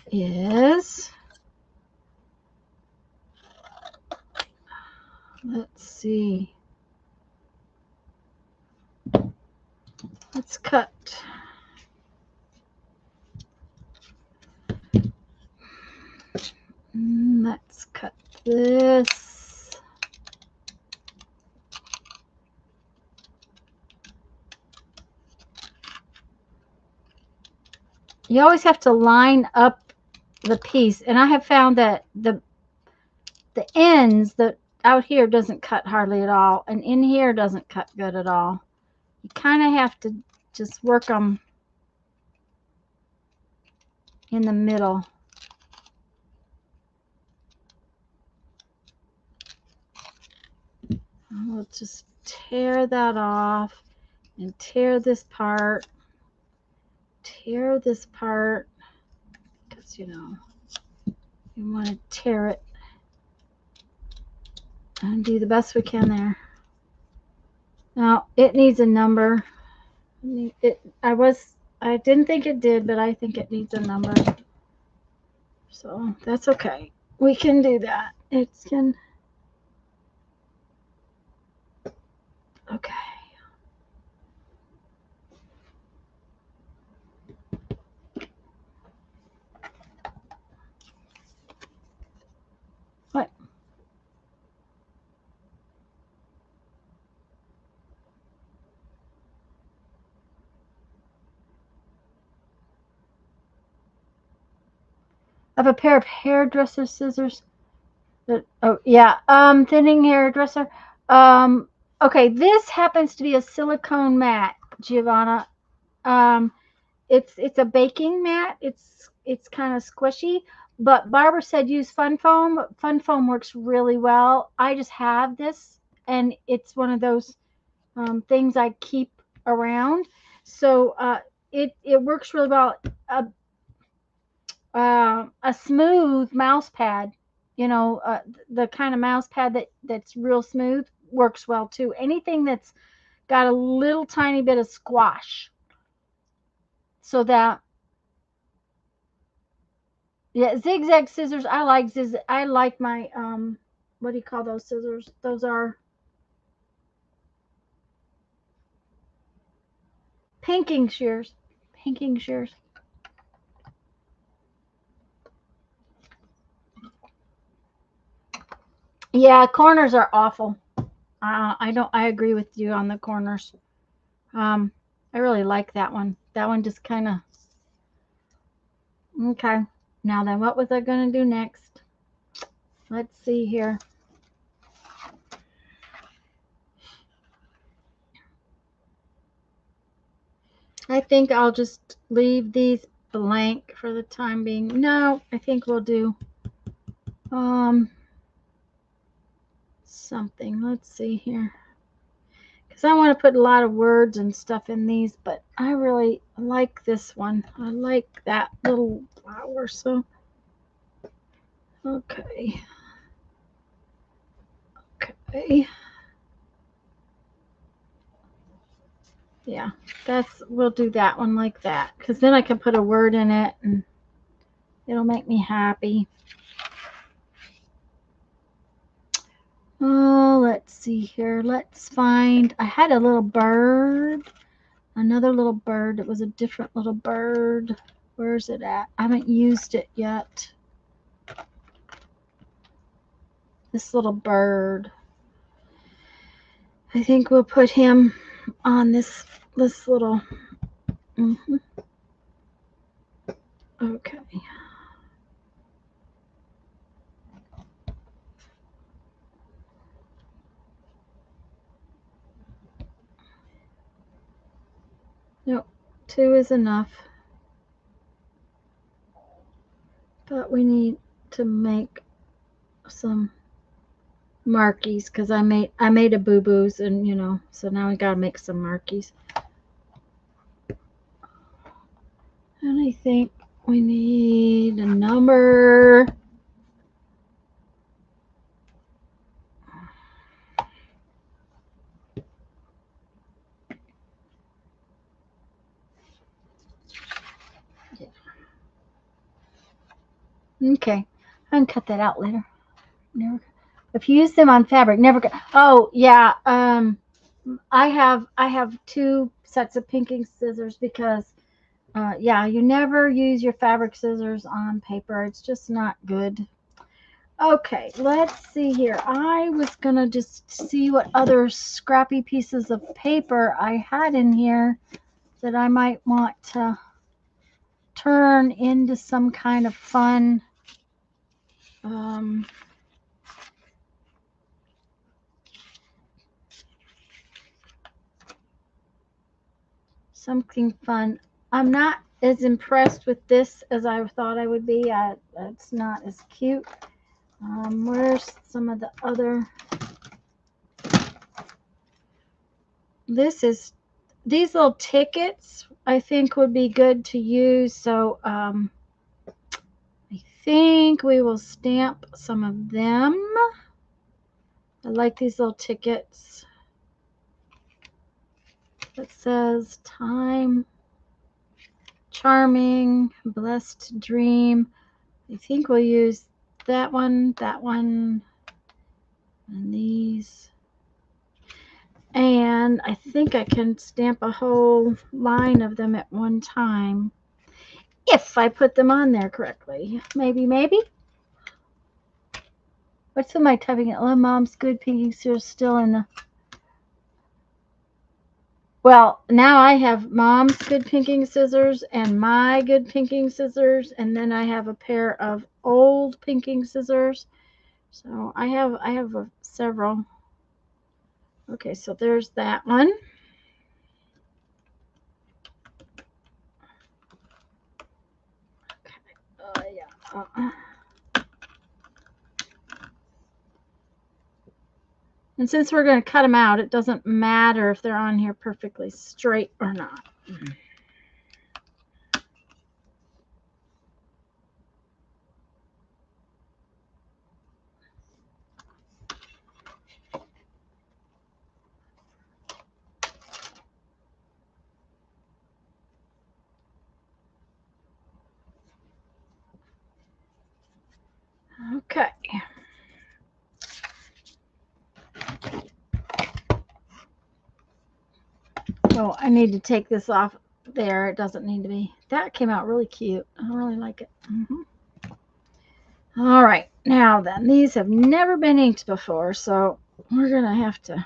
S1: is, let's see. Let's cut. Let's cut this. You always have to line up the piece, and I have found that the ends that out here doesn't cut hardly at all, and in here doesn't cut good at all. You kind of have to just work them in the middle. We'll just tear that off and tear this part. Tear this part because, you know, you want to tear it and do the best we can there. Now, it needs a number. I didn't think it did, but I think it needs a number. So that's okay. We can do that. It can. Okay. What? I have a pair of hairdresser scissors. Oh yeah, thinning hairdresser. Okay, this happens to be a silicone mat, Giovanna. It's a baking mat. It's kind of squishy, but Barbara said use Fun Foam. Fun Foam works really well. I just have this, and it's one of those things I keep around. So it works really well. A smooth mouse pad, the kind of mouse pad that's real smooth works well too. Anything that's got a little tiny bit of squash, so that, yeah, zigzag scissors. I like my what do you call those scissors? Those are pinking shears. Pinking shears. Yeah, corners are awful. I don't. I agree with you on the corners. Um, I really like that one. That one just kind of okay. Now then, what was I going to do next? Let's see here. I think I'll just leave these blank for the time being. No, I think we'll do um something. Let's see here. Because I want to put a lot of words and stuff in these, but I really like this one. I like that little flower. So, okay. Okay. Yeah, we'll do that one like that. Because then I can put a word in it and it'll make me happy. Oh, let's see here. Let's find, I had a little bird. Another little bird. It was a different little bird. Where's it at? I haven't used it yet. This little bird. I think we'll put him on this little. Okay. Nope. 2 is enough. But we need to make some markies because I made a boo-boos, and so now we gotta make some markies. And I think we need a number. Yeah. Okay, I can cut that out later. Never. If you use them on fabric, never. Oh yeah. I have 2 sets of pinking scissors because yeah, you never use your fabric scissors on paper. It's just not good. Okay, let's see here. I was gonna just see what other scrappy pieces of paper I had in here that I might want to turn into some kind of fun something fun. I'm not as impressed with this as I thought I would be. It's not as cute. Where's some of the other? These little tickets I think would be good to use. So I think we will stamp some of them. I like these little tickets. It says time, charming, blessed dream. I think we'll use that one, and these. And I think I can stamp a whole line of them at one time if I put them on there correctly. Maybe. What's in my typing? Oh, Mom's good pinking scissors still in the. Well, now I have Mom's good pinking scissors and my good pinking scissors, and then I have a pair of old pinking scissors. So I have several. Okay, so there's that one. Okay. Yeah. And since we're going to cut them out, it doesn't matter if they're on here perfectly straight or not. Okay. Oh, I need to take this off there. It doesn't need to be. That came out really cute. I really like it. All right. Now then, these have never been inked before, so we're going to have to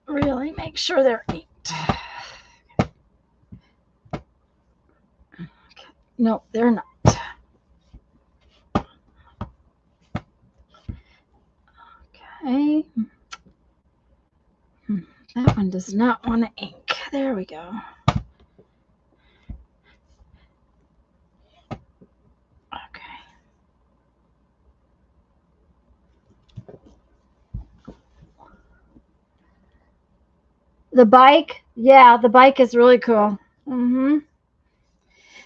S1: really make sure they're inked. Okay. No, they're not. Okay. That one does not want to ink. There we go. Okay. The bike, yeah, the bike is really cool.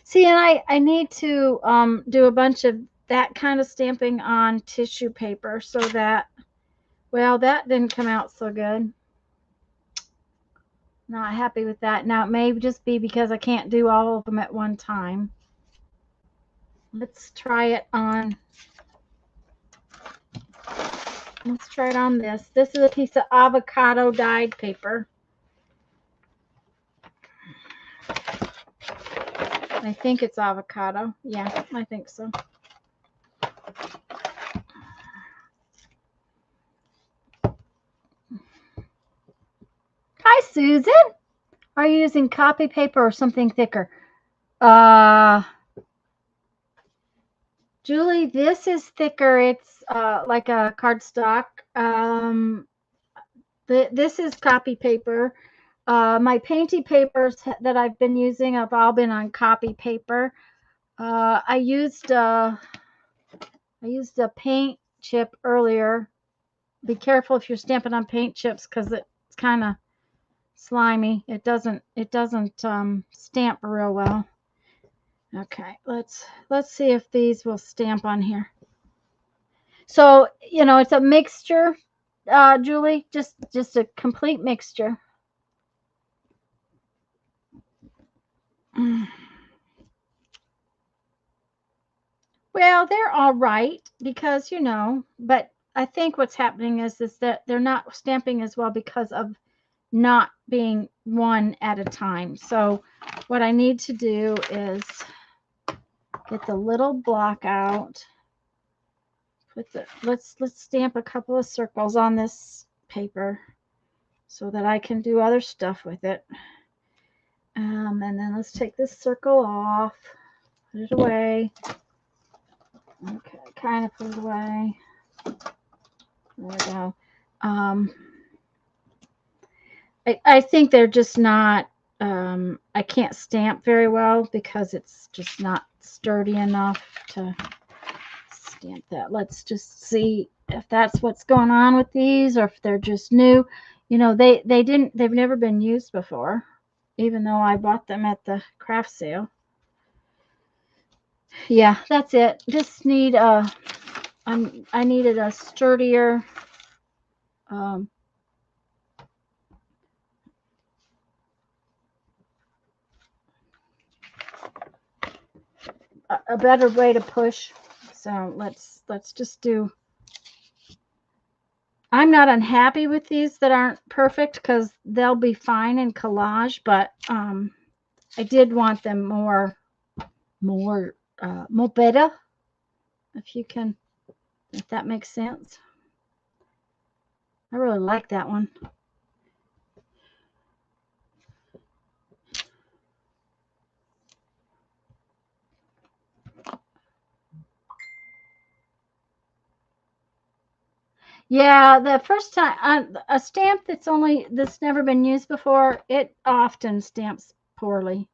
S1: See, and I need to do a bunch of that kind of stamping on tissue paper so that, well, that didn't come out so good. Not happy with that. Now, it may just be because I can't do all of them at one time. Let's try it on. Let's try it on this. This is a piece of avocado dyed paper. I think it's avocado. Yeah, I think so. Hi, Susan. Are you using copy paper or something thicker? Julie, this is thicker. It's like a cardstock. This is copy paper. My painty papers that I've been using have all been on copy paper. I used a paint chip earlier. Be careful if you're stamping on paint chips because it's kind of slimy. It doesn't stamp real well. Okay, let's see if these will stamp on here. So, you know, it's a mixture, Julie, just a complete mixture. Well, they're all right because, you know, but I think what's happening is that they're not stamping as well because of not being one at a time. So what I need to do is get the little block out. Let's stamp a couple of circles on this paper so that I can do other stuff with it. And then let's take this circle off, put it away. Okay, kind of put it away. There we go. I think they're just not, I can't stamp very well because it's just not sturdy enough to stamp that. Let's just see if that's what's going on with these or if they're just new. You know, they've never been used before, even though I bought them at the craft sale. Yeah, that's it. Just need I needed a sturdier a better way to push. So let's just do. I'm not unhappy with these that aren't perfect because they'll be fine in collage, but I did want them more better, if that makes sense. I really like that one. Yeah, the first time a stamp that's never been used before, it often stamps poorly.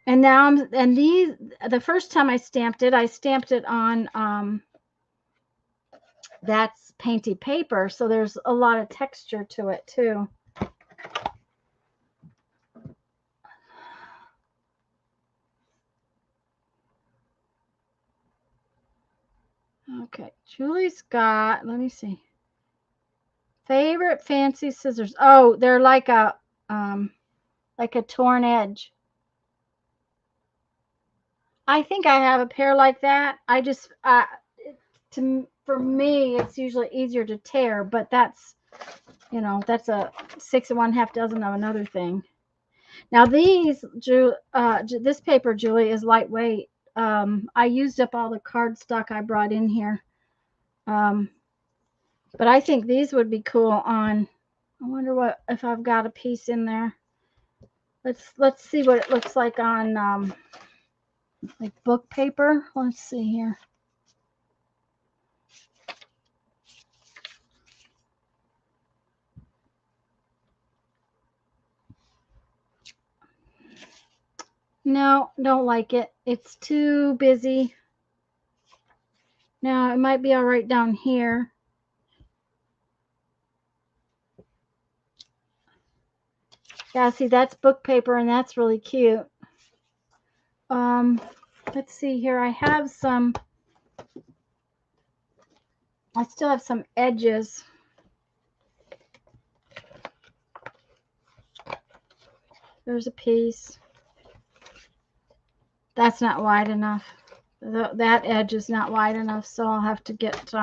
S1: And now the first time I stamped it on that's painted paper, so there's a lot of texture to it too. Okay, Julie's got, let me see. Favorite fancy scissors. Oh, they're like a torn edge. I think I have a pair like that. I just for me it's usually easier to tear, but that's, you know, that's a 6 and 1/2 dozen of another thing. Now this paper, Julie, is lightweight. I used up all the cardstock I brought in here. But I think these would be cool on, I wonder if I've got a piece in there. Let's see what it looks like on like book paper. Let's see here. No, don't like it. It's too busy. Now it might be all right down here. Yeah, see, that's book paper and that's really cute. Let's see here. I still have some edges. There's a piece. That's not wide enough. That edge is not wide enough, so I'll have to get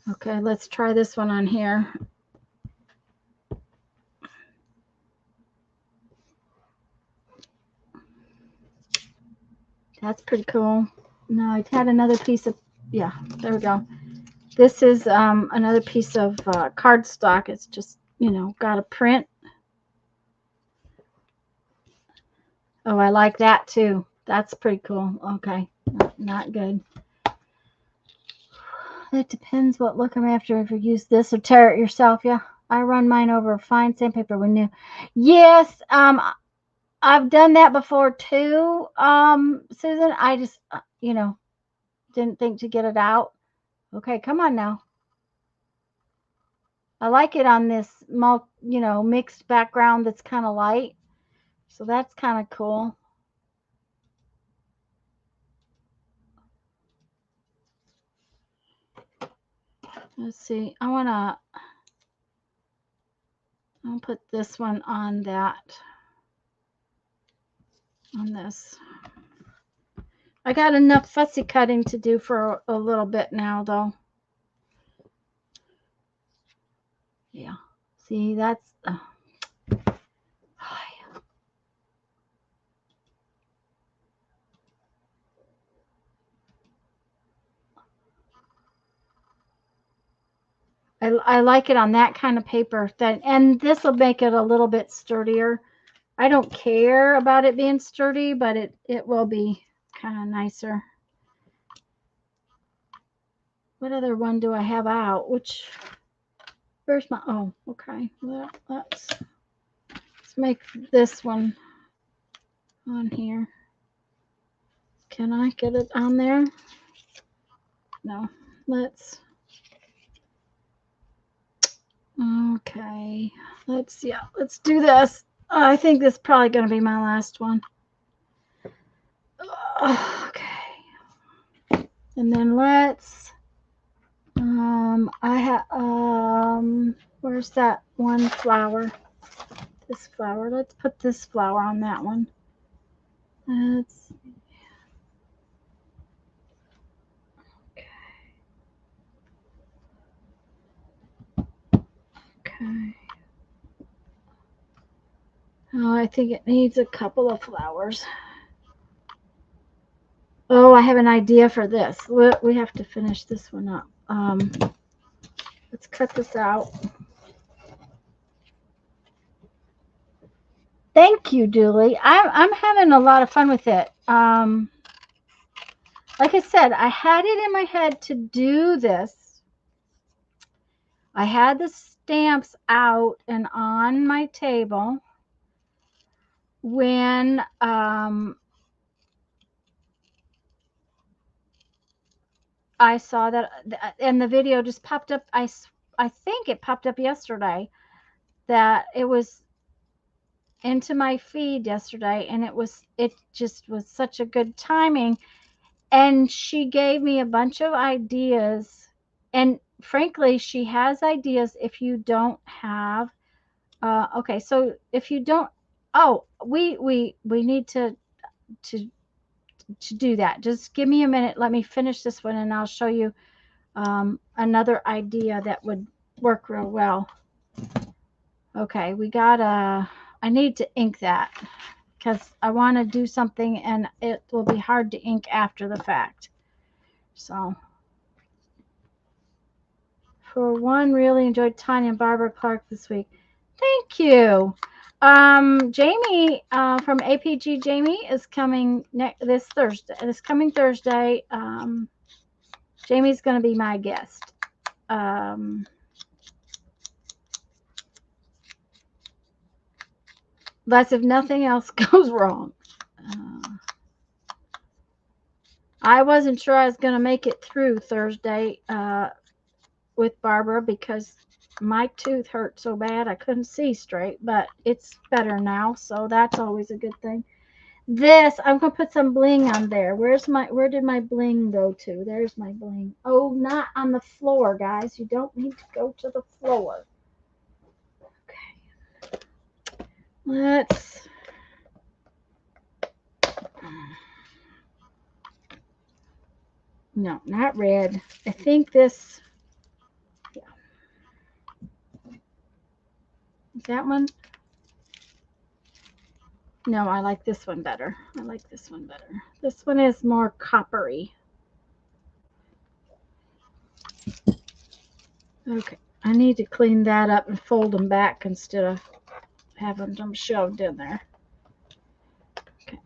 S1: okay, let's try this one on here. That's pretty cool. No, I had another piece of, yeah, there we go. This is another piece of cardstock. It's just, you know, got a print. Oh, I like that too. That's pretty cool. Okay, not good. It depends what look I'm after. If you use this or tear it yourself, yeah. I run mine over fine sandpaper when new. Yes, I've done that before too, Susan. I just, you know, didn't think to get it out. Okay, come on now. I like it on this, you know, mixed background that's kind of light. So that's kind of cool. Let's see. I'll put this one on this. I got enough fussy cutting to do for a little bit now, though. Yeah. See, that's... I like it on that kind of paper. And this will make it a little bit sturdier. I don't care about it being sturdy, but it will be kind of nicer. What other one do I have out? Where's my, oh, okay. Let's make this one on here. Can I get it on there? No. Let's, okay. Let's do this. I think this is probably going to be my last one. Okay. And then let's, I have, where's that one flower? This flower. Let's put this flower on that one. Let's, okay. Oh, I think it needs a couple of flowers. Oh, I have an idea for this. We have to finish this one up. Let's cut this out. Thank you, Julie. I'm having a lot of fun with it. Like I said, I had it in my head to do this. I had the stamps out and on my table when I saw that, and the video just popped up. I think it popped up yesterday, that it was into my feed yesterday, and it just was such a good timing. And she gave me a bunch of ideas, and frankly, she has ideas if you don't have okay, so if you don't, oh, we need to to do that. Just give me a minute, let me finish this one, and I'll show you another idea that would work real well. Okay, we got I need to ink that because I want to do something and it will be hard to ink after the fact. So, for one, really enjoyed Tanya and Barbara Clark this week. Thank you. Jamie from APG Jamie is coming this coming Thursday. Jamie's going to be my guest. That's if nothing else goes wrong. I wasn't sure I was going to make it through Thursday with Barbara because my tooth hurt so bad I couldn't see straight, but it's better now, so that's always a good thing. This, I'm going to put some bling on there. Where did my bling go to? There's my bling. Oh, not on the floor, guys. You don't need to go to the floor. Okay. Let's... No, not red. I think this... Yeah. Is that one? No, I like this one better. I like this one better. This one is more coppery. Okay, I need to clean that up and fold them back instead of having them shoved in there. Okay.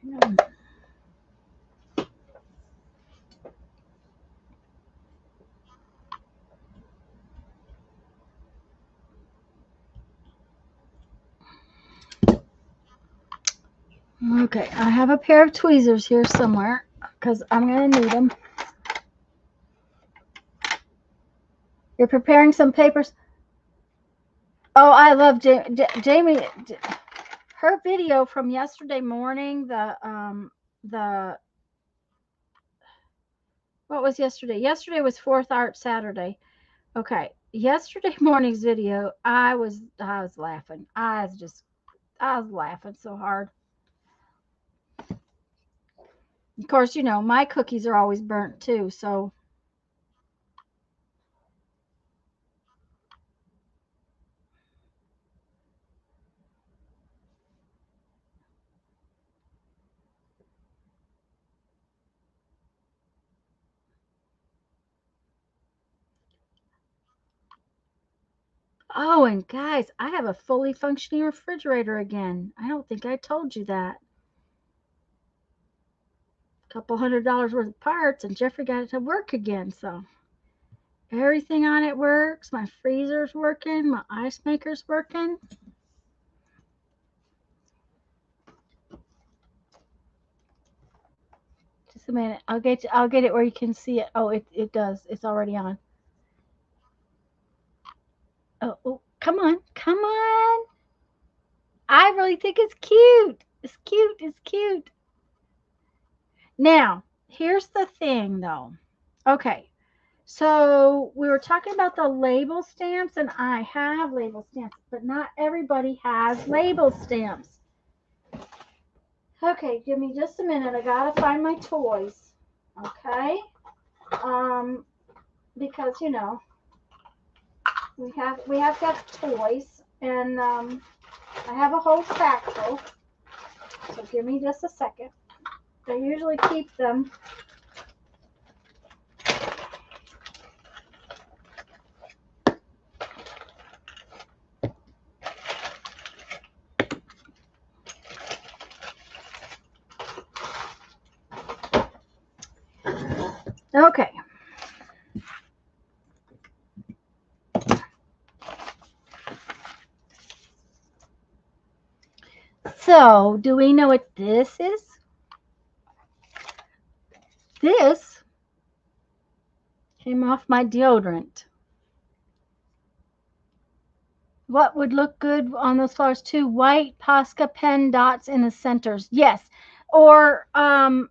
S1: Okay, I have a pair of tweezers here somewhere because I'm going to need them. You're preparing some papers. Oh, I love Jamie. Her video from yesterday morning, what was yesterday? Yesterday was 4th Art Saturday. Okay, yesterday morning's video, I was laughing. I was laughing so hard. Of course, you know, my cookies are always burnt too, so. Oh, and guys, I have a fully functioning refrigerator again. I don't think I told you that. A couple $100 worth of parts, and Jeffrey got it to work again, so. Everything on it works. My freezer's working. My ice maker's working. Just a minute. I'll get it where you can see it. Oh, it does. It's already on. Oh, come on. Come on. I really think it's cute. It's cute. It's cute. Now, here's the thing though. Okay. So we were talking about the label stamps, and I have label stamps, but not everybody has label stamps. Okay, give me just a minute. I gotta find my toys. Okay. Because you know we have to have toys, and I have a whole stack full. So give me just a second. I usually keep them. Okay. So, do we know what this is? This came off my deodorant. What would look good on those flowers too? White Posca pen dots in the centers. Yes. Or I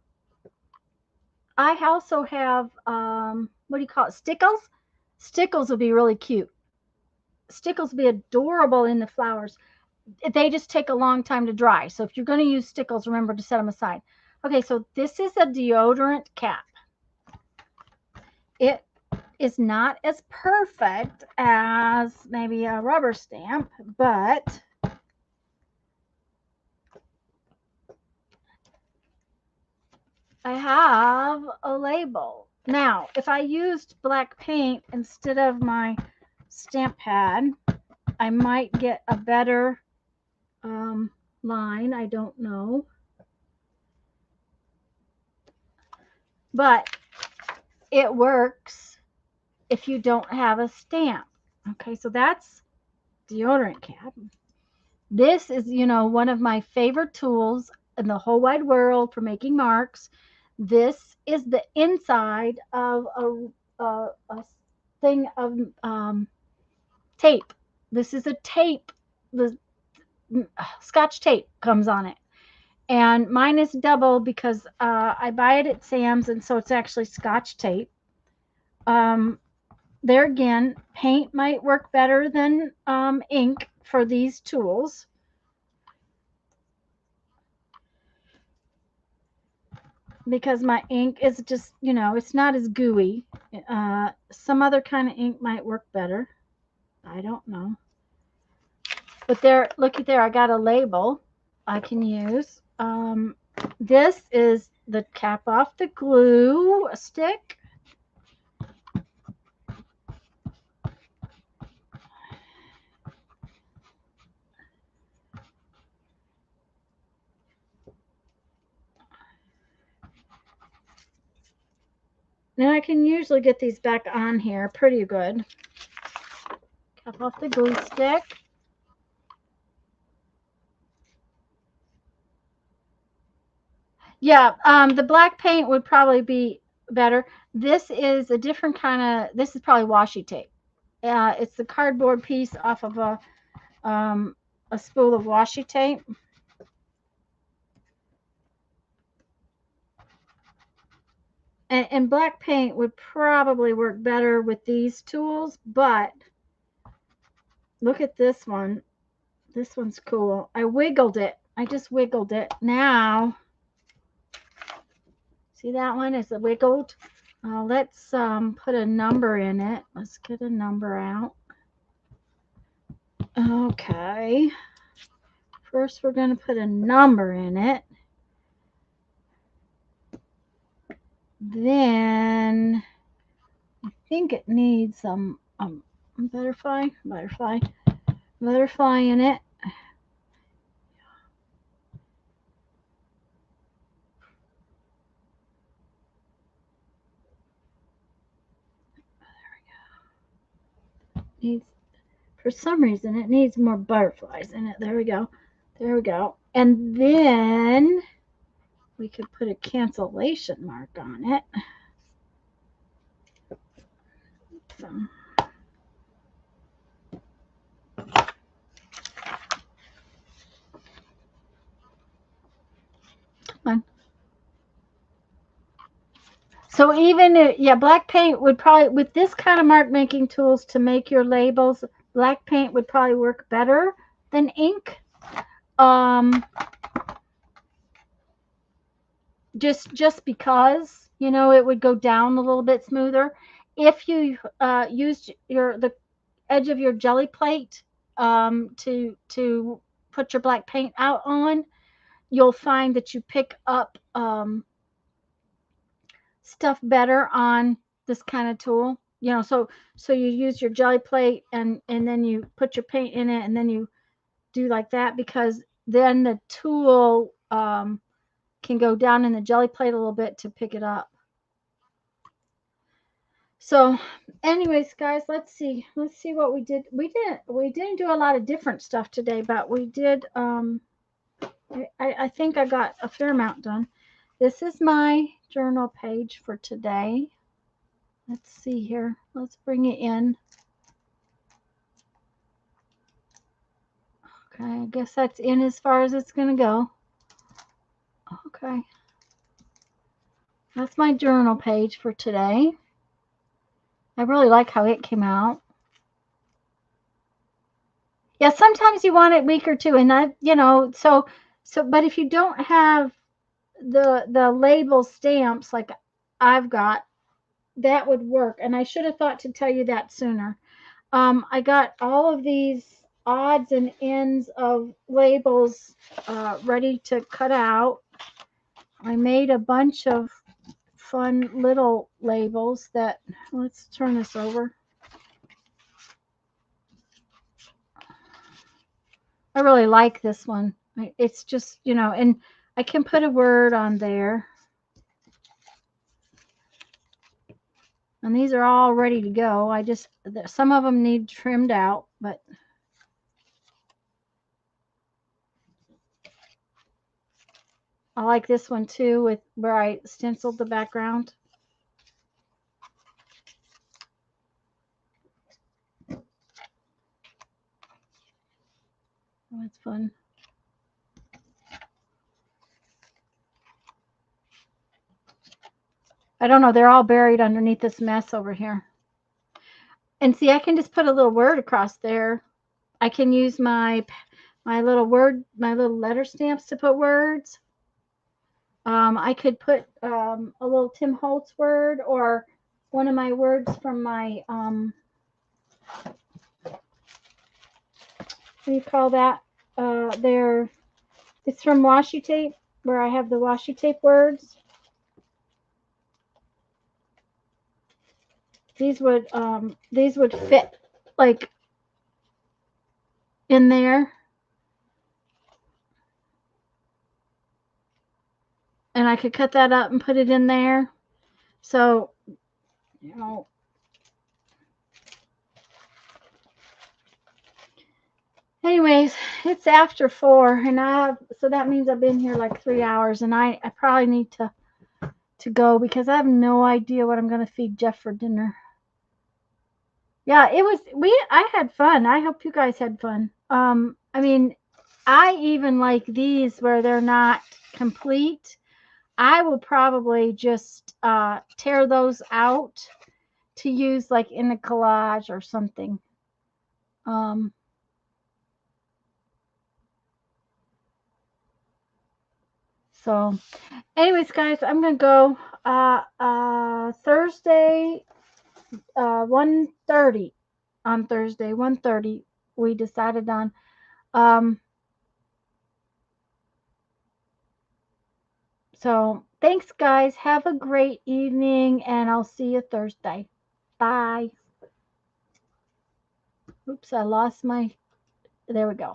S1: also have what do you call it? Stickles? Stickles would be really cute. Stickles would be adorable in the flowers. They just take a long time to dry. So if you're going to use stickles, remember to set them aside. Okay, so this is a deodorant cap. It is not as perfect as maybe a rubber stamp, but I have a label. Now, if I used black paint instead of my stamp pad, I might get a better line. I don't know. But it works if you don't have a stamp. Okay, so that's deodorant cap. This is, one of my favorite tools in the whole wide world for making marks. This is the inside of a thing of tape. This is a tape. The Scotch tape comes on it. And mine is double because I buy it at Sam's, and so it's actually Scotch tape. There again, paint might work better than ink for these tools. Because my ink is just, it's not as gooey. Some other kind of ink might work better. I don't know. But there, looky there, I got a label I can use. This is the cap off the glue stick. Now I can usually get these back on here pretty good. Cap off the glue stick. Yeah, the black paint would probably be better. This is a different kind of, this is probably washi tape. It's the cardboard piece off of a spool of washi tape. And black paint would probably work better with these tools, but look at this one. This one's cool. I wiggled it. I just wiggled it. Now, see that one is wiggled? Let's put a number in it. Let's get a number out. Okay. First, we're going to put a number in it. Then, I think it needs some butterfly in it. Needs, for some reason, it needs more butterflies in it. There we go. There we go. And then we could put a cancellation mark on it. So, come on. So even, yeah, black paint would probably, with this kind of mark making tools to make your labels, black paint would probably work better than ink. Just because, it would go down a little bit smoother. If you used the edge of your jelly plate to put your black paint out on, you'll find that you pick up stuff better on this kind of tool. So you use your jelly plate and then you put your paint in it and then you do like that, because then the tool can go down in the jelly plate a little bit to pick it up. So anyways, guys, let's see what we did. We didn't do a lot of different stuff today, but we did I think I got a fair amount done. This is my journal page for today. Let's see here. Let's bring it in. Okay, I guess that's in as far as it's going to go. Okay. That's my journal page for today. I really like how it came out. Yeah, sometimes you want it weaker too, and that, but if you don't have the label stamps like I've got, that would work. And I should have thought to tell you that sooner. I got all of these odds and ends of labels ready to cut out. I made a bunch of fun little labels that, let's turn this over. I really like this one. It's just, and I can put a word on there. And these are all ready to go. Some of them need trimmed out, but I like this one too, with where I stenciled the background. Oh, that's fun. I don't know. They're all buried underneath this mess over here. And see, I can just put a little word across there. I can use my little letter stamps to put words. I could put a little Tim Holtz word, or one of my words from my what do you call that? It's from washi tape, where I have the washi tape words. These would fit like in there. And I could cut that up and put it in there. So, anyways, it's after 4, and so that means I've been here like 3 hours, and I probably need to go, because I have no idea what I'm going to feed Jeff for dinner. Yeah, I had fun. I hope you guys had fun. I mean, I even like these where they're not complete. I will probably just tear those out to use like in a collage or something. So anyways, guys, I'm gonna go. Thursday, 1:30. On Thursday, 1:30, we decided on. So thanks, guys. Have a great evening, and I'll see you Thursday. Bye. Oops, I lost my. There we go.